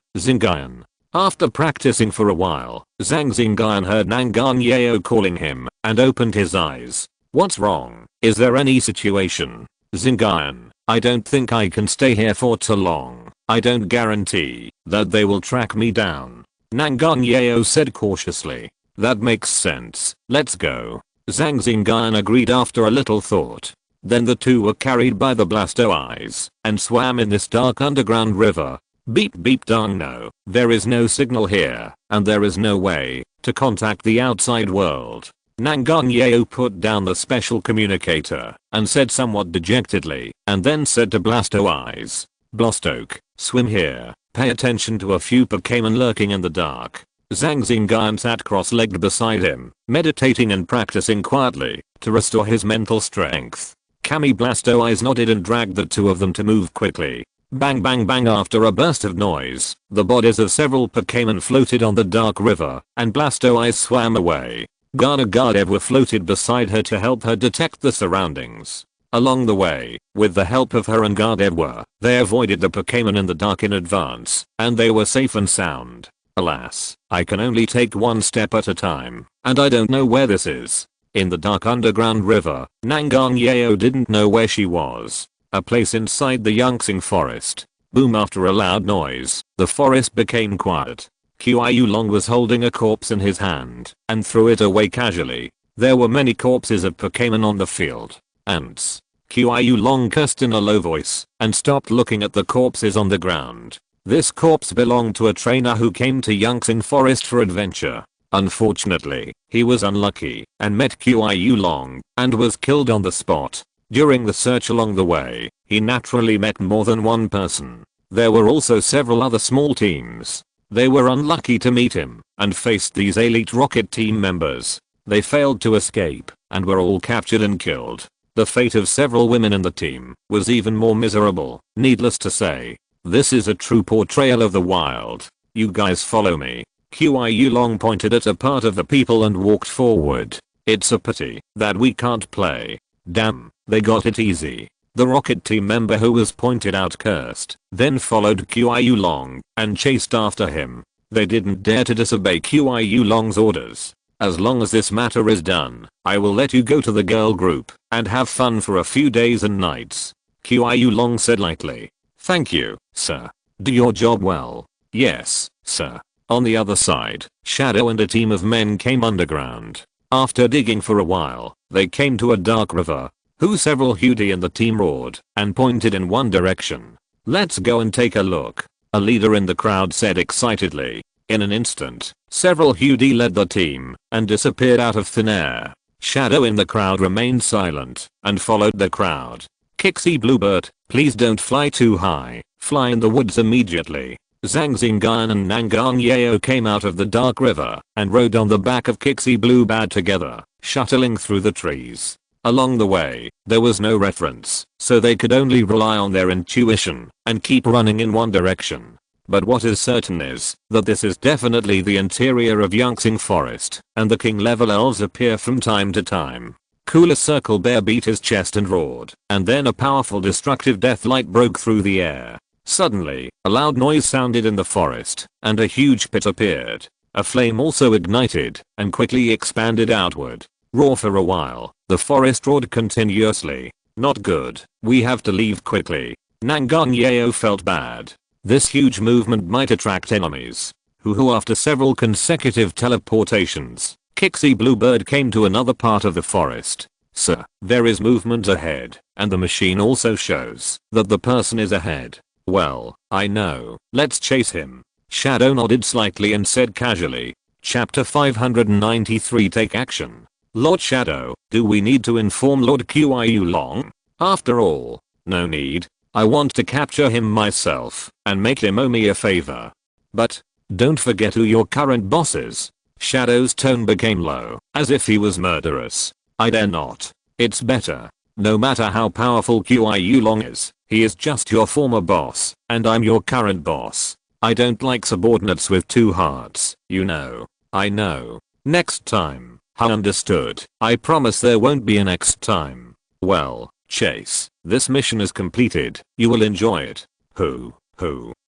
After practicing for a while, Zhang Xingyun heard Nangang Yeo calling him, and opened his eyes. What's wrong? Is there any situation? Xingyun, I don't think I can stay here for too long. I don't guarantee that they will track me down. Nangang Yeo said cautiously. That makes sense. Let's go. Zhang Xingyun agreed after a little thought. Then the two were carried by the Blastoise and swam in this dark underground river. Beep beep dong no, there is no signal here, and there is no way to contact the outside world. Nangang Yeo put down the special communicator and said somewhat dejectedly, and then said to Blastoise, Blastoke, swim here, pay attention to a few Pokémon lurking in the dark. Zhang Xingyun sat cross-legged beside him, meditating and practicing quietly to restore his mental strength. Kami Blastoise nodded and dragged the two of them to move quickly. Bang bang bang. After a burst of noise, the bodies of several Pokémon floated on the dark river, and Blastoise swam away. Gardevoir floated beside her to help her detect the surroundings. Along the way, with the help of her and Gardevoir, they avoided the Pokémon in the dark in advance, and they were safe and sound. Alas, I can only take one step at a time, and I don't know where this is. In the dark underground river, Nangang Yeo didn't know where she was. A place inside the Yangtze forest. Boom, after a loud noise, the forest became quiet. Qiu Long was holding a corpse in his hand and threw it away casually. There were many corpses of Pokémon on the field. Ants. Qiu Long cursed in a low voice and stopped looking at the corpses on the ground. This corpse belonged to a trainer who came to Yangtze forest for adventure. Unfortunately, he was unlucky and met Qiu Long and was killed on the spot. During the search along the way, he naturally met more than one person. There were also several other small teams. They were unlucky to meet him and faced these elite rocket team members. They failed to escape and were all captured and killed. The fate of several women in the team was even more miserable. Needless to say, this is a true portrayal of the wild. You guys follow me. Qiu Long pointed at a part of the people and walked forward. It's a pity that we can't play. Damn, they got it easy. The rocket team member who was pointed out cursed, then followed Qiu Long and chased after him. They didn't dare to disobey Qiu Long's orders. As long as this matter is done, I will let you go to the girl group and have fun for a few days and nights. Qiu Long said lightly. Thank you, sir. Do your job well. Yes, sir. On the other side, Shadow and a team of men came underground. After digging for a while, they came to a dark river. Several Hudi in the team roared and pointed in one direction. Let's go and take a look, a leader in the crowd said excitedly. In an instant, several Hudi led the team and disappeared out of thin air. Shadow in the crowd remained silent and followed the crowd. Kixie Bluebird, please don't fly too high, fly in the woods immediately. Zhang Xingyun and Nangang Yeo came out of the dark river and rode on the back of Kixie Bluebird together, shuttling through the trees. Along the way, there was no reference, so they could only rely on their intuition and keep running in one direction. But what is certain is that this is definitely the interior of Yangtze Forest, and the king level elves appear from time to time. Cooler Circle Bear beat his chest and roared, and then a powerful destructive death light broke through the air. Suddenly, a loud noise sounded in the forest, and a huge pit appeared. A flame also ignited and quickly expanded outward. Roar for a while, the forest roared continuously. Not good, we have to leave quickly. Nangang Yeo felt bad. This huge movement might attract enemies. Who after several consecutive teleportations, Kixie Bluebird came to another part of the forest. Sir, there is movement ahead, and the machine also shows that the person is ahead. Well, I know, let's chase him. Shadow nodded slightly and said casually. Chapter 593 Take Action. Lord Shadow, do we need to inform Lord Qiu Long? After all, no need. I want to capture him myself and make him owe me a favor. But, don't forget who your current boss is. Shadow's tone became low, as if he was murderous. I dare not. It's better. No matter how powerful Qiu Long is, he is just your former boss, and I'm your current boss. I don't like subordinates with two hearts, you know. I know. Next time. Understood. I promise there won't be a next time. Well, Chase, this mission is completed. You will enjoy it.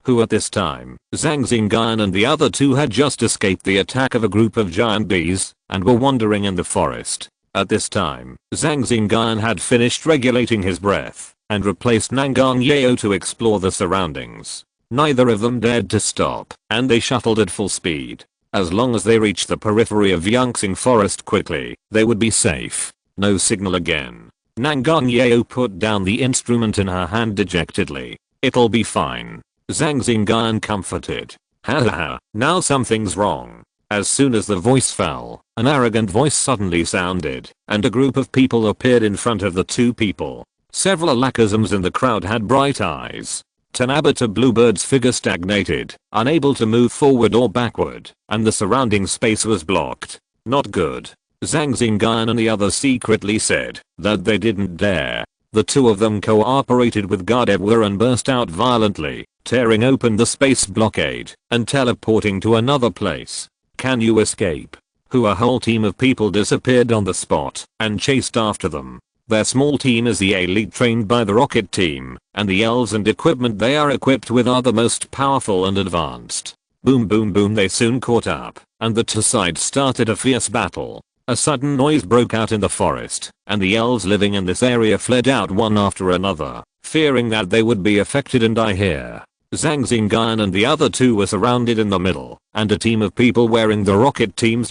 Who at this time, Zhang Xingyun and the other two had just escaped the attack of a group of giant bees and were wandering in the forest. At this time, Zhang Xingyun had finished regulating his breath and replaced Nangang Yeo to explore the surroundings. Neither of them dared to stop, and they shuffled at full speed. As long as they reached the periphery of Yangtze Forest quickly, they would be safe. No signal again. Nangang Yeo put down the instrument in her hand dejectedly. It'll be fine. Zhang Xingyun comforted. Haha, now something's wrong. As soon as the voice fell, an arrogant voice suddenly sounded, and a group of people appeared in front of the two people. Several alakazams in the crowd had bright eyes. Tanabata Bluebird's figure stagnated, unable to move forward or backward, and the surrounding space was blocked. Not good. Zhang Xingyun and the others secretly said that they didn't dare. The two of them cooperated with Gardevoir and burst out violently, tearing open the space blockade and teleporting to another place. Can you escape? A whole team of people disappeared on the spot and chased after them. Their small team is the elite trained by the rocket team, and the elves and equipment they are equipped with are the most powerful and advanced. Boom boom boom, they soon caught up, and the two sides started a fierce battle. A sudden noise broke out in the forest, and the elves living in this area fled out one after another, fearing that they would be affected and die here. Zhang Xingyun and the other two were surrounded in the middle, and a team of people wearing the rocket team's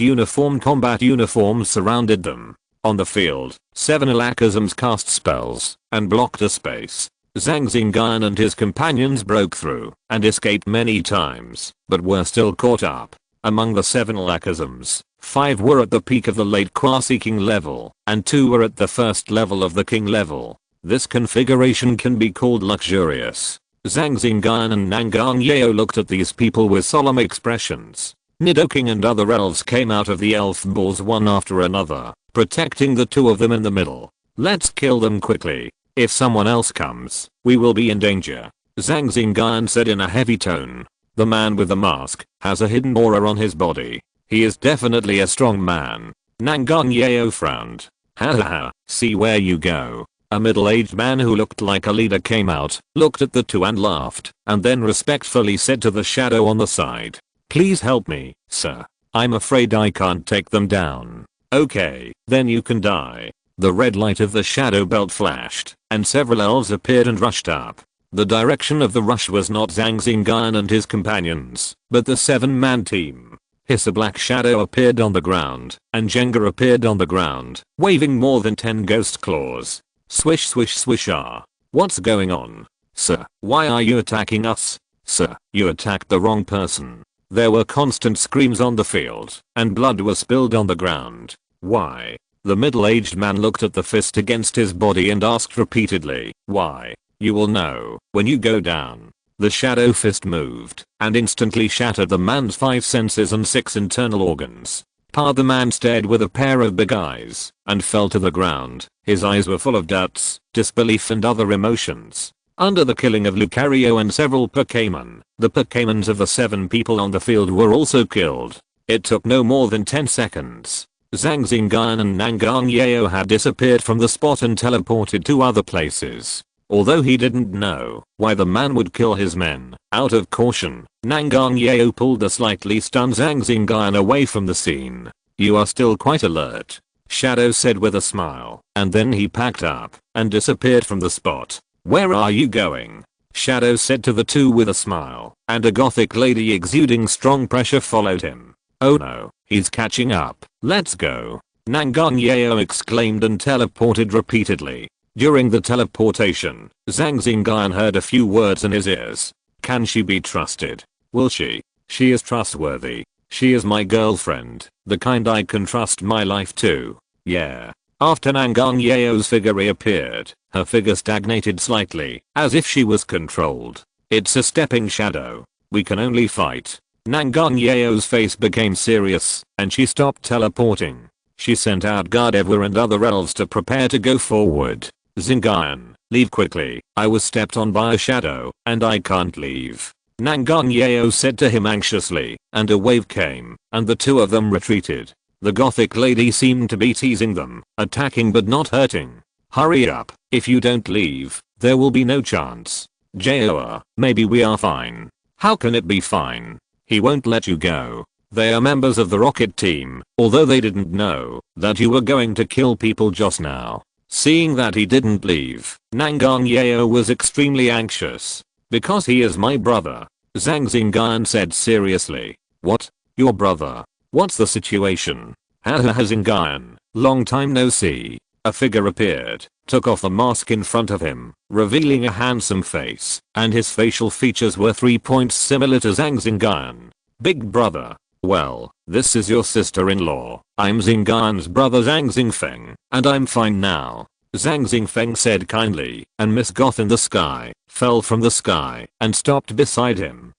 combat uniforms surrounded them. On the field, 7 awakens cast spells and blocked a space. Zhang Xingyun and his companions broke through and escaped many times, but were still caught up. Among the 7 awakens, 5 were at the peak of the late Quasi-King level, and 2 were at the first level of the King level. This configuration can be called luxurious. Zhang Xingyun and Nangang Yao looked at these people with solemn expressions. Nidoking and other elves came out of the elf balls one after another, protecting the 2 of them in the middle. Let's kill them quickly. If someone else comes, we will be in danger, Zhang Xingyun said in a heavy tone. The man with the mask has a hidden aura on his body. He is definitely a strong man. Nangang Yao frowned. Ha ha ha, see where you go. A middle-aged man who looked like a leader came out, looked at the 2 and laughed, and then respectfully said to the shadow on the side, "Please help me, sir. I'm afraid I can't take them down." "Okay, then you can die." The red light of the shadow belt flashed, and several elves appeared and rushed up. The direction of the rush was not Zhang Xingyun and his companions, but the 7-man team. Hiss, a black shadow appeared on the ground, and Jenga appeared on the ground, waving more than 10 ghost claws. Swish swish swish ah. What's going on? Sir, why are you attacking us? Sir, you attacked the wrong person. There were constant screams on the field, and blood was spilled on the ground. Why? The middle-aged man looked at the fist against his body and asked repeatedly, "Why?" "You will know when you go down." The shadow fist moved and instantly shattered the man's 5 senses and 6 internal organs. The man stared with a pair of big eyes and fell to the ground. His eyes were full of doubts, disbelief and other emotions. Under the killing of Lucario and several Pokémon, the Pokémons of the 7 people on the field were also killed. It took no more than 10 seconds. Zhang Xingyun and Nangang Yao had disappeared from the spot and teleported to other places. Although he didn't know why the man would kill his men, out of caution, Nangang Yao pulled the slightly stunned Zhang Xingyun away from the scene. "You are still quite alert," Shadow said with a smile, and then he packed up and disappeared from the spot. "Where are you going?" Shadow said to the 2 with a smile, and a gothic lady exuding strong pressure followed him. "Oh no, he's catching up. Let's go," Nangang Yao exclaimed and teleported repeatedly. During the teleportation, Zhang Xingyun heard a few words in his ears. "Can she be trusted? Will she? She is trustworthy. She is my girlfriend, the kind I can trust my life to. Yeah." After Nangang Yao's figure reappeared, her figure stagnated slightly, as if she was controlled. "It's a stepping shadow. We can only fight." Nangang Yao's face became serious, and she stopped teleporting. She sent out Gardevoir and other elves to prepare to go forward. "Xingyun, leave quickly. I was stepped on by a shadow, and I can't leave," Nangang Yao said to him anxiously, and a wave came, and the 2 of them retreated. The gothic lady seemed to be teasing them, attacking but not hurting. "Hurry up, if you don't leave, there will be no chance." "Joa, maybe we are fine." "How can it be fine? He won't let you go. They are members of the rocket team, although they didn't know that you were going to kill people just now." Seeing that he didn't leave, Nangang Yao was extremely anxious. "Because he is my brother," Zhang Xingyun said seriously. "What? Your brother? What's the situation?" "Ha ha ha Xingyun, long time no see." A figure appeared, took off the mask in front of him, revealing a handsome face, and his facial features were 3 points similar to Zhang Xingyun. "Big brother. Well, this is your sister-in-law. I'm Xingyun's brother Zhang Xingfeng, and I'm fine now," Zhang Xingfeng said kindly, and Miss Goth in the sky fell from the sky and stopped beside him.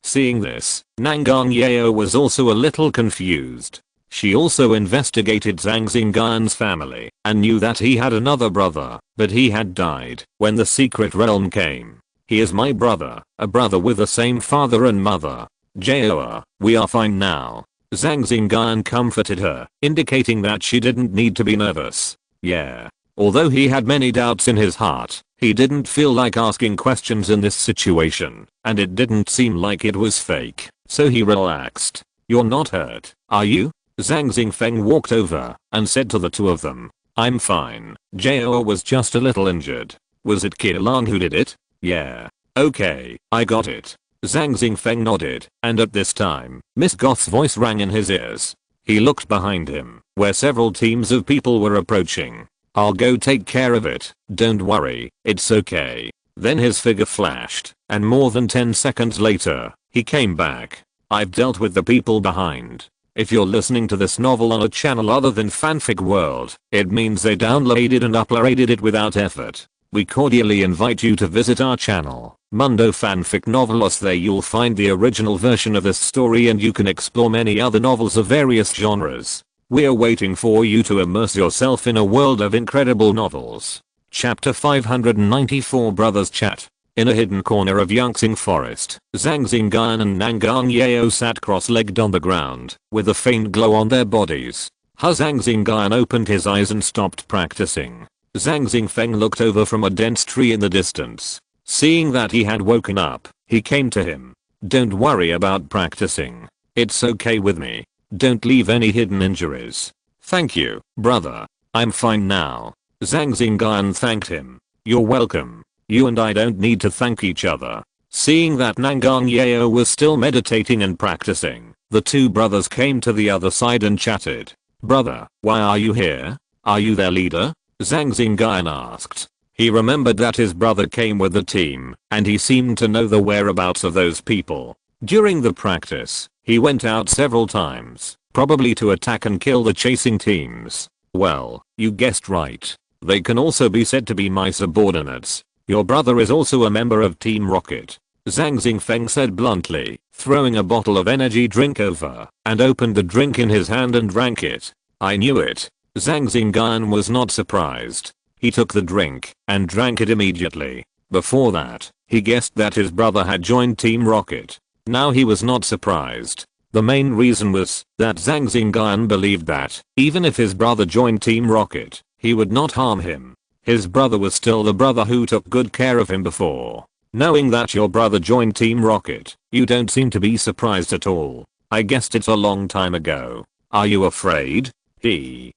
Seeing this, Nangang Yao was also a little confused. She also investigated Zhang Xingyun's family and knew that he had another brother, but he had died when the secret realm came. "He is my brother, a brother with the same father and mother. Joa, we are fine now." Zhang Xingyun comforted her, indicating that she didn't need to be nervous. Yeah. Although he had many doubts in his heart, he didn't feel like asking questions in this situation, and it didn't seem like it was fake, so he relaxed. "You're not hurt, are you?" Zhang Xingyun walked over and said to the two of them, I'm fine. Jao was just a little injured. Was it Qilang who did it? Yeah. Okay, I got it. Zhang Xingyun nodded, and at this time, Miss Goth's voice rang in his ears. He looked behind him, where several teams of people were approaching. I'll go take care of it, don't worry, it's okay. Then his figure flashed, and more than 10 seconds later, he came back. I've dealt with the people behind. If you're listening to this novel on a channel other than Fanfic World, it means they downloaded and uploaded it without effort. We cordially invite you to visit our channel, Mundo Fanfic Novelos. There you'll find the original version of this story and you can explore many other novels of various genres. We're waiting for you to immerse yourself in a world of incredible novels. Chapter 594 Brothers Chat. In a hidden corner of Yangtze Forest, Zhang Xingyun and Nangang Yao sat cross-legged on the ground, with a faint glow on their bodies. Zhang Xingyun opened his eyes and stopped practicing. Zhang Xingyun looked over from a dense tree in the distance. Seeing that he had woken up, he came to him. Don't worry about practicing. It's okay with me. Don't leave any hidden injuries. Thank you, brother. I'm fine now. Zhang Xingyun thanked him. You're welcome. You and I don't need to thank each other. Seeing that Nangang Yao was still meditating and practicing, the two brothers came to the other side and chatted. Brother, why are you here? Are you their leader? Zhang Xingyun asked. He remembered that his brother came with the team, and he seemed to know the whereabouts of those people. During the practice, he went out several times, probably to attack and kill the chasing teams. Well, you guessed right. They can also be said to be my subordinates. Your brother is also a member of Team Rocket. Zhang Xingyun said bluntly, throwing a bottle of energy drink over, and opened the drink in his hand and drank it. I knew it. Zhang Xingyun was not surprised. He took the drink, and drank it immediately. Before that, he guessed that his brother had joined Team Rocket. Now he was not surprised. The main reason was that Zhang Xingyun believed that, even if his brother joined Team Rocket, he would not harm him. His brother was still the brother who took good care of him before. Knowing that your brother joined Team Rocket, you don't seem to be surprised at all. I guessed it a long time ago. Are you afraid?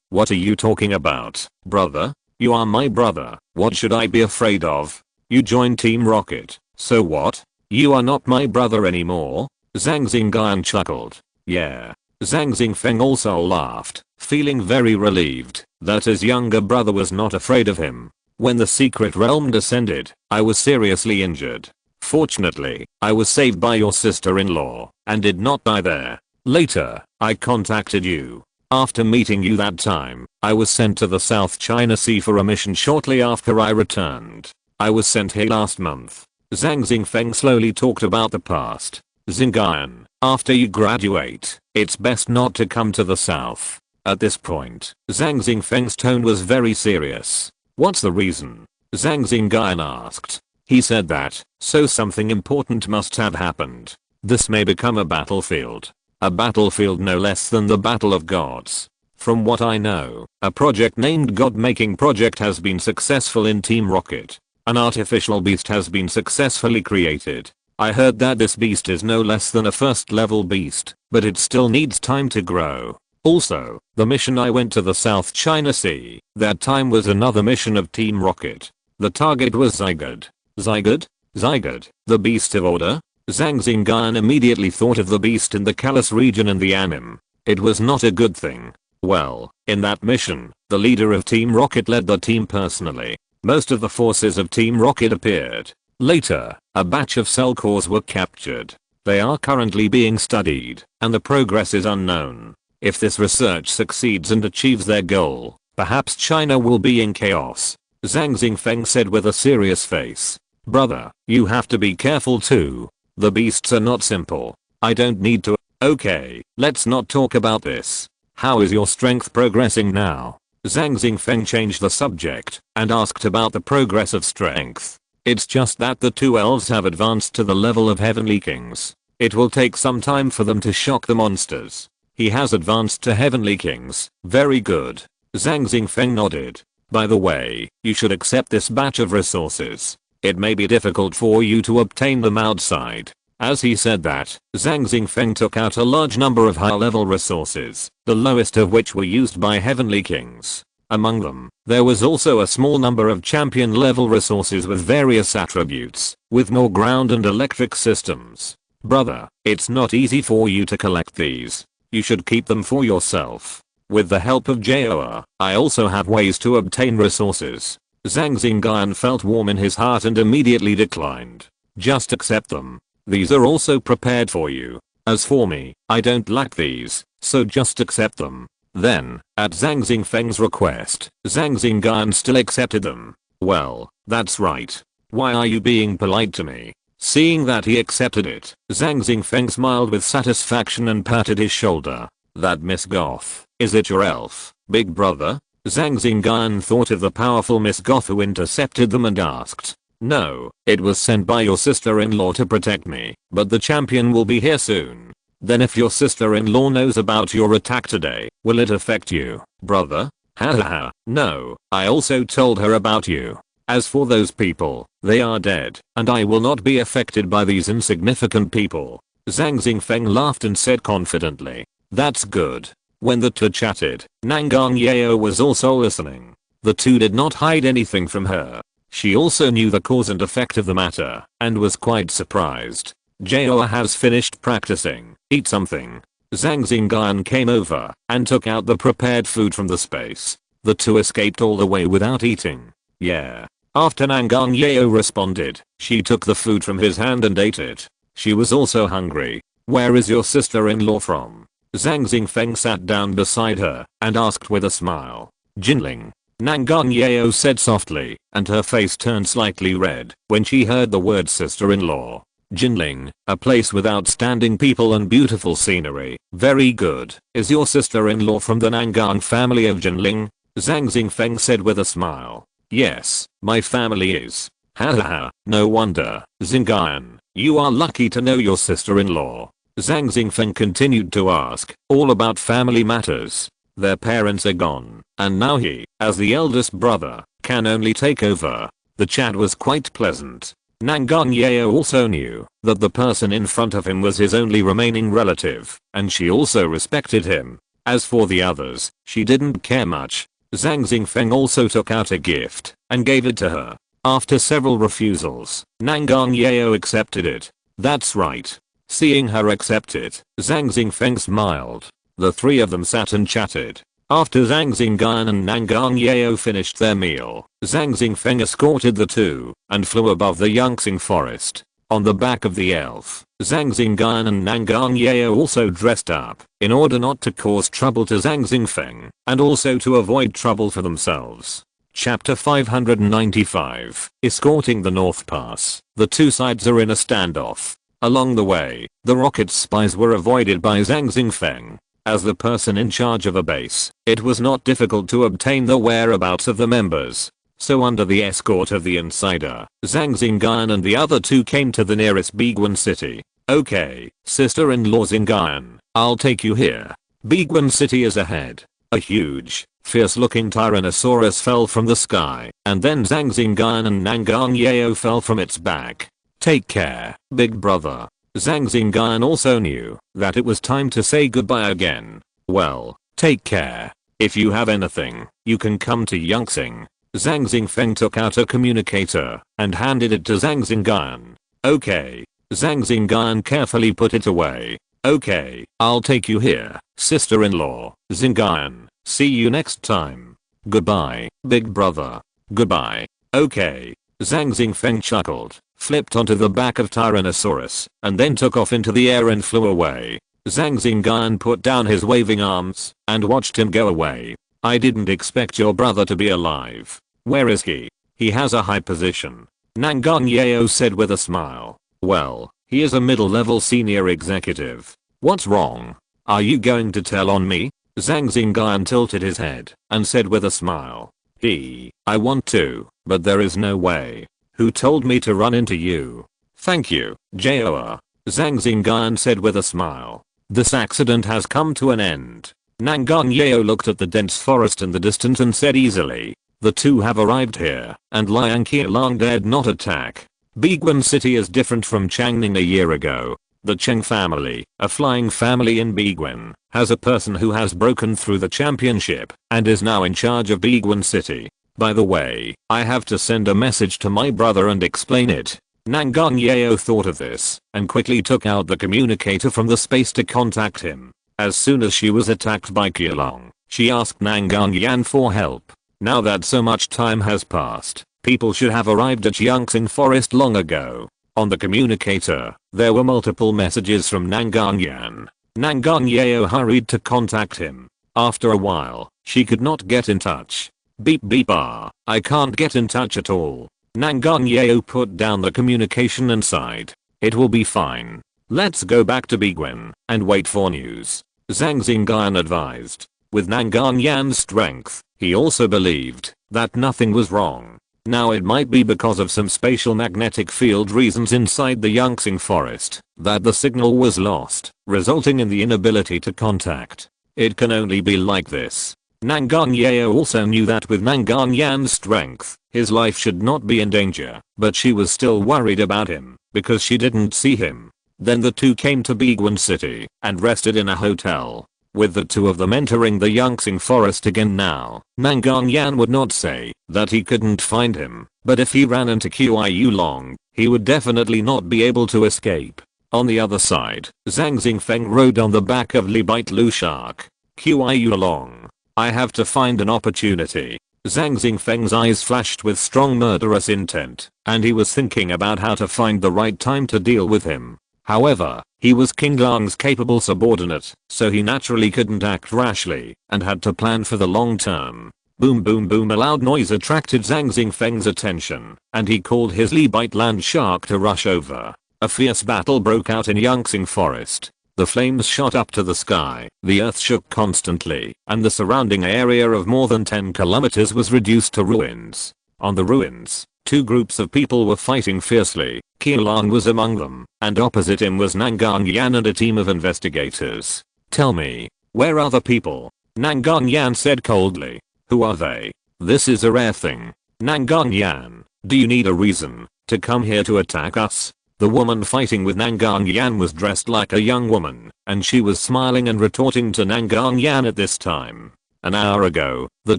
What are you talking about, brother? You are my brother. What should I be afraid of? You joined Team Rocket, so what? You are not my brother anymore? Zhang Xingyun chuckled. Yeah. Zhang Xingyun also laughed, feeling very relieved that his younger brother was not afraid of him. When the secret realm descended, I was seriously injured. Fortunately, I was saved by your sister-in-law and did not die there. Later, I contacted you. After meeting you that time, I was sent to the South China Sea for a mission shortly after I returned. I was sent here last month. Zhang Xingyun slowly talked about the past. Xingyun, after you graduate, it's best not to come to the south. At this point, Zhang Xingyun's tone was very serious. What's the reason? Zhang Xingyun asked. He said that, so something important must have happened. This may become a battlefield. A battlefield no less than the Battle of Gods. From what I know, a project named God Making Project has been successful in Team Rocket. An artificial beast has been successfully created. I heard that this beast is no less than a first level beast, but it still needs time to grow. Also, the mission I went to the South China Sea, that time was another mission of Team Rocket. The target was Zygote. Zygote? Zygote, the beast of order? Zhang Xingyun immediately thought of the beast in the Kalas region and the Anim. It was not a good thing. Well, in that mission, the leader of Team Rocket led the team personally. Most of the forces of Team Rocket appeared. Later, a batch of cell cores were captured. They are currently being studied, and the progress is unknown. If this research succeeds and achieves their goal, perhaps China will be in chaos. Zhang Xingyun said with a serious face. Brother, you have to be careful too. The beasts are not simple. I don't need to. Okay, let's not talk about this. How is your strength progressing now? Zhang Xingyun changed the subject and asked about the progress of strength. It's just that the two elves have advanced to the level of Heavenly Kings. It will take some time for them to shock the monsters. He has advanced to Heavenly Kings. Very good. Zhang Xingyun nodded. By the way, you should accept this batch of resources. It may be difficult for you to obtain them outside. As he said that, Zhang Xingyun took out a large number of high-level resources, the lowest of which were used by heavenly kings. Among them, there was also a small number of champion-level resources with various attributes, with more ground and electric systems. Brother, it's not easy for you to collect these. You should keep them for yourself. With the help of Joa, I also have ways to obtain resources. Zhang Xingyun felt warm in his heart and immediately declined. Just accept them. These are also prepared for you. As for me, I don't lack these, so just accept them. Then, at Zhang Xingyun's request, Zhang Xingyun still accepted them. Well, that's right. Why are you being polite to me? Seeing that he accepted it, Zhang Xingyun smiled with satisfaction and patted his shoulder. That Miss Goth, is it your elf, big brother? Zhang Xingyun thought of the powerful Miss Goth who intercepted them and asked. No, it was sent by your sister-in-law to protect me, but the champion will be here soon. Then if your sister-in-law knows about your attack today, will it affect you, brother? Hahaha, no, I also told her about you. As for those people, they are dead, and I will not be affected by these insignificant people. Zhang Xingyun laughed and said confidently. That's good. When the two chatted, Nangang Yao was also listening. The two did not hide anything from her. She also knew the cause and effect of the matter, and was quite surprised. Joa has finished practicing. Eat something. Zhang Xingyun came over and took out the prepared food from the space. The two escaped all the way without eating. Yeah. After Nangang Yao responded, she took the food from his hand and ate it. She was also hungry. Where is your sister-in-law from? Zhang Xingyun sat down beside her and asked with a smile. Jinling. Nangang Yao said softly, and her face turned slightly red when she heard the word sister-in-law. Jinling, a place with outstanding people and beautiful scenery. Very good. Is your sister-in-law from the Nangang family of Jinling? Zhang Xingyun said with a smile. Yes, my family is. Hahaha, no wonder. Xingyun, you are lucky to know your sister-in-law. Zhang Xingyun continued to ask all about family matters. Their parents are gone, and now he, as the eldest brother, can only take over. The chat was quite pleasant. Nangang Yao also knew that the person in front of him was his only remaining relative, and she also respected him. As for the others, she didn't care much. Zhang Xingyun also took out a gift and gave it to her. After several refusals, Nangang Yao accepted it. That's right. Seeing her accept it, Zhang Xingyun smiled. The three of them sat and chatted. After Zhang Xingyun and Nangang Yao finished their meal, Zhang Xingyun escorted the two and flew above the Yangxing forest. On the back of the elf, Zhang Xingyun and Nangang Yao also dressed up in order not to cause trouble to Zhang Xingyun and also to avoid trouble for themselves. Chapter 595, Escorting the North Pass. The two sides are in a standoff. Along the way, the rocket spies were avoided by Zhang Xingyun. As the person in charge of a base, it was not difficult to obtain the whereabouts of the members. So under the escort of the insider, Zhang Xingyun and the other two came to the nearest Biguan city. Okay, sister-in-law Xingyun, I'll take you here. Biguan city is ahead. A huge, fierce-looking Tyrannosaurus fell from the sky, and then Zhang Xingyun and Nangang Yao fell from its back. Take care, big brother. Zhang Xingyun also knew that it was time to say goodbye again. Well, take care. If you have anything, you can come to Yangxing. Zhang Xingyun took out a communicator and handed it to Zhang Xingyun. Okay. Zhang Xingyun carefully put it away. Okay, I'll take you here, sister-in-law. Xingyun, see you next time. Goodbye, big brother. Goodbye. Okay. Zhang Xingyun chuckled, flipped onto the back of Tyrannosaurus, and then took off into the air and flew away. Zhang Xingyun put down his waving arms and watched him go away. I didn't expect your brother to be alive. Where is he? He has a high position. Nangang Yao said with a smile. Well, he is a middle-level senior executive. What's wrong? Are you going to tell on me? Zhang Xingyun tilted his head and said with a smile. I want to, but there is no way. Who told me to run into you? Thank you, Joa. Zhang Xingyun said with a smile. This accident has come to an end. Nangang Yao looked at the dense forest in the distance and said easily. The two have arrived here, and Liang Qilang dared not attack. Biguan City is different from Changning a year ago. The Cheng family, a flying family in Biguan, has a person who has broken through the championship and is now in charge of Biguan City. By the way, I have to send a message to my brother and explain it. Nangang Yeo thought of this and quickly took out the communicator from the space to contact him. As soon as she was attacked by Qiulong, she asked Nangang Yan for help. Now that so much time has passed, people should have arrived at Yangxing Forest long ago. On the communicator, there were multiple messages from Nangang Yan. Nangang Yeo hurried to contact him. After a while, she could not get in touch. Beep beep I can't get in touch at all. Nangang Yeo put down the communication and sighed. It will be fine. Let's go back to Biguan and wait for news. Zhang Xingyun advised. With Nangang Yan's strength, he also believed that nothing was wrong. Now it might be because of some spatial magnetic field reasons inside the Yangxing forest that the signal was lost, resulting in the inability to contact. It can only be like this. Nangang Yeo also knew that with Nangang Yan's strength, his life should not be in danger, but she was still worried about him because she didn't see him. Then the two came to Biguan City and rested in a hotel. With the two of them entering the Yangxing forest again now, Nangang Yan would not say that he couldn't find him, but if he ran into Qiulong, he would definitely not be able to escape. On the other side, Zhang Xingfeng rode on the back of Li Baitu Shark. Qiulong. I have to find an opportunity. Zhang Xingfeng's eyes flashed with strong murderous intent, and he was thinking about how to find the right time to deal with him. However, he was King Lang's capable subordinate, so he naturally couldn't act rashly and had to plan for the long term. Boom boom boom, a loud noise attracted Zhang Xingfeng's attention, and he called his Li Baitu Shark to rush over. A fierce battle broke out in Yangxing forest. The flames shot up to the sky, the earth shook constantly, and the surrounding area of more than 10 kilometers was reduced to ruins. On the ruins, two groups of people were fighting fiercely. Qiulong was among them, and opposite him was Nangang Yan and a team of investigators. Tell me, where are the people? Nangang Yan said coldly. Who are they? This is a rare thing. Nangang Yan, do you need a reason to come here to attack us? The woman fighting with Nangang Yan was dressed like a young woman, and she was smiling and retorting to Nangang Yan at this time. An hour ago, the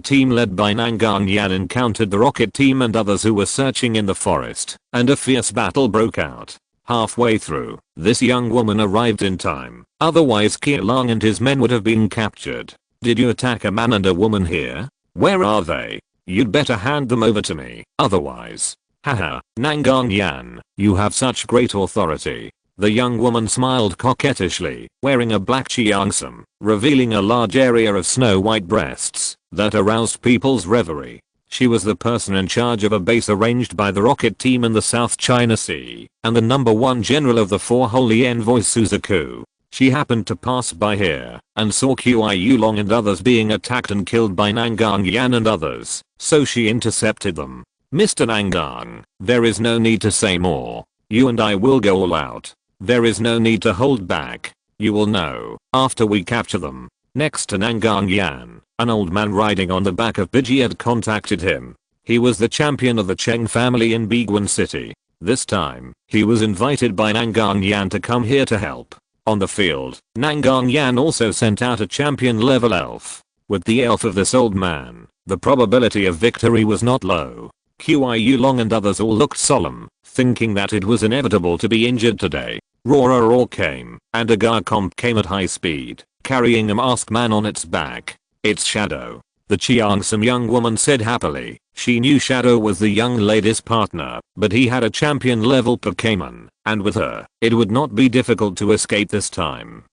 team led by Nangang Yan encountered the rocket team and others who were searching in the forest, and a fierce battle broke out. Halfway through, this young woman arrived in time, otherwise Qiulong and his men would have been captured. Did you attack a man and a woman here? Where are they? You'd better hand them over to me, otherwise. Haha, Nangang Yan, you have such great authority. The young woman smiled coquettishly, wearing a black cheongsam, revealing a large area of snow-white breasts that aroused people's reverie. She was the person in charge of a base arranged by the rocket team in the South China Sea, and the #1 general of the Four Holy Envoys Suzaku. She happened to pass by here, and saw Qiulong and others being attacked and killed by Nangang Yan and others, so she intercepted them. Mr. Nangang, there is no need to say more. You and I will go all out. There is no need to hold back. You will know after we capture them. Next to Nangang Yan, an old man riding on the back of Biji had contacted him. He was the champion of the Cheng family in Biguan City. This time, he was invited by Nangang Yan to come here to help. On the field, Nangang Yan also sent out a champion level elf. With the elf of this old man, the probability of victory was not low. Qiulong and others all looked solemn, thinking that it was inevitable to be injured today. Roar came, and a Garcomp came at high speed, carrying a masked man on its back. It's Shadow. The Cheongsam young woman said happily. She knew Shadow was the young lady's partner, but he had a champion level Pokémon, and with her, it would not be difficult to escape this time.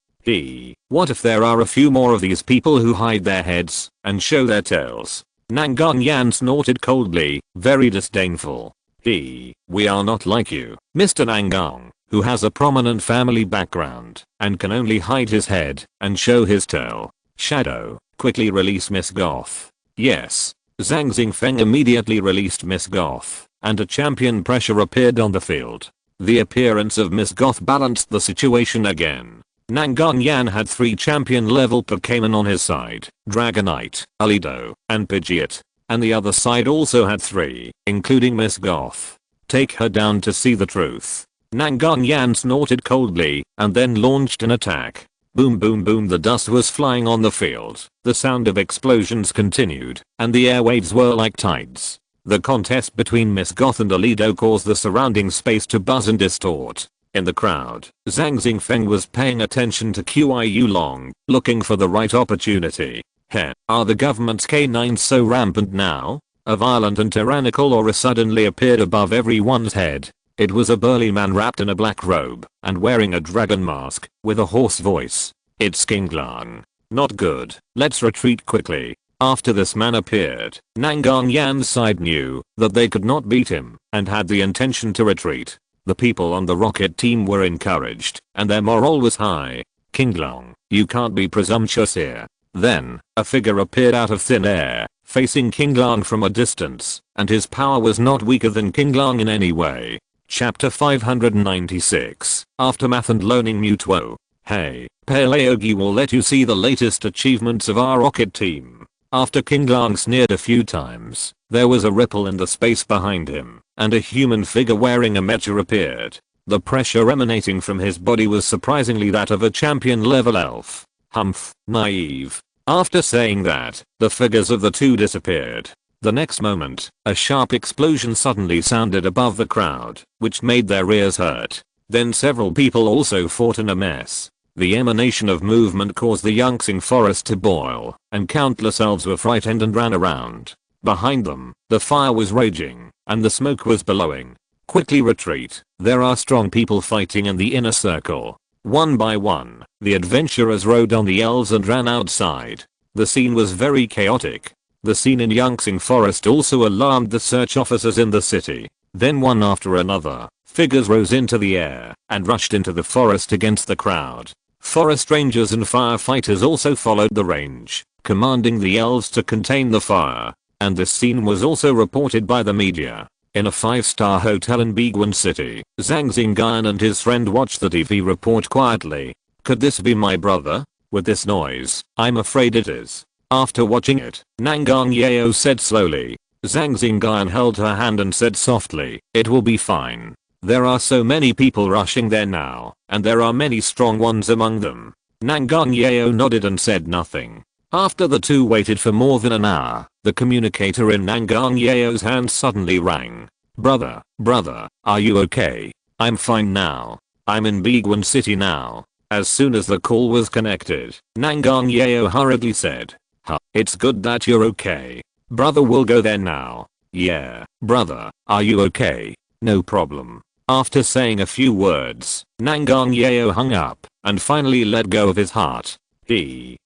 What if there are a few more of these people who hide their heads and show their tails? Nangang Yan snorted coldly, very disdainful. We are not like you, Mr. Nangang, who has a prominent family background and can only hide his head and show his tail. Shadow, quickly release Miss Goth. Yes. Zhang Xingfeng immediately released Miss Goth, and a champion pressure appeared on the field. The appearance of Miss Goth balanced the situation again. Nangang Yan had 3 champion level Pokémon on his side, Dragonite, Alido, and Pidgeot, and the other side also had 3, including Miss Goth. Take her down to see the truth. Zhang Xingyun snorted coldly and then launched an attack. Boom boom boom, the dust was flying on the field. The sound of explosions continued and the airwaves were like tides. The contest between Miss Goth and Alido caused the surrounding space to buzz and distort. In the crowd, Zhang Xingfeng was paying attention to Qiu Long, looking for the right opportunity. Heh, are the government's canines so rampant now? A violent and tyrannical aura suddenly appeared above everyone's head. It was a burly man wrapped in a black robe and wearing a dragon mask with a hoarse voice. It's King Lang. Not good. Let's retreat quickly. After this man appeared, Zhang Xingyun's side knew that they could not beat him and had the intention to retreat. The people on the rocket team were encouraged and their morale was high. King Lang, you can't be presumptuous here. Then, a figure appeared out of thin air, facing King Lang from a distance, and his power was not weaker than King Lang in any way. Chapter 596, Aftermath and Learning Mutuo. Hey, Paleogi will let you see the latest achievements of our rocket team. After King Lang sneered a few times, there was a ripple in the space behind him, and a human figure wearing a mecha appeared. The pressure emanating from his body was surprisingly that of a champion level elf. Humph, naive. After saying that, the figures of the two disappeared. The next moment, a sharp explosion suddenly sounded above the crowd, which made their ears hurt. Then several people also fought in a mess. The emanation of movement caused the Yangtze forest to boil, and countless elves were frightened and ran around. Behind them, the fire was raging, and the smoke was billowing. Quickly retreat, there are strong people fighting in the inner circle. One by one, the adventurers rode on the elves and ran outside. The scene was very chaotic. The scene in Yangtze forest also alarmed the search officers in the city. Then one after another, figures rose into the air and rushed into the forest against the crowd. Forest rangers and firefighters also followed the range, commanding the elves to contain the fire. And this scene was also reported by the media. In a 5-star hotel in Biguan City, Zhang Xingyun and his friend watched the TV report quietly. Could this be my brother? With this noise, I'm afraid it is. After watching it, Zhang Xingyun said slowly. Zhang Xingyun held her hand and said softly, it will be fine. There are so many people rushing there now, and there are many strong ones among them. Zhang Xingyun nodded and said nothing. After the two waited for more than an hour, the communicator in Zhang Xingyun's hand suddenly rang. Brother, are you okay? I'm fine now. I'm in Biguan City now. As soon as the call was connected, Zhang Xingyun hurriedly said. It's good that you're okay. Brother will go there now. Yeah, brother, are you okay? No problem. After saying a few words, Zhang Xingyun hung up and finally let go of his heart.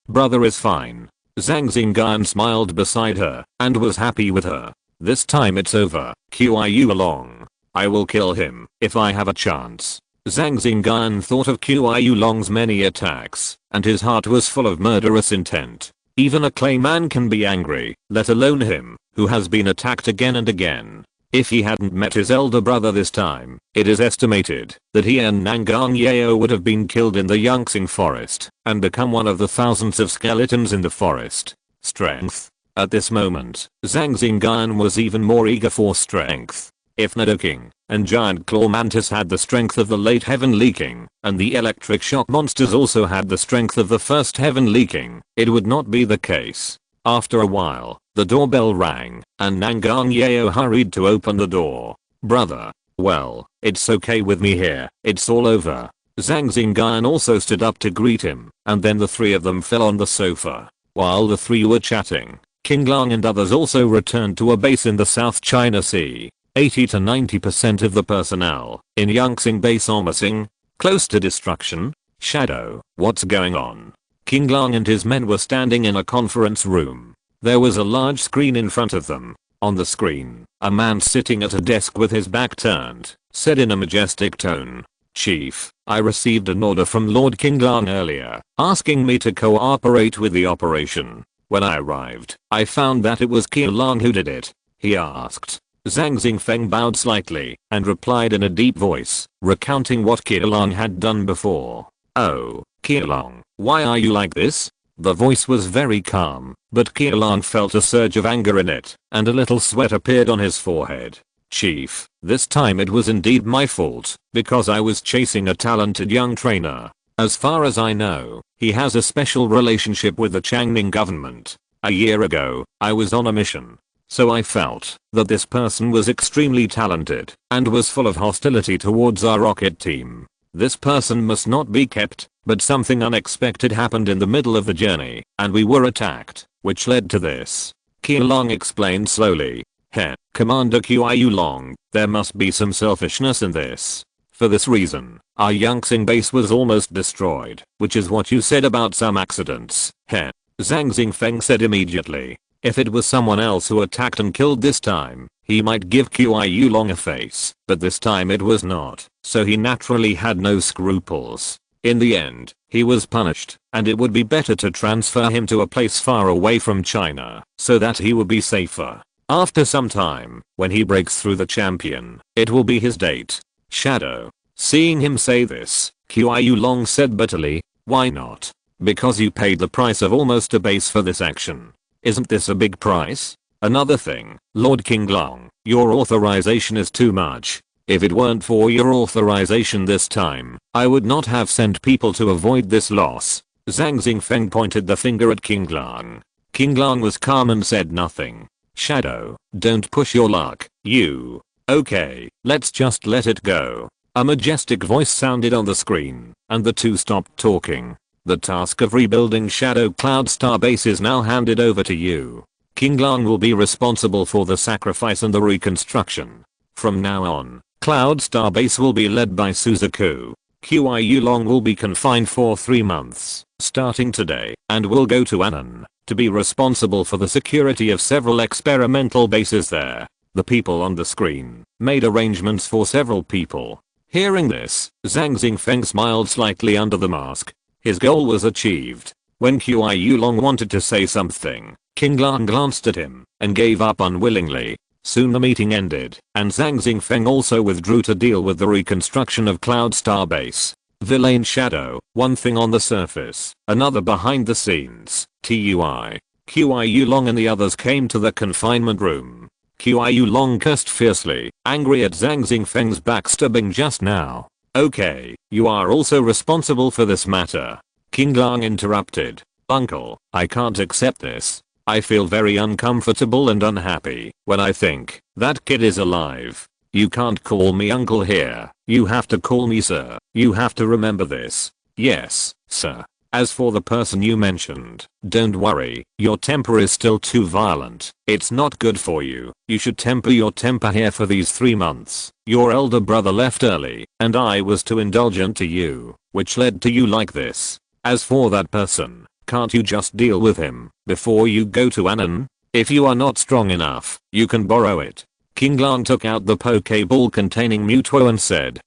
Brother is fine. Zhang Xingyun smiled beside her and was happy with her. This time it's over. Qiu Long. I will kill him if I have a chance. Zhang Xingyun thought of Qiu Long's many attacks, and his heart was full of murderous intent. Even a clayman can be angry, let alone him, who has been attacked again and again. If he hadn't met his elder brother this time, it is estimated that he and Zhang Xingyun would have been killed in the Yangtze forest and become one of the thousands of skeletons in the forest. Strength. At this moment, Zhang Xingyun was even more eager for strength. If Nidoking and Giant Claw Mantis had the strength of the late Heavenly King, and the electric shock monsters also had the strength of the first Heavenly King, it would not be the case. After a while, the doorbell rang, and Zhang Xingyun hurried to open the door. Brother, well, it's okay with me here, it's all over. Zhang Xingyun also stood up to greet him, and then the three of them fell on the sofa. While the three were chatting, King Lang and others also returned to a base in the South China Sea. 80 to 90% of the personnel in Yangtze base are missing, close to destruction. Shadow, what's going on? King Lang and his men were standing in a conference room. There was a large screen in front of them. On the screen, a man sitting at a desk with his back turned, said in a majestic tone, Chief, I received an order from Lord King Lang earlier, asking me to cooperate with the operation. When I arrived, I found that it was King Lang who did it. He asked. Zhang Xingfeng bowed slightly and replied in a deep voice, recounting what King Lang had done before. Oh, King Lang, why are you like this? The voice was very calm, but King Lang felt a surge of anger in it, and a little sweat appeared on his forehead. Chief, This time it was indeed my fault, because I was chasing a talented young trainer. As far as I know, he has a special relationship with the Changning government. A year ago, I was on a mission. So I felt that this person was extremely talented and was full of hostility towards our rocket team. This person must not be kept, but something unexpected happened in the middle of the journey, and we were attacked, which led to this. Qiulong explained slowly. Heh, Commander Qiulong, there must be some selfishness in this. For this reason, our Yangxing base was almost destroyed, which is what you said about some accidents. Heh. Zhang Xingyun said immediately. If it was someone else who attacked and killed this time, he might give Qiulong a face, but this time it was not, so he naturally had no scruples. In the end, he was punished, and it would be better to transfer him to a place far away from China, so that he would be safer. After some time, when he breaks through the champion, it will be his date. Shadow. Seeing him say this, Qiulong said bitterly, why not? Because you paid the price of almost a base for this action. Isn't this a big price? Another thing, Lord Qiulong, your authorization is too much. If it weren't for your authorization this time, I would not have sent people to avoid this loss. Zhang Xingyun pointed the finger at Qiulong. Qiulong was calm and said nothing. Shadow, don't push your luck, you. Okay, let's just let it go. A majestic voice sounded on the screen, and the two stopped talking. The task of rebuilding Shadow Cloud Star Base is now handed over to you. Qiulong will be responsible for the sacrifice and the reconstruction. From now on, Cloud Star Base will be led by Suzaku. Qiulong will be confined for 3 months, starting today, and will go to Annan, to be responsible for the security of several experimental bases there. The people on the screen made arrangements for several people. Hearing this, Zhang Xingyun smiled slightly under the mask. His goal was achieved. When Qiulong wanted to say something, Qiulong glanced at him and gave up unwillingly. Soon the meeting ended, and Zhang Xingyun also withdrew to deal with the reconstruction of Cloud Star Base. Villain Shadow, one thing on the surface, another behind the scenes. TUI. Qiulong and the others came to the confinement room. Qiulong cursed fiercely, angry at Zhang Xingyun's backstabbing just now. Okay, you are also responsible for this matter. Qiulong interrupted. Uncle, I can't accept this. I feel very uncomfortable and unhappy when I think that kid is alive. You can't call me uncle here. You have to call me sir. You have to remember this. Yes, sir. As for the person you mentioned, don't worry, your temper is still too violent. It's not good for you. You should temper your temper here for these 3 months. Your elder brother left early, and I was too indulgent to you, which led to you like this. As for that person, can't you just deal with him before you go to Annan? If you are not strong enough, you can borrow it. Qiulong took out the Pokeball containing Mewtwo and said,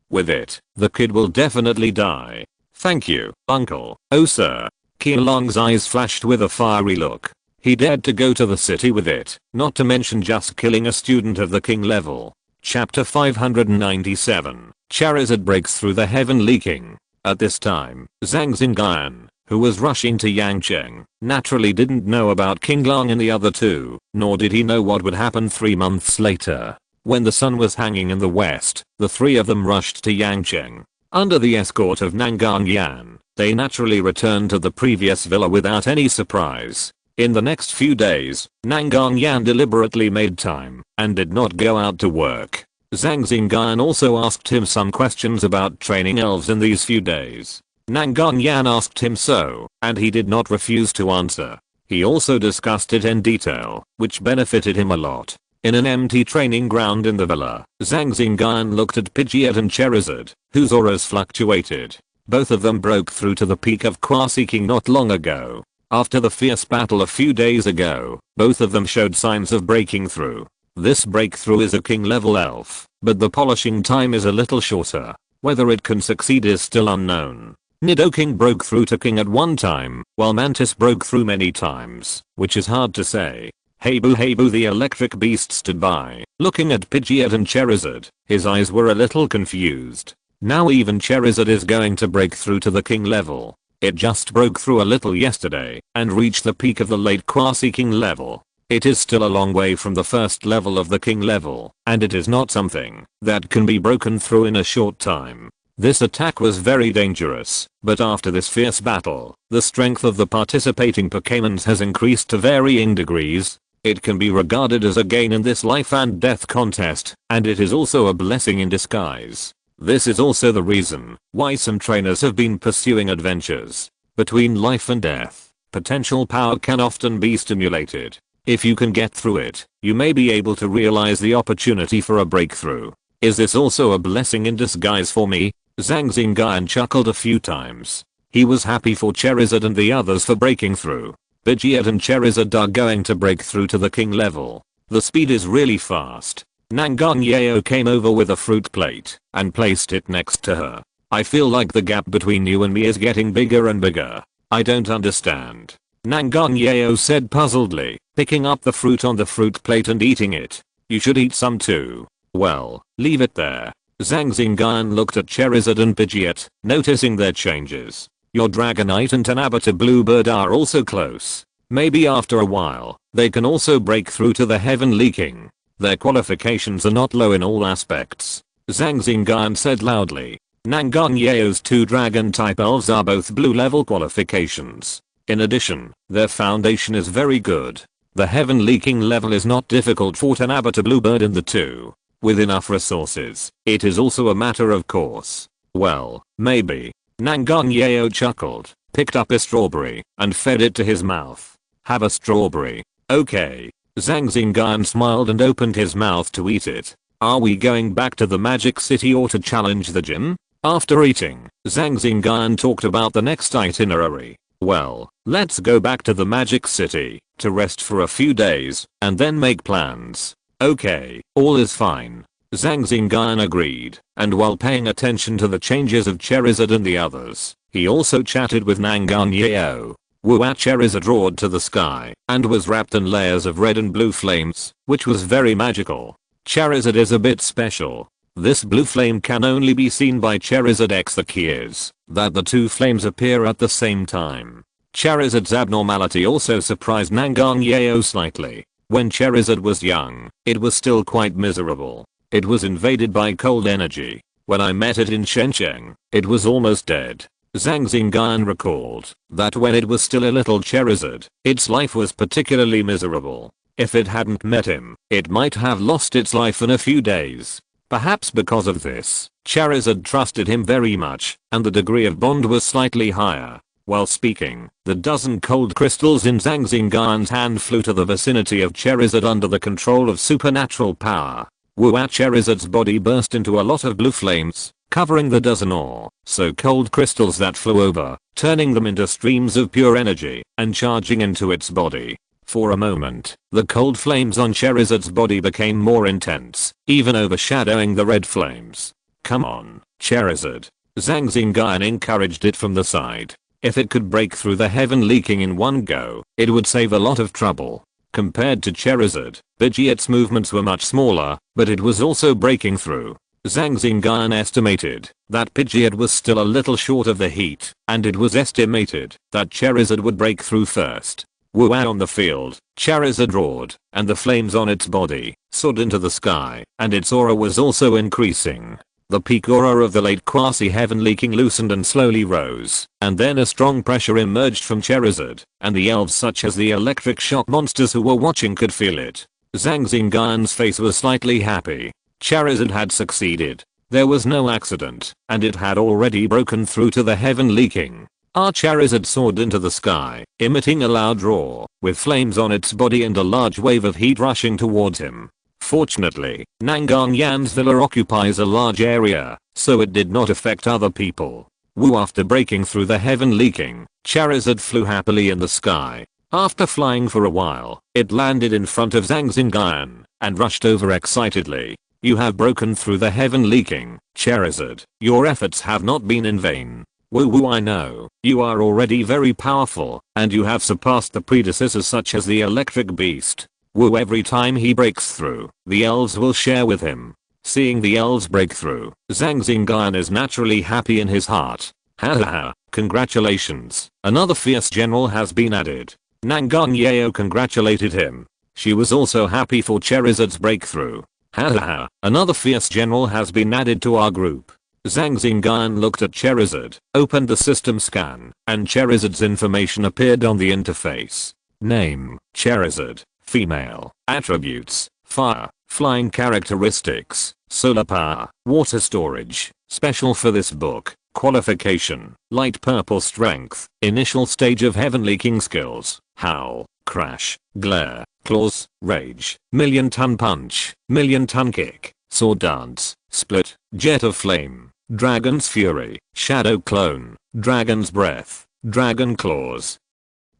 with it, the kid will definitely die. Thank you, uncle. Oh sir. Qiulong's eyes flashed with a fiery look. He dared to go to the city with it, not to mention just killing a student of the king level. Chapter 597. Charizard breaks through the heaven leaking. At this time, Zhang Xingyun, who was rushing to Yangcheng, naturally didn't know about Qiulong and the other two, nor did he know what would happen 3 months later. When the sun was hanging in the west, the three of them rushed to Yangcheng. Under the escort of Zhang, they naturally returned to the previous villa without any surprise. In the next few days, Zhang deliberately made time and did not go out to work. Zhang Xingyun also asked him some questions about training elves in these few days. Zhang asked him so, and he did not refuse to answer. He also discussed it in detail, which benefited him a lot. In an empty training ground in the villa, Zhang Xingyun looked at Pidgeot and Charizard, whose auras fluctuated. Both of them broke through to the peak of Quasiking not long ago. After the fierce battle a few days ago, both of them showed signs of breaking through. This breakthrough is a king level elf, but the polishing time is a little shorter. Whether it can succeed is still unknown. Nidoking broke through to king at one time, while Mantis broke through many times, which is hard to say. Hey boo the electric beast stood by, looking at Pidgeot and Charizard. His eyes were a little confused. Now even Charizard is going to break through to the king level. It just broke through a little yesterday, and reached the peak of the late Quasiking level. It is still a long way from the first level of the king level, and it is not something that can be broken through in a short time. This attack was very dangerous, but after this fierce battle, the strength of the participating Pokémons has increased to varying degrees. It can be regarded as a gain in this life and death contest, and it is also a blessing in disguise. This is also the reason why some trainers have been pursuing adventures between life and death. Potential power can often be stimulated. If you can get through it, you may be able to realize the opportunity for a breakthrough. Is this also a blessing in disguise for me? Zhang Xingyun chuckled a few times. He was happy for Charizard and the others for breaking through. Pidgeot and Charizard are going to break through to the king level. The speed is really fast. Nangangyeo came over with a fruit plate and placed it next to her. I feel like the gap between you and me is getting bigger and bigger. I don't understand. Nangangyeo said puzzledly, picking up the fruit on the fruit plate and eating it. You should eat some too. Well, leave it there. Zhang Xingyun looked at Charizard and Pidgeot, noticing their changes. Your Dragonite and Tanabata Bluebird are also close. Maybe after a while, they can also break through to the Heavenly King. Their qualifications are not low in all aspects. Zhang Xingyun said loudly. Nangangyeo's 2 dragon-type elves are both blue level qualifications. In addition, their foundation is very good. The Heavenly King level is not difficult for Tanabata Bluebird in the 2. With enough resources, it is also a matter of course. Well, maybe. Nangangyeo chuckled, picked up a strawberry, and fed it to his mouth. Have a strawberry. Okay. Zhang Xingyun smiled and opened his mouth to eat it. Are we going back to the Magic City or to challenge the gym? After eating, Zhang Xingyun talked about the next itinerary. Well, let's go back to the Magic City, to rest for a few days, and then make plans. Okay, all is fine. Zhang Xingyun agreed, and while paying attention to the changes of Charizard and the others, he also chatted with Nangangyeo. Charizard roared to the sky, and was wrapped in layers of red and blue flames, which was very magical. Charizard is a bit special. This blue flame can only be seen by Charizard X. The key is that the 2 flames appear at the same time. Charizard's abnormality also surprised Nangangyeo slightly. When Charizard was young, it was still quite miserable. It was invaded by cold energy. When I met it in Shenzhen, it was almost dead. Zhang Xingyun recalled that when it was still a little Charizard, its life was particularly miserable. If it hadn't met him, it might have lost its life in a few days. Perhaps because of this, Charizard trusted him very much, and the degree of bond was slightly higher. While speaking, the dozen cold crystals in Zhang Xingyun's hand flew to the vicinity of Charizard under the control of supernatural power. Charizard's body burst into a lot of blue flames, covering the dozen or so cold crystals that flew over, turning them into streams of pure energy, and charging into its body. For a moment, the cold flames on Charizard's body became more intense, even overshadowing the red flames. Come on, Charizard. Zhang Xingyun encouraged it from the side. If it could break through the Heavenly King in one go, it would save a lot of trouble. Compared to Charizard, Pidgeot's movements were much smaller, but it was also breaking through. Zhang Xingyun estimated that Pidgeot was still a little short of the heat, and it was estimated that Charizard would break through first. On the field, Charizard roared, and the flames on its body soared into the sky, and its aura was also increasing. The peak aura of the late quasi-heavenly king loosened and slowly rose, and then a strong pressure emerged from Charizard, and the elves such as the electric shock monsters who were watching could feel it. Zhang Xingyun's face was slightly happy. Charizard had succeeded. There was no accident, and it had already broken through to the Heavenly King. Charizard soared into the sky, emitting a loud roar, with flames on its body and a large wave of heat rushing towards him. Fortunately, Nangangyuan's villa occupies a large area, so it did not affect other people. After breaking through the Heavenly King, Charizard flew happily in the sky. After flying for a while, it landed in front of Zhang Xingyun, and rushed over excitedly. You have broken through the Heavenly King, Charizard. Your efforts have not been in vain. I know. You are already very powerful, and you have surpassed the predecessors such as the Electric Beast. Every time he breaks through, the elves will share with him. Seeing the elves break through, Zhang Xingyun is naturally happy in his heart. Hahaha, congratulations, another fierce general has been added. Nangangyeo congratulated him. She was also happy for Charizard's breakthrough. Hahaha, another fierce general has been added to our group. Zhang Xingyun looked at Charizard, opened the system scan, and Charizard's information appeared on the interface. Name, Charizard, female. Attributes, fire, flying characteristics, solar power, water storage. Special for this book. Qualification, light purple strength, initial stage of Heavenly King skills, howl, crash, glare, claws, rage, million ton punch, million ton kick, sword dance, split, jet of flame, dragon's fury, shadow clone, dragon's breath, dragon claws.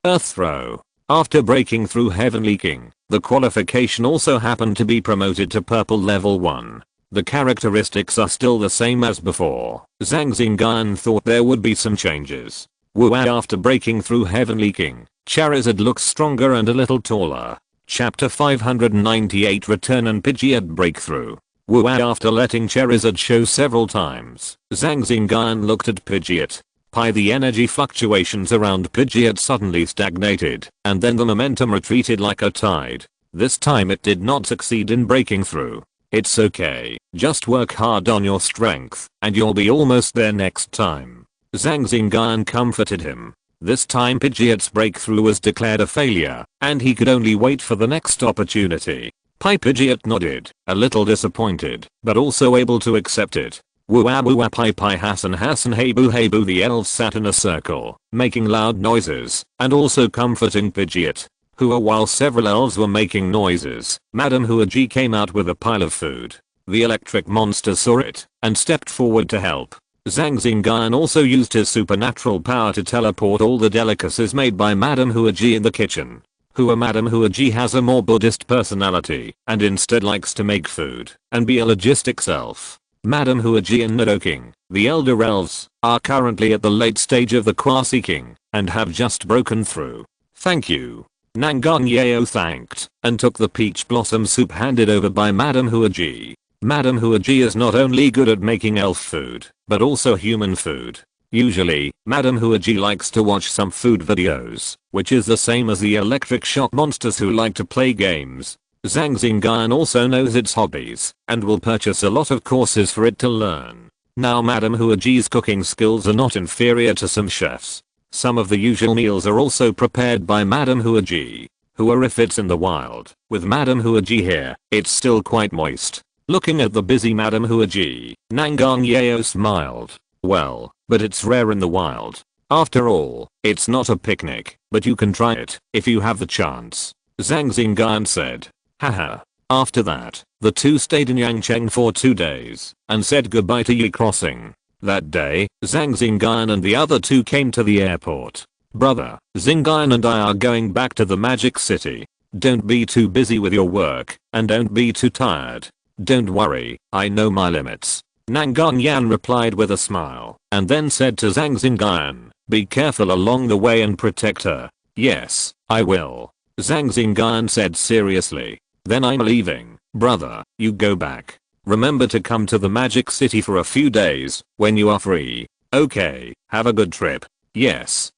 Earth throw. After breaking through Heavenly King, the qualification also happened to be promoted to purple level 1. The characteristics are still the same as before. Zhang Xingyun thought there would be some changes. Woo! After breaking through Heavenly King, Charizard looks stronger and a little taller. Chapter 598 Return and Pidgeot Breakthrough. Woo! After letting Charizard show several times, Zhang Xingyun looked at Pidgeot. The energy fluctuations around Pidgeot suddenly stagnated, and then the momentum retreated like a tide. This time it did not succeed in breaking through. It's okay, just work hard on your strength, and you'll be almost there next time. Zhang Xingyun comforted him. This time Pidgeot's breakthrough was declared a failure, and he could only wait for the next opportunity. Pidgeot nodded, a little disappointed, but also able to accept it. Woo woo pi Hassan hey boo the elves sat in a circle, making loud noises, and also comforting Pidgeot. While several elves were making noises, Madame Huaji came out with a pile of food. The electric monster saw it, and stepped forward to help. Zhang Xingyun also used his supernatural power to teleport all the delicacies made by Madame Huaji in the kitchen. Madame Huaji has a more Buddhist personality, and instead likes to make food, and be a logistics elf. Madame Huaji and Nidoking, the elder elves, are currently at the late stage of the Quasi King, and have just broken through. Thank you. Nangang Yeo thanked, and took the peach blossom soup handed over by Madame Huaji. Madame Huaji is not only good at making elf food, but also human food. Usually, Madame Huaji likes to watch some food videos, which is the same as the electric shock monsters who like to play games. Zhang Xingyun also knows its hobbies, and will purchase a lot of courses for it to learn. Now Madame Huaji's cooking skills are not inferior to some chefs. Some of the usual meals are also prepared by Madame Huaji. If it's in the wild, with Madame Huaji here, it's still quite moist. Looking at the busy Madame Huaji, Nangang Yeo smiled. Well, but it's rare in the wild. After all, it's not a picnic, but you can try it, if you have the chance. Zhang Xingyun said. Haha. After that, the two stayed in Yangcheng for 2 days, and said goodbye to Yi Crossing. That day, Zhang Xingyun and the other two came to the airport. Brother, Xingyun and I are going back to the Magic City. Don't be too busy with your work, and don't be too tired. Don't worry, I know my limits. Nangang Yan replied with a smile, and then said to Zhang Xingyun, be careful along the way and protect her. Yes, I will. Zhang Xingyun said seriously. Then I'm leaving, brother, you go back. Remember to come to the Magic City for a few days, when you are free. Okay, have a good trip. Yes,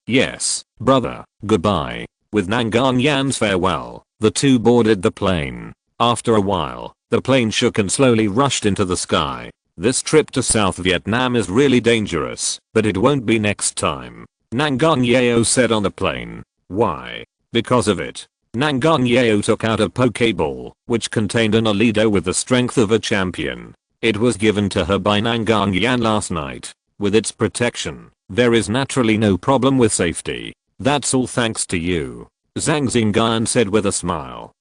brother, goodbye. With Nangang Yan's farewell, the two boarded the plane. After a while, the plane shook and slowly rushed into the sky. This trip to South Vietnam is really dangerous, but it won't be next time. Nangang Yeo said on the plane. Why? Because of it. Nangang Yeo took out a Pokeball, which contained an Alido with the strength of a champion. It was given to her by Nangang Yan last night. With its protection, there is naturally no problem with safety. That's all thanks to you. Zhang Xingyun said with a smile.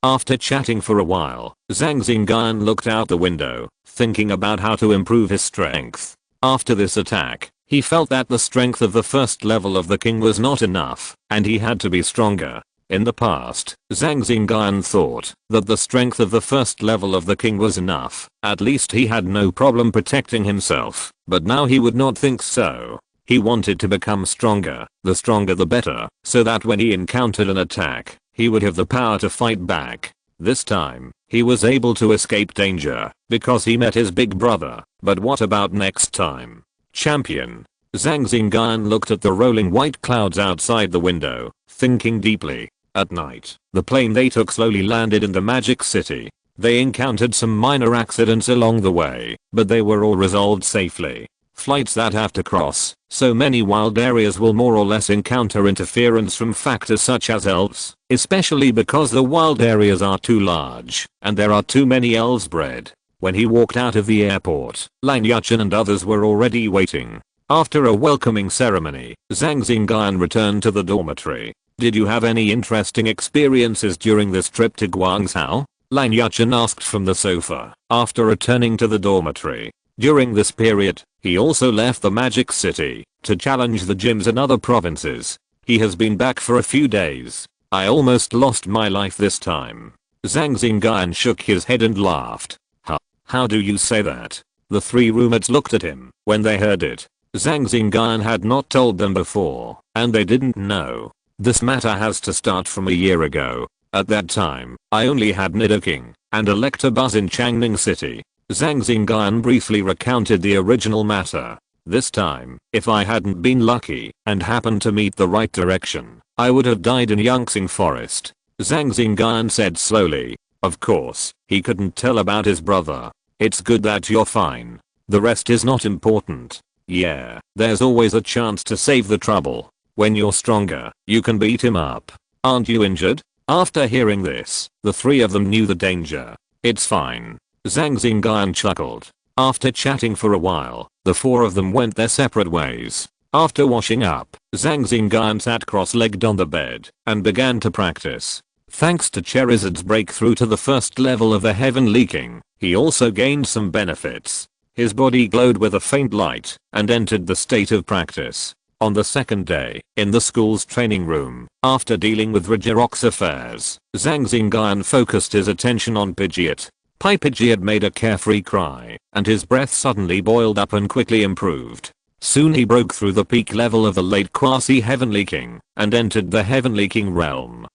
After chatting for a while, Zhang Xingyun looked out the window, thinking about how to improve his strength. After this attack, he felt that the strength of the first level of the king was not enough, and he had to be stronger. In the past, Zhang Xingyun thought that the strength of the first level of the king was enough, at least he had no problem protecting himself, but now he would not think so. He wanted to become stronger, the stronger the better, so that when he encountered an attack, he would have the power to fight back. This time, he was able to escape danger, because he met his big brother, but what about next time? Champion. Zhang Xingyun looked at the rolling white clouds outside the window, thinking deeply. At night, the plane they took slowly landed in the Magic City. They encountered some minor accidents along the way, but they were all resolved safely. Flights that have to cross so many wild areas will more or less encounter interference from factors such as elves, especially because the wild areas are too large and there are too many elves bred. When he walked out of the airport, Lan Yuchen and others were already waiting. After a welcoming ceremony, Zhang Xingyun returned to the dormitory. Did you have any interesting experiences during this trip to Guangzhou? Lan Yuchen asked from the sofa, after returning to the dormitory. During this period, he also left the Magic City to challenge the gyms in other provinces. He has been back for a few days. I almost lost my life this time. Zhang Xingyun shook his head and laughed. How do you say that? The three roommates looked at him when they heard it. Zhang Xingyun had not told them before, and they didn't know. This matter has to start from a year ago. At that time, I only had Nidoking and Electabuzz in Changning City. Zhang Xingyun briefly recounted the original matter. This time, if I hadn't been lucky and happened to meet the right direction, I would have died in Yangxing Forest. Zhang Xingyun said slowly. Of course, he couldn't tell about his brother. It's good that you're fine. The rest is not important. Yeah, there's always a chance to save the trouble. When you're stronger, you can beat him up. Aren't you injured? After hearing this, the three of them knew the danger. It's fine. Zhang Xingyun chuckled. After chatting for a while, the four of them went their separate ways. After washing up, Zhang Xingyun sat cross-legged on the bed and began to practice. Thanks to Charizard's breakthrough to the first level of the Heavenly King, he also gained some benefits. His body glowed with a faint light and entered the state of practice. On the second day, in the school's training room, after dealing with Regirock's affairs, Zhang Xingyun focused his attention on Pidgeot. Pidgeot made a carefree cry, and his breath suddenly boiled up and quickly improved. Soon he broke through the peak level of the late quasi-Heavenly King, and entered the Heavenly King realm.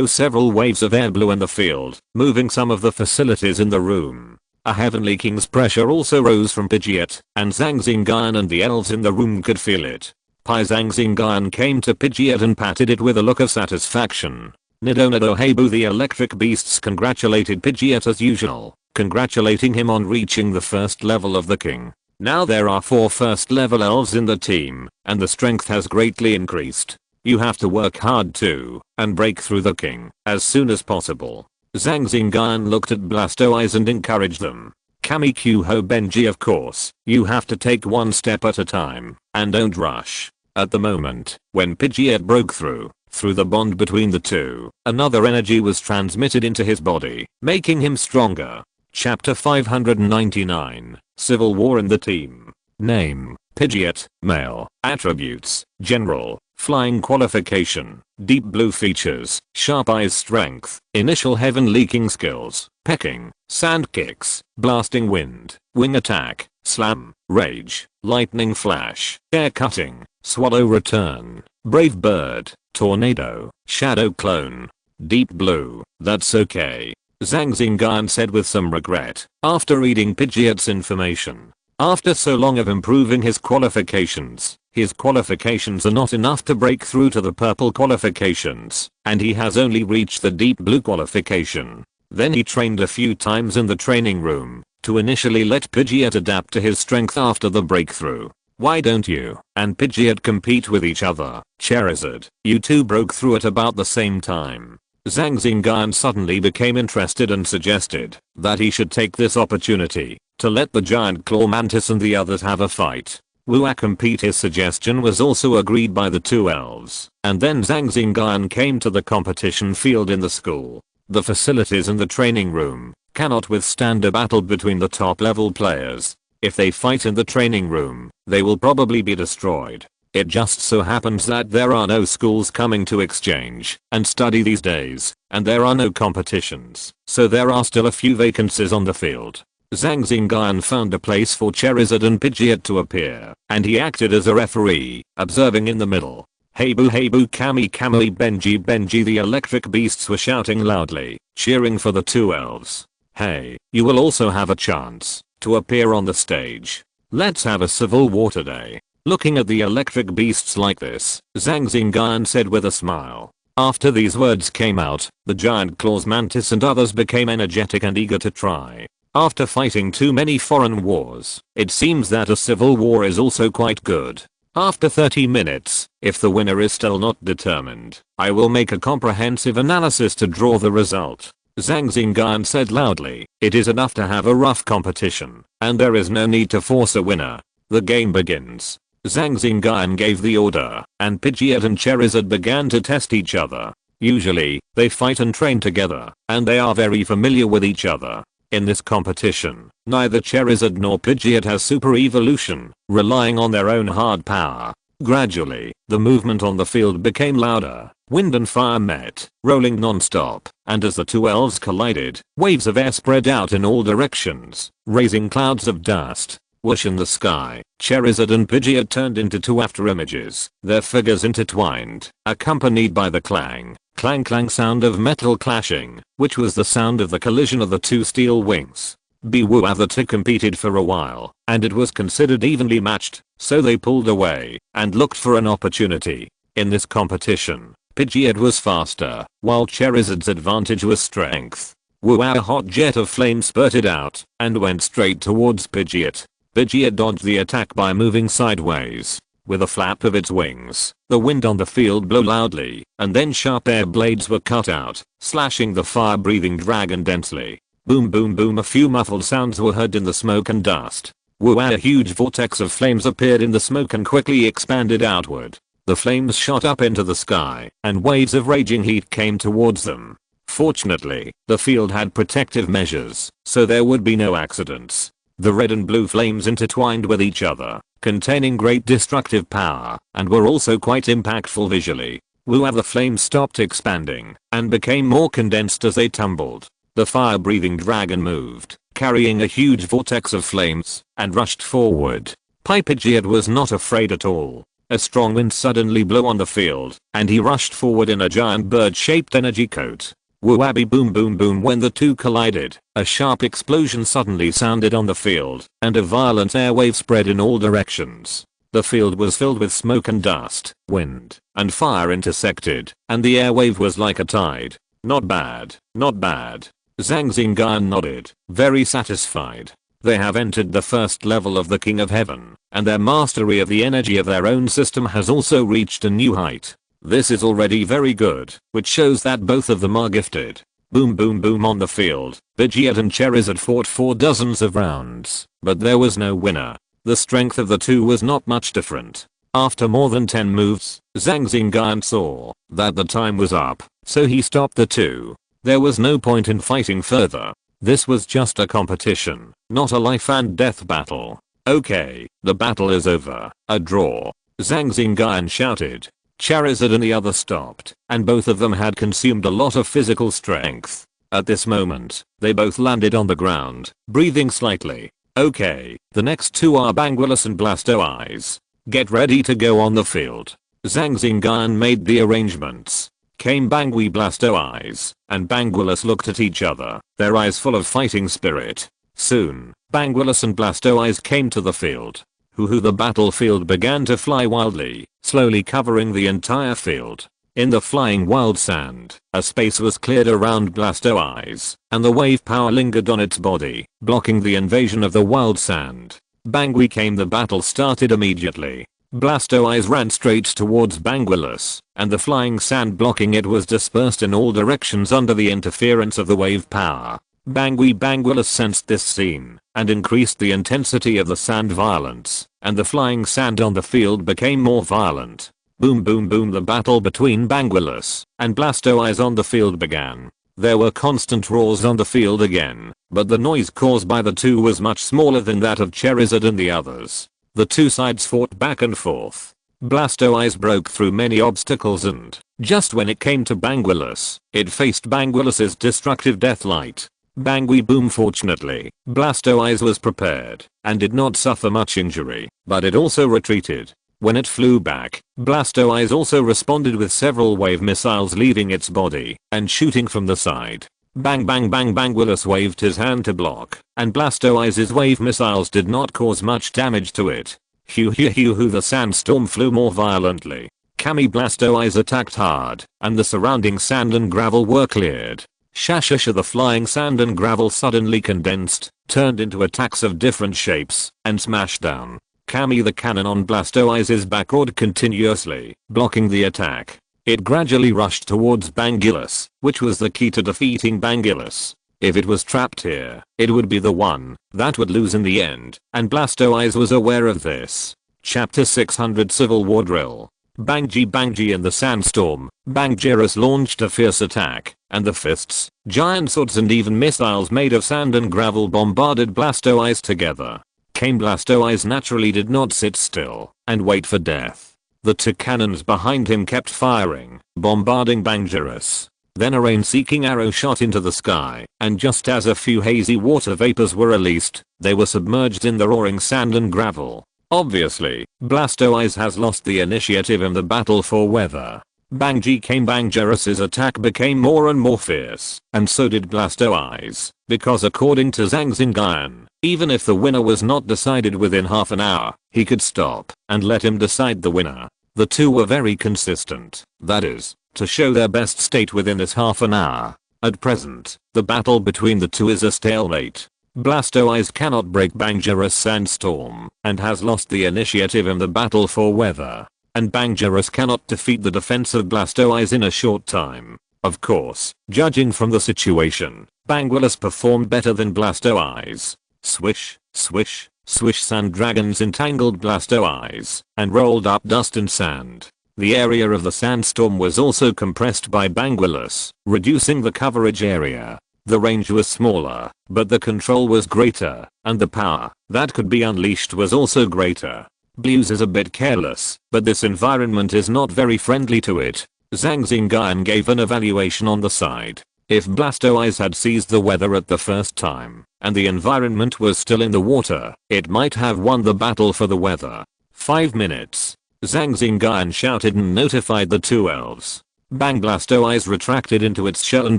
Several waves of air blew in the field, moving some of the facilities in the room. A Heavenly King's pressure also rose from Pidgeot, and Zhang Xingyun and the elves in the room could feel it. Zhang Xingyun came to Pidgeot and patted it with a look of satisfaction. Nido Habu the electric beasts congratulated Pidgeot as usual, congratulating him on reaching the first level of the king. Now there are 4 first level elves in the team, and the strength has greatly increased. You have to work hard too, and break through the king, as soon as possible. Zhang Xingyun looked at Blastoise and encouraged them. Kamikuho Benji, of course, you have to take one step at a time, and don't rush. At the moment, when Pidgeot broke through the bond between the two, another energy was transmitted into his body, making him stronger. Chapter 599, Civil War in the Team. Name, Pidgeot, male. Attributes, general. Flying qualification, deep blue features, sharp eyes strength, initial Heavenly King skills, pecking, sand kicks, blasting wind, wing attack, slam, rage, lightning flash, air cutting, swallow return, brave bird, tornado, shadow clone. Deep blue, that's okay. Zhang Xingyun said with some regret, after reading Pidgeot's information. After so long of improving his qualifications are not enough to break through to the purple qualifications, and he has only reached the deep blue qualification. Then he trained a few times in the training room to initially let Pidgeot adapt to his strength after the breakthrough. Why don't you and Pidgeot compete with each other? Charizard, you two broke through at about the same time. Zhang Xingyun suddenly became interested and suggested that he should take this opportunity to let the giant claw mantis and the others have a fight. Wua compete. His suggestion was also agreed by the two elves, and then Zhang Xingyun came to the competition field in the school. The facilities in the training room cannot withstand a battle between the top level players. If they fight in the training room, they will probably be destroyed. It just so happens that there are no schools coming to exchange and study these days, and there are no competitions, so there are still a few vacancies on the field. Zhang Xingyun found a place for Charizard and Pidgeot to appear, and he acted as a referee, observing in the middle. Hey boo Kami Benji. The electric beasts were shouting loudly, cheering for the two elves. Hey, you will also have a chance to appear on the stage. Let's have a civil war today. Looking at the electric beasts like this, Zhang Xingyun said with a smile. After these words came out, the giant claws mantis and others became energetic and eager to try. After fighting too many foreign wars, it seems that a civil war is also quite good. After 30 minutes, if the winner is still not determined, I will make a comprehensive analysis to draw the result. Zhang Xingyun said loudly, it is enough to have a rough competition, and there is no need to force a winner. The game begins. Zhang Xingyun gave the order, and Pidgeot and Charizard began to test each other. Usually, they fight and train together, and they are very familiar with each other. In this competition, neither Charizard nor Pidgeot has super evolution, relying on their own hard power. Gradually, the movement on the field became louder, wind and fire met, rolling non-stop, and as the two elves collided, waves of air spread out in all directions, raising clouds of dust. Whoosh in the sky, Charizard and Pidgeot turned into two afterimages, their figures intertwined, accompanied by the clang, clang clang sound of metal clashing, which was the sound of the collision of the two steel wings. The two competed for a while, and it was considered evenly matched, so they pulled away, and looked for an opportunity. In this competition, Pidgeot was faster, while Charizard's advantage was strength. A hot jet of flame spurted out, and went straight towards Pidgeot. Pidgeot dodged the attack by moving sideways. With a flap of its wings, the wind on the field blew loudly, and then sharp air blades were cut out, slashing the fire-breathing dragon densely. Boom boom boom, a few muffled sounds were heard in the smoke and dust. A huge vortex of flames appeared in the smoke and quickly expanded outward. The flames shot up into the sky, and waves of raging heat came towards them. Fortunately, the field had protective measures, so there would be no accidents. The red and blue flames intertwined with each other, containing great destructive power, and were also quite impactful visually. The flames stopped expanding, and became more condensed as they tumbled. The fire-breathing dragon moved, carrying a huge vortex of flames, and rushed forward. Pidgeot was not afraid at all. A strong wind suddenly blew on the field, and he rushed forward in a giant bird-shaped energy coat. Whoabby boom boom boom, when the two collided, a sharp explosion suddenly sounded on the field, and a violent airwave spread in all directions. The field was filled with smoke and dust, wind, and fire intersected, and the airwave was like a tide. Not bad, not bad. Zhang Xingyun nodded, very satisfied. They have entered the first level of the King of Heaven, and their mastery of the energy of their own system has also reached a new height. This is already very good, which shows that both of them are gifted. Boom boom boom on the field, Pidgeot and Charizard fought for dozens of rounds, but there was no winner. The strength of the two was not much different. After more than 10 moves, Zhang Xingyun saw that the time was up, so he stopped the two. There was no point in fighting further. This was just a competition, not a life and death battle. Okay, the battle is over, a draw. Zhang Xingyun shouted. Charizard and the other stopped, and both of them had consumed a lot of physical strength. At this moment, they both landed on the ground, breathing slightly. Okay, the next two are Banguilus and Blastoise. Get ready to go on the field. Zhang Xingyun made the arrangements. Came Bangui Blastoise, and Banguilus looked at each other, their eyes full of fighting spirit. Soon, Banguilus and Blastoise came to the field. The battlefield began to fly wildly, slowly covering the entire field. In the flying wild sand, a space was cleared around Blastoise, and the wave power lingered on its body, blocking the invasion of the wild sand. Bangui came, the battle started immediately. Blastoise ran straight towards Banguilus, and the flying sand blocking it was dispersed in all directions under the interference of the wave power. Banguilus sensed this scene, and increased the intensity of the sand violence, and the flying sand on the field became more violent. Boom boom boom, the battle between Banguilus and Blastoise on the field began. There were constant roars on the field again, but the noise caused by the two was much smaller than that of Charizard and the others. The two sides fought back and forth. Blastoise broke through many obstacles, and, just when it came to Banguilus, it faced Banguilus's destructive deathlight. Bangui boom. Fortunately, Blastoise was prepared, and did not suffer much injury, but it also retreated. When it flew back, Blastoise also responded with several wave missiles leaving its body, and shooting from the side. Bang bang bang, Banguilus waved his hand to block, and Blastoise's wave missiles did not cause much damage to it. The sandstorm flew more violently. Kami Blastoise attacked hard, and the surrounding sand and gravel were cleared. Shashasha, the flying sand and gravel suddenly condensed, turned into attacks of different shapes, and smashed down. Kami the cannon on Blastoise's back roared continuously, blocking the attack. It gradually rushed towards Bangulus, which was the key to defeating Bangulus. If it was trapped here, it would be the one that would lose in the end, and Blastoise was aware of this. Chapter 600 Civil War Drill. Bangji in the sandstorm, Bangirus launched a fierce attack, and the fists, giant swords and even missiles made of sand and gravel bombarded Blastoise together. Blastoise naturally did not sit still and wait for death. The two cannons behind him kept firing, bombarding Bangirus. Then a rain-seeking arrow shot into the sky, and just as a few hazy water vapors were released, they were submerged in the roaring sand and gravel. Obviously, Blastoise has lost the initiative in the battle for weather. Bangirus's attack became more and more fierce, and so did Blastoise, because according to Zhang Xingyun, even if the winner was not decided within half an hour, he could stop and let him decide the winner. The two were very consistent, that is, to show their best state within this half an hour. At present, the battle between the two is a stalemate. Blastoise cannot break Bangirus' sandstorm, and has lost the initiative in the battle for weather. And Bangirus cannot defeat the defense of Blastoise in a short time. Of course, judging from the situation, Bangulus performed better than Blastoise. Swish, swish, swish, sand dragons entangled Blastoise, and rolled up dust and sand. The area of the sandstorm was also compressed by Bangulus, reducing the coverage area. The range was smaller, but the control was greater, and the power that could be unleashed was also greater. Blues is a bit careless, but this environment is not very friendly to it. Zhang Xingyun gave an evaluation on the side. If Blastoise had seized the weather at the first time, and the environment was still in the water, it might have won the battle for the weather. 5 minutes. Zhang Xingyun shouted and notified the two elves. Bang! Blastoise retracted into its shell and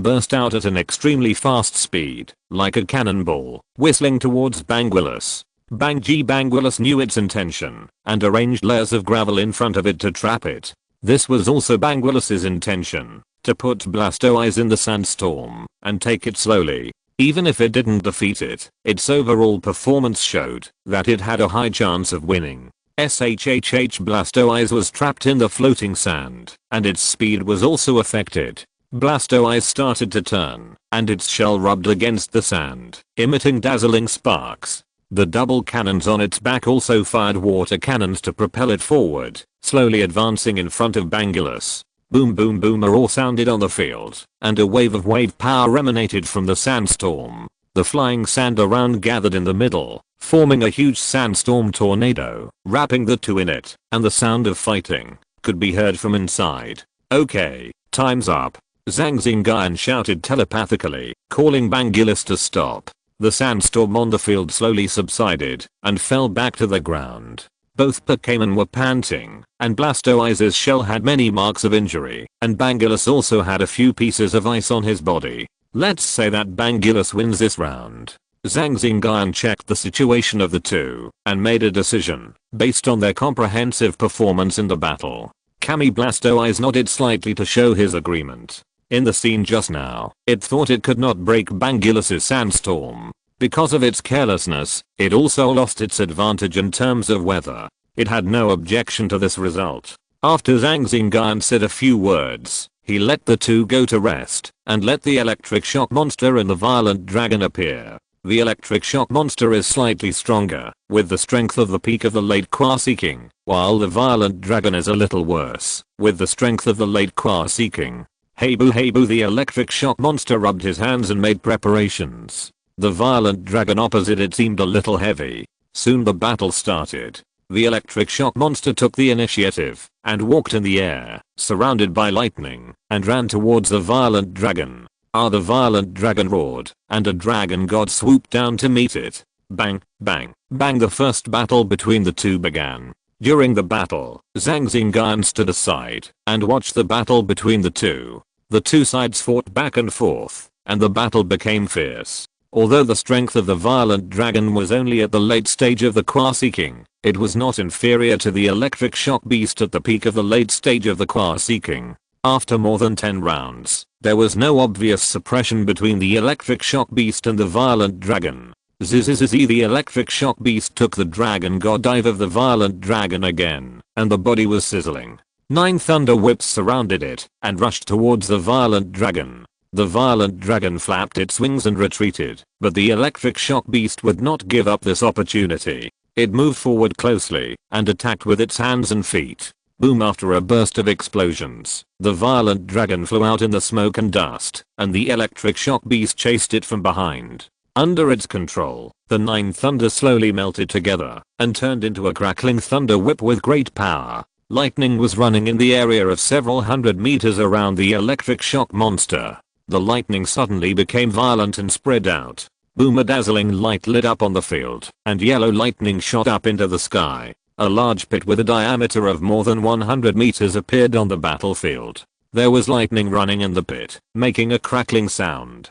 burst out at an extremely fast speed, like a cannonball, whistling towards Bangulus. Bangulus knew its intention, and arranged layers of gravel in front of it to trap it. This was also Bangulus's intention, to put Blastoise in the sandstorm, and take it slowly. Even if it didn't defeat it, its overall performance showed that it had a high chance of winning. Blastoise was trapped in the floating sand, and its speed was also affected. Blastoise started to turn, and its shell rubbed against the sand, emitting dazzling sparks. The double cannons on its back also fired water cannons to propel it forward, slowly advancing in front of Bangulus. Boom boom boom a roar sounded on the field, and a wave of wave power emanated from the sandstorm. The flying sand around gathered in the middle, forming a huge sandstorm tornado, wrapping the two in it, and the sound of fighting could be heard from inside. Okay, time's up. Zhang Xingyun shouted telepathically, calling Bangulus to stop. The sandstorm on the field slowly subsided and fell back to the ground. Both Pokémon were panting, and Blastoise's shell had many marks of injury, and Bangulus also had a few pieces of ice on his body. Let's say that Bangulus wins this round. Zhang Xingyun checked the situation of the two, and made a decision, based on their comprehensive performance in the battle. Kami Blastoise nodded slightly to show his agreement. In the scene just now, it thought it could not break Bangulus's sandstorm. Because of its carelessness, it also lost its advantage in terms of weather. It had no objection to this result. After Zhang Xingyun said a few words, he let the two go to rest, and let the electric shock monster and the violent dragon appear. The electric shock monster is slightly stronger, with the strength of the peak of the late Quasi King, while the violent dragon is a little worse, with the strength of the late Quasi King. Hey boo, the electric shock monster rubbed his hands and made preparations. The violent dragon opposite it seemed a little heavy. Soon the battle started. The electric shock monster took the initiative, and walked in the air, surrounded by lightning, and ran towards the violent dragon. The violent dragon roared, and a dragon god swooped down to meet it. Bang, bang, bang. The first battle between the two began. During the battle, Zhang Xingyun stood aside, and watched the battle between the two. The two sides fought back and forth, and the battle became fierce. Although the strength of the violent dragon was only at the late stage of the Quasi-King, it was not inferior to the electric shock beast at the peak of the late stage of the Quasi-King. After more than 10 rounds, there was no obvious suppression between the electric shock beast and the violent dragon. Zzzz, the electric shock beast took the dragon god dive of the violent dragon again, and the body was sizzling. 9 thunder whips surrounded it and rushed towards the violent dragon. The violent dragon flapped its wings and retreated, but the electric shock beast would not give up this opportunity. It moved forward closely and attacked with its hands and feet. Boom! After a burst of explosions, the violent dragon flew out in the smoke and dust, and the electric shock beast chased it from behind. Under its control, the 9 thunder slowly melted together and turned into a crackling thunder whip with great power. Lightning was running in the area of several hundred meters around the electric shock monster. The lightning suddenly became violent and spread out. Boom! A dazzling light lit up on the field, and yellow lightning shot up into the sky. A large pit with a diameter of more than 100 meters appeared on the battlefield. There was lightning running in the pit, making a crackling sound.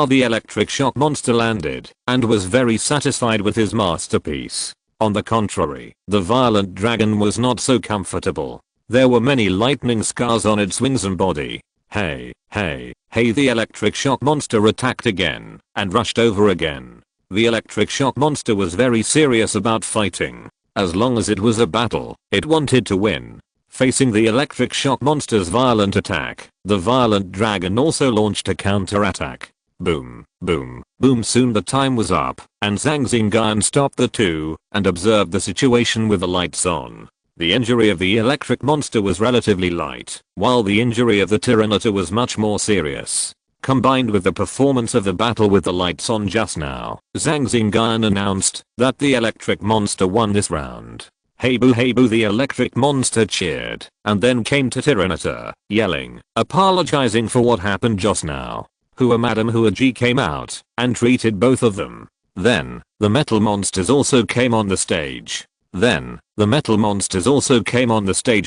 The electric shock monster landed, and was very satisfied with his masterpiece. On the contrary, the violent dragon was not so comfortable. There were many lightning scars on its wings and body. Hey, the electric shock monster attacked again, and rushed over again. The electric shock monster was very serious about fighting. As long as it was a battle, it wanted to win. Facing the electric shock monster's violent attack, the violent dragon also launched a counterattack. Boom, boom, boom. Soon the time was up, and Zhang Xingyun stopped the two and observed the situation with the lights on. The injury of the electric monster was relatively light, while the injury of the Tyranitar was much more serious. Combined with the performance of the battle with the lights on just now, Zhang Xingyun announced that the electric monster won this round. Hey boo, the electric monster cheered, and then came to Tyranitar, yelling, apologizing for what happened just now. Madam Huaji came out and treated both of them. Then, the metal monsters also came on the stage.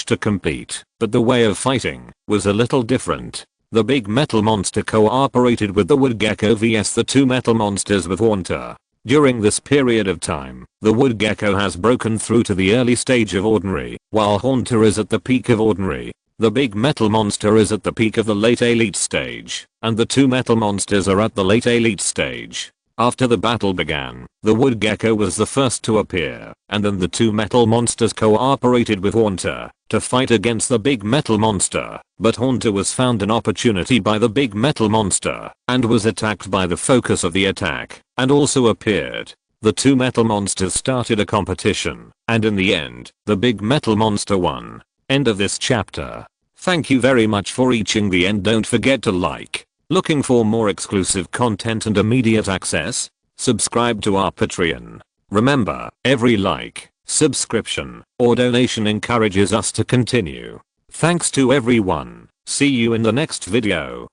to compete, but the way of fighting was a little different. The big metal monster cooperated with the wood gecko vs the 2 metal monsters with Haunter. During this period of time, the wood gecko has broken through to the early stage of ordinary, while Haunter is at the peak of ordinary. The big metal monster is at the peak of the late elite stage, and the 2 metal monsters are at the late elite stage. After the battle began, the wood gecko was the first to appear, and then the 2 metal monsters cooperated with Haunter to fight against the big metal monster, but Haunter was found an opportunity by the big metal monster, and was attacked by the focus of the attack, and also appeared. The 2 metal monsters started a competition, and in the end, the big metal monster won. End of this chapter. Thank you very much for reaching the end. Don't forget to like. Looking for more exclusive content and immediate access? Subscribe to our Patreon. Remember, every like, subscription, or donation encourages us to continue. Thanks to everyone. See you in the next video.